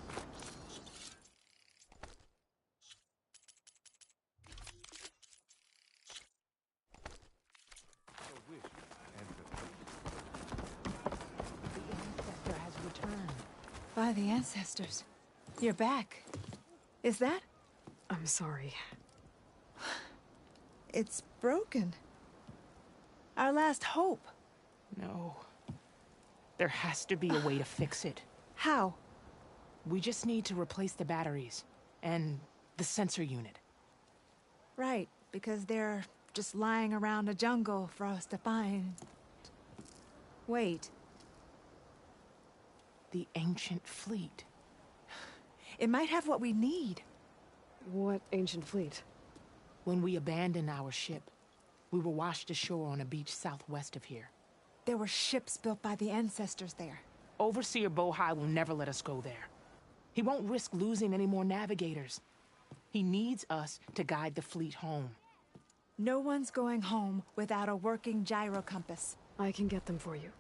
Ancestor has returned. By the ancestors. You're back. Is that? I'm sorry. It's broken. Our last hope. No. There has to be a way to fix it. How? We just need to replace the batteries and the sensor unit. Right, because they're just lying around a jungle for us to find. Wait. The ancient fleet. It might have what we need. What ancient fleet? When we abandoned our ship, we were washed ashore on a beach southwest of here. There were ships built by the ancestors there. Overseer 𝐵𝐸 will never let us go there. He won't risk losing any more navigators. He needs us to guide the fleet home. No one's going home without a working gyro compass. I can get them for you.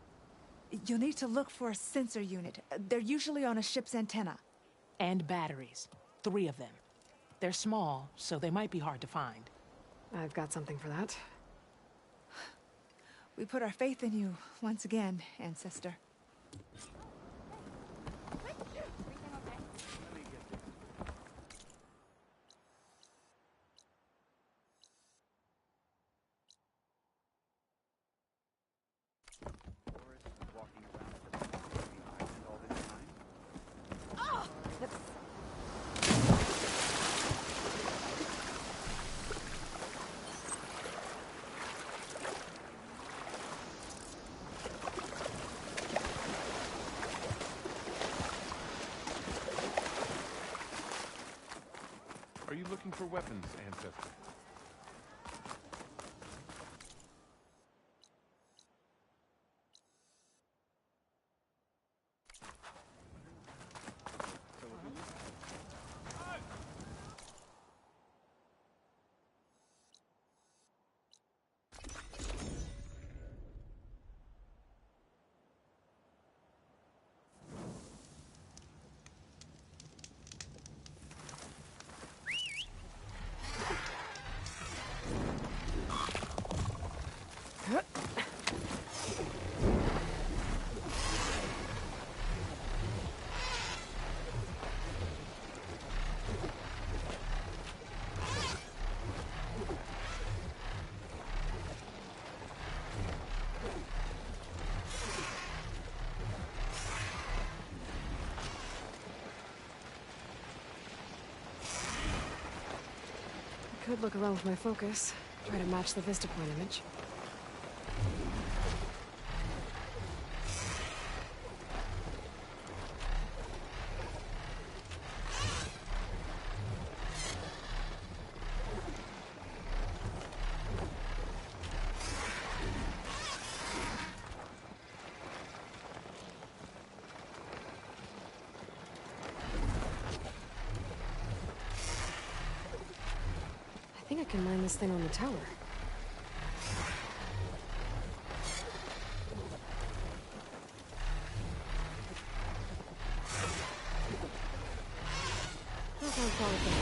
You'll need to look for a sensor unit. They're usually on a ship's antenna. And batteries. 3 of them. They're small, so they might be hard to find. I've got something for that. We put our faith in you once again, ancestor. looking for weapons, ancestor. Could look around with my focus, try to match the vista point image. I think I can mine this thing on the tower. That sounds promising.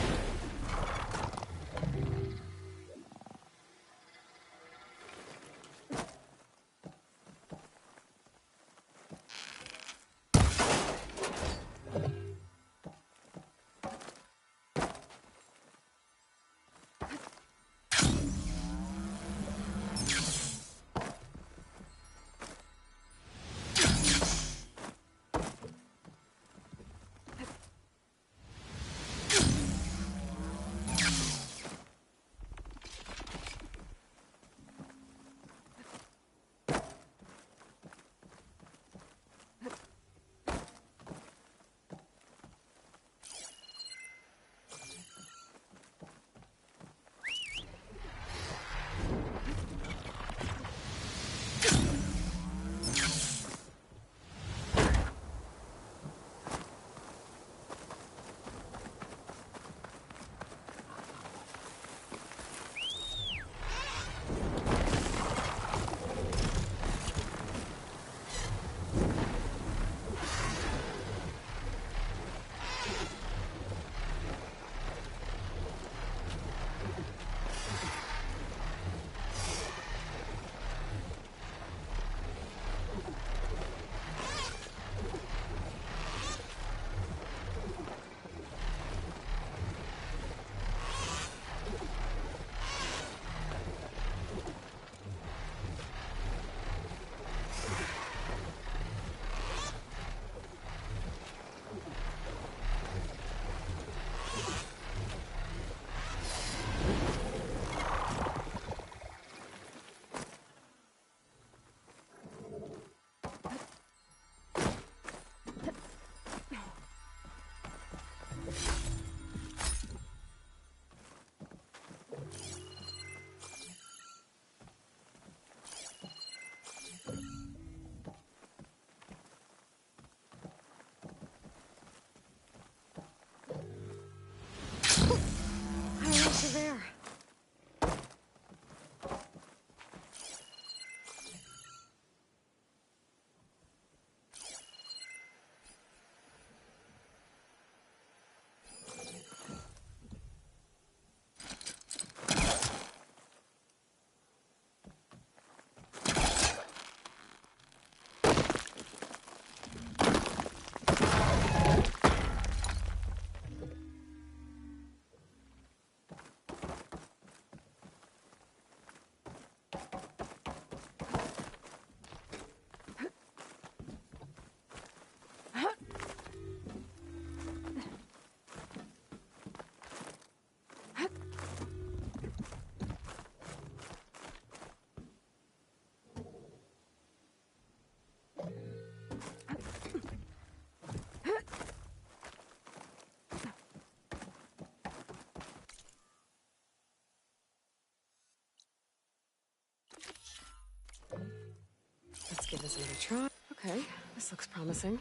give this another try. Okay, this looks promising.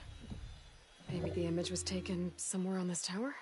Maybe the image was taken somewhere on this tower?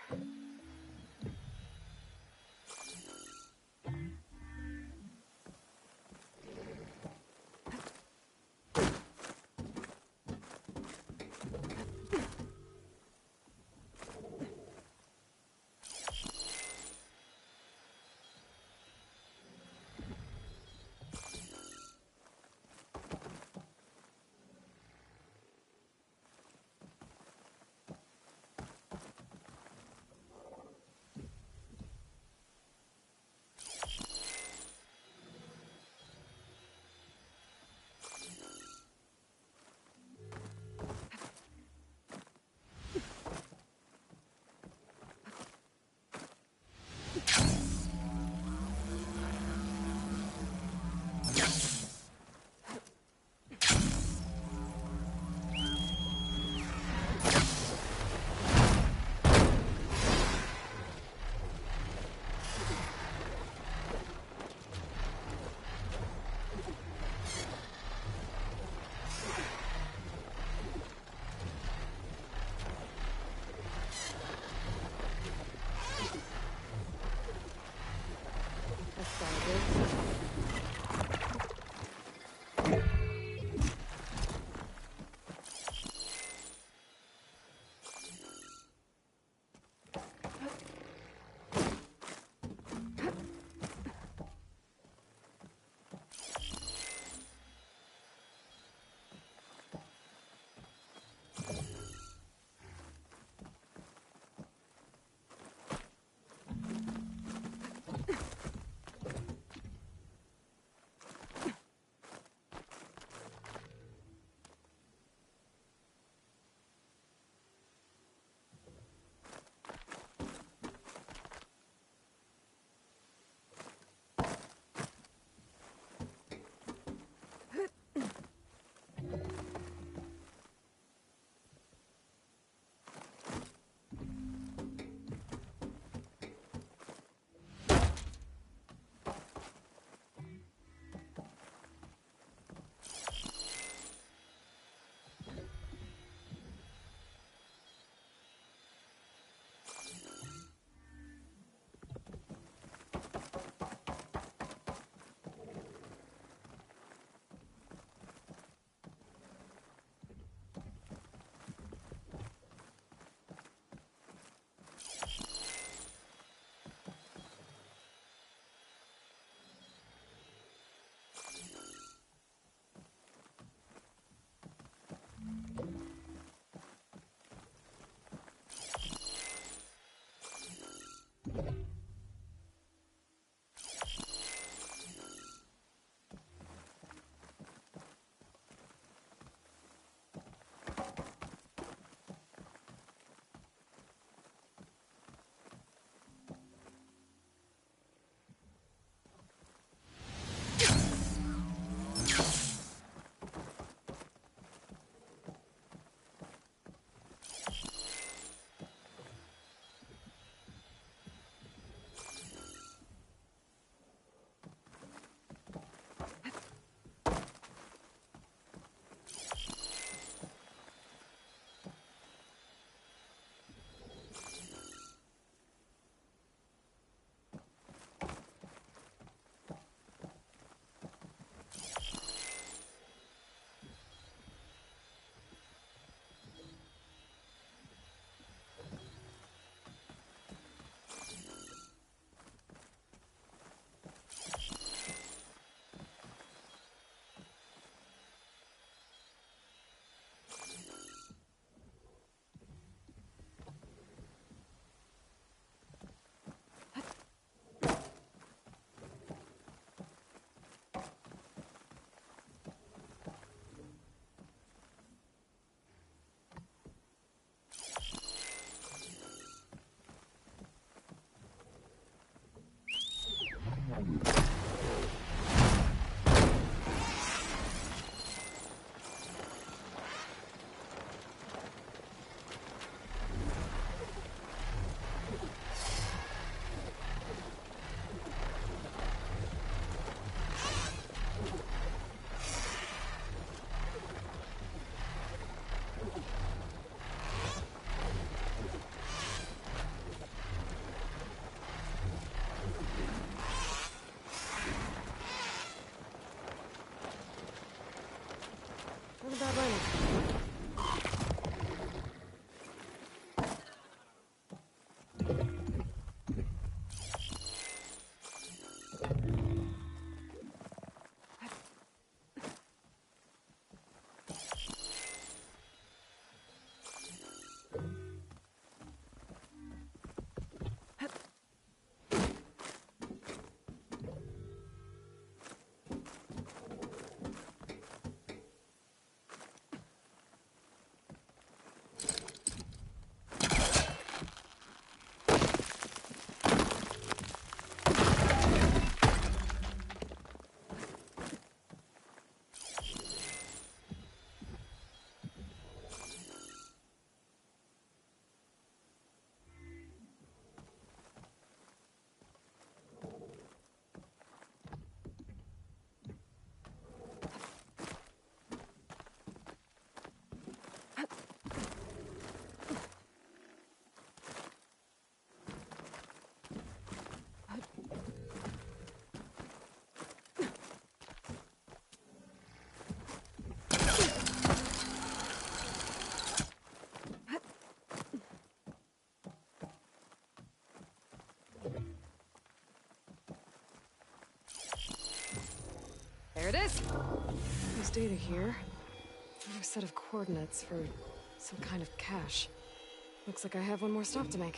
Not a bad running. There it is! There's data here. Another set of coordinates for some kind of cache. Looks like I have one more stop to make.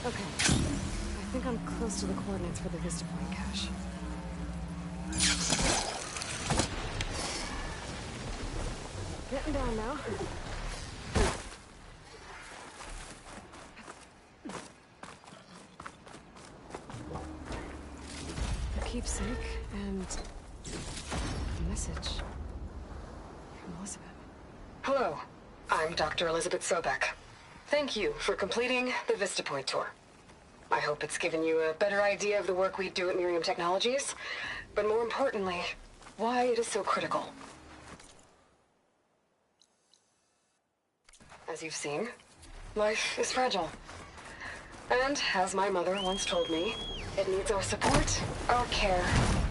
Okay. I think I'm close to the coordinates for the Vista Point cache. Getting down now. The keepsake and a message from Elizabeth. Hello, I'm Dr. Elizabeth Sobeck. Thank you for completing the Vista Point tour. I hope it's given you a better idea of the work we do at Miriam Technologies, but more importantly, why it is so critical. As you've seen, life is fragile. And, as my mother once told me, it needs our support, our care,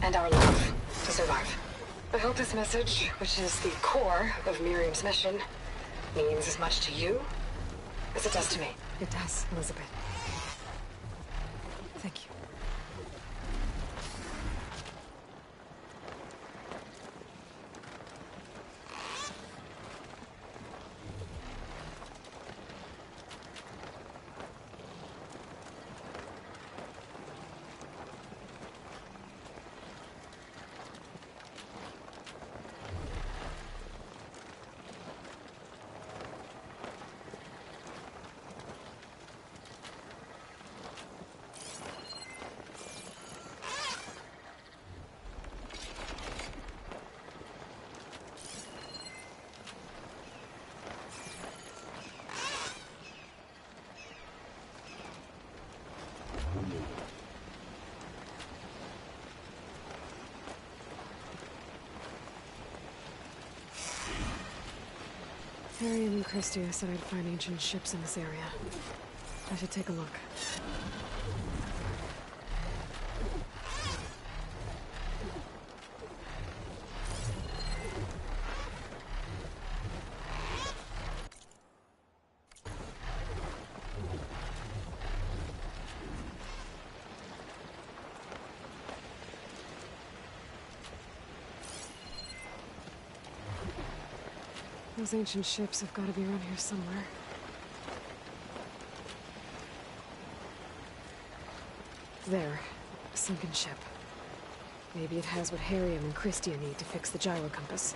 and our love to survive. I hope this message, which is the core of Miriam's mission, means as much to you as it does to me. It does, Elizabeth. Thank you. Harry and Christia said I'd find ancient ships in this area. I should take a look. Those ancient ships have got to be around here somewhere. There. A sunken ship. Maybe it has what Harriam and Christia need to fix the gyro compass.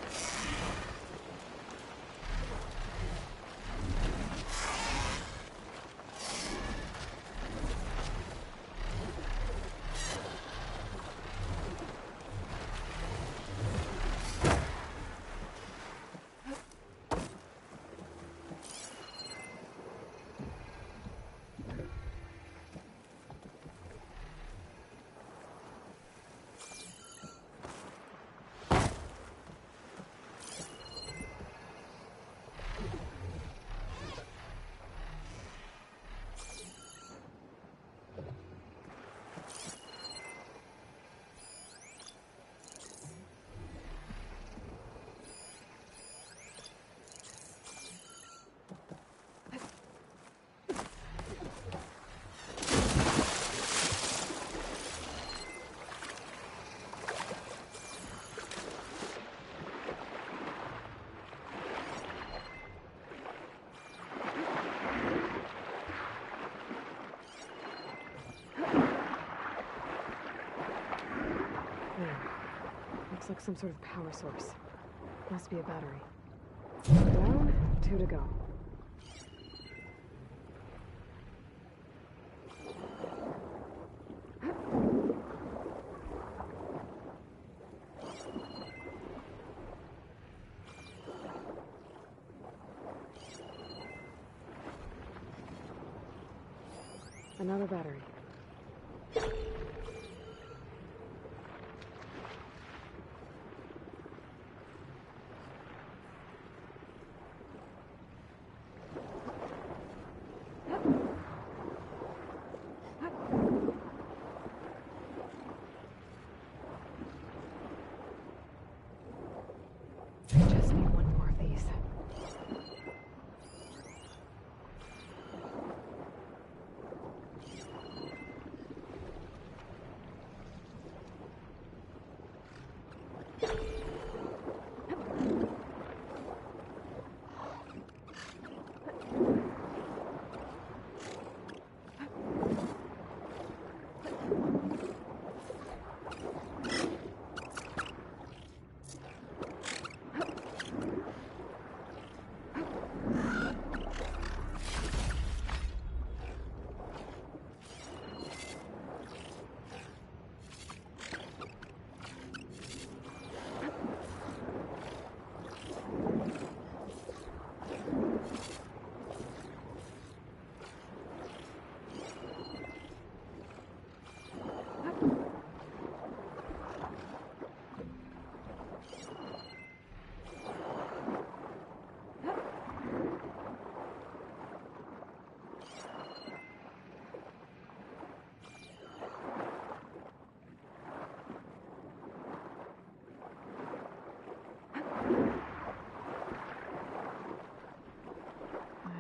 Looks like some sort of power source. Must be a battery. Down, 2 to go. Another battery. Just need one more of these.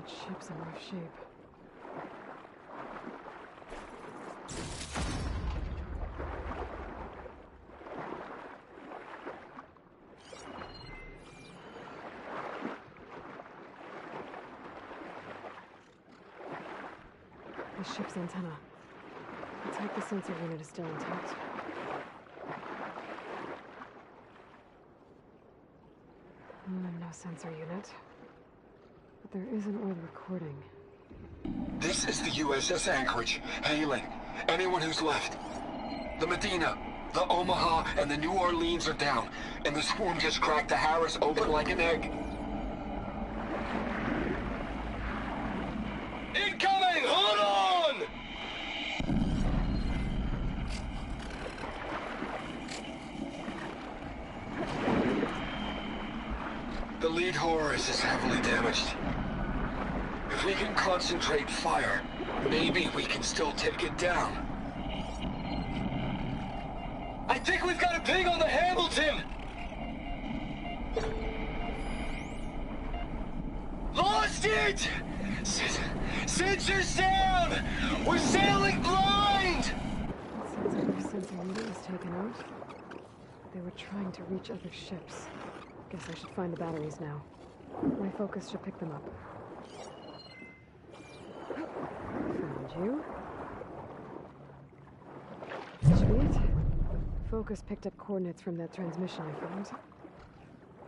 ship's in rough shape. The ship's antenna. Let's hope the sensor unit is still intact. No sensor unit. But there is an old recording. This is the USS Anchorage, hailing anyone who's left. The Medina, the Omaha, and the New Orleans are down, and the swarm just cracked the Harris open like an egg. Incoming! Hold on! The lead Horus is heavily damaged. If we can concentrate fire, maybe we can still take it down. I think we've got a ping on the Hamilton! Lost it! Sensors down! We're sailing blind! It sounds like their sensor unit was taken out. They were trying to reach other ships. Guess I should find the batteries now. My focus should pick them up. Found you. Should be it. Focus picked up coordinates from that transmission I found.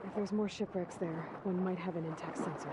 If there's more shipwrecks there, one might have an intact sensor.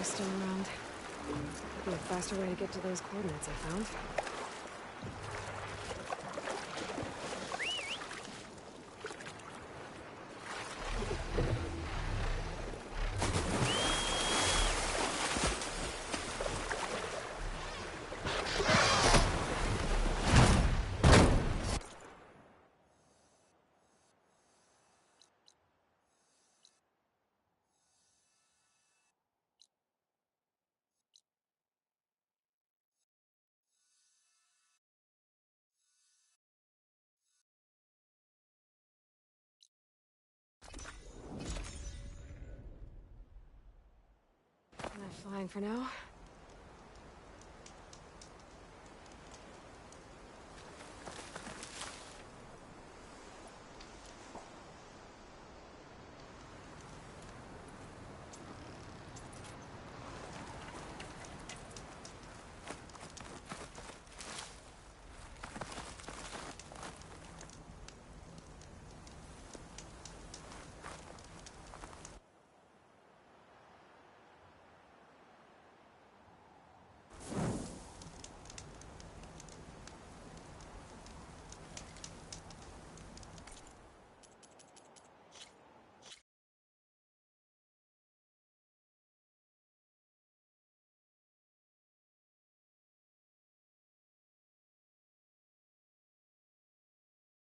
Still around. Could be a faster way to get to those coordinates I found. Am I flying for now?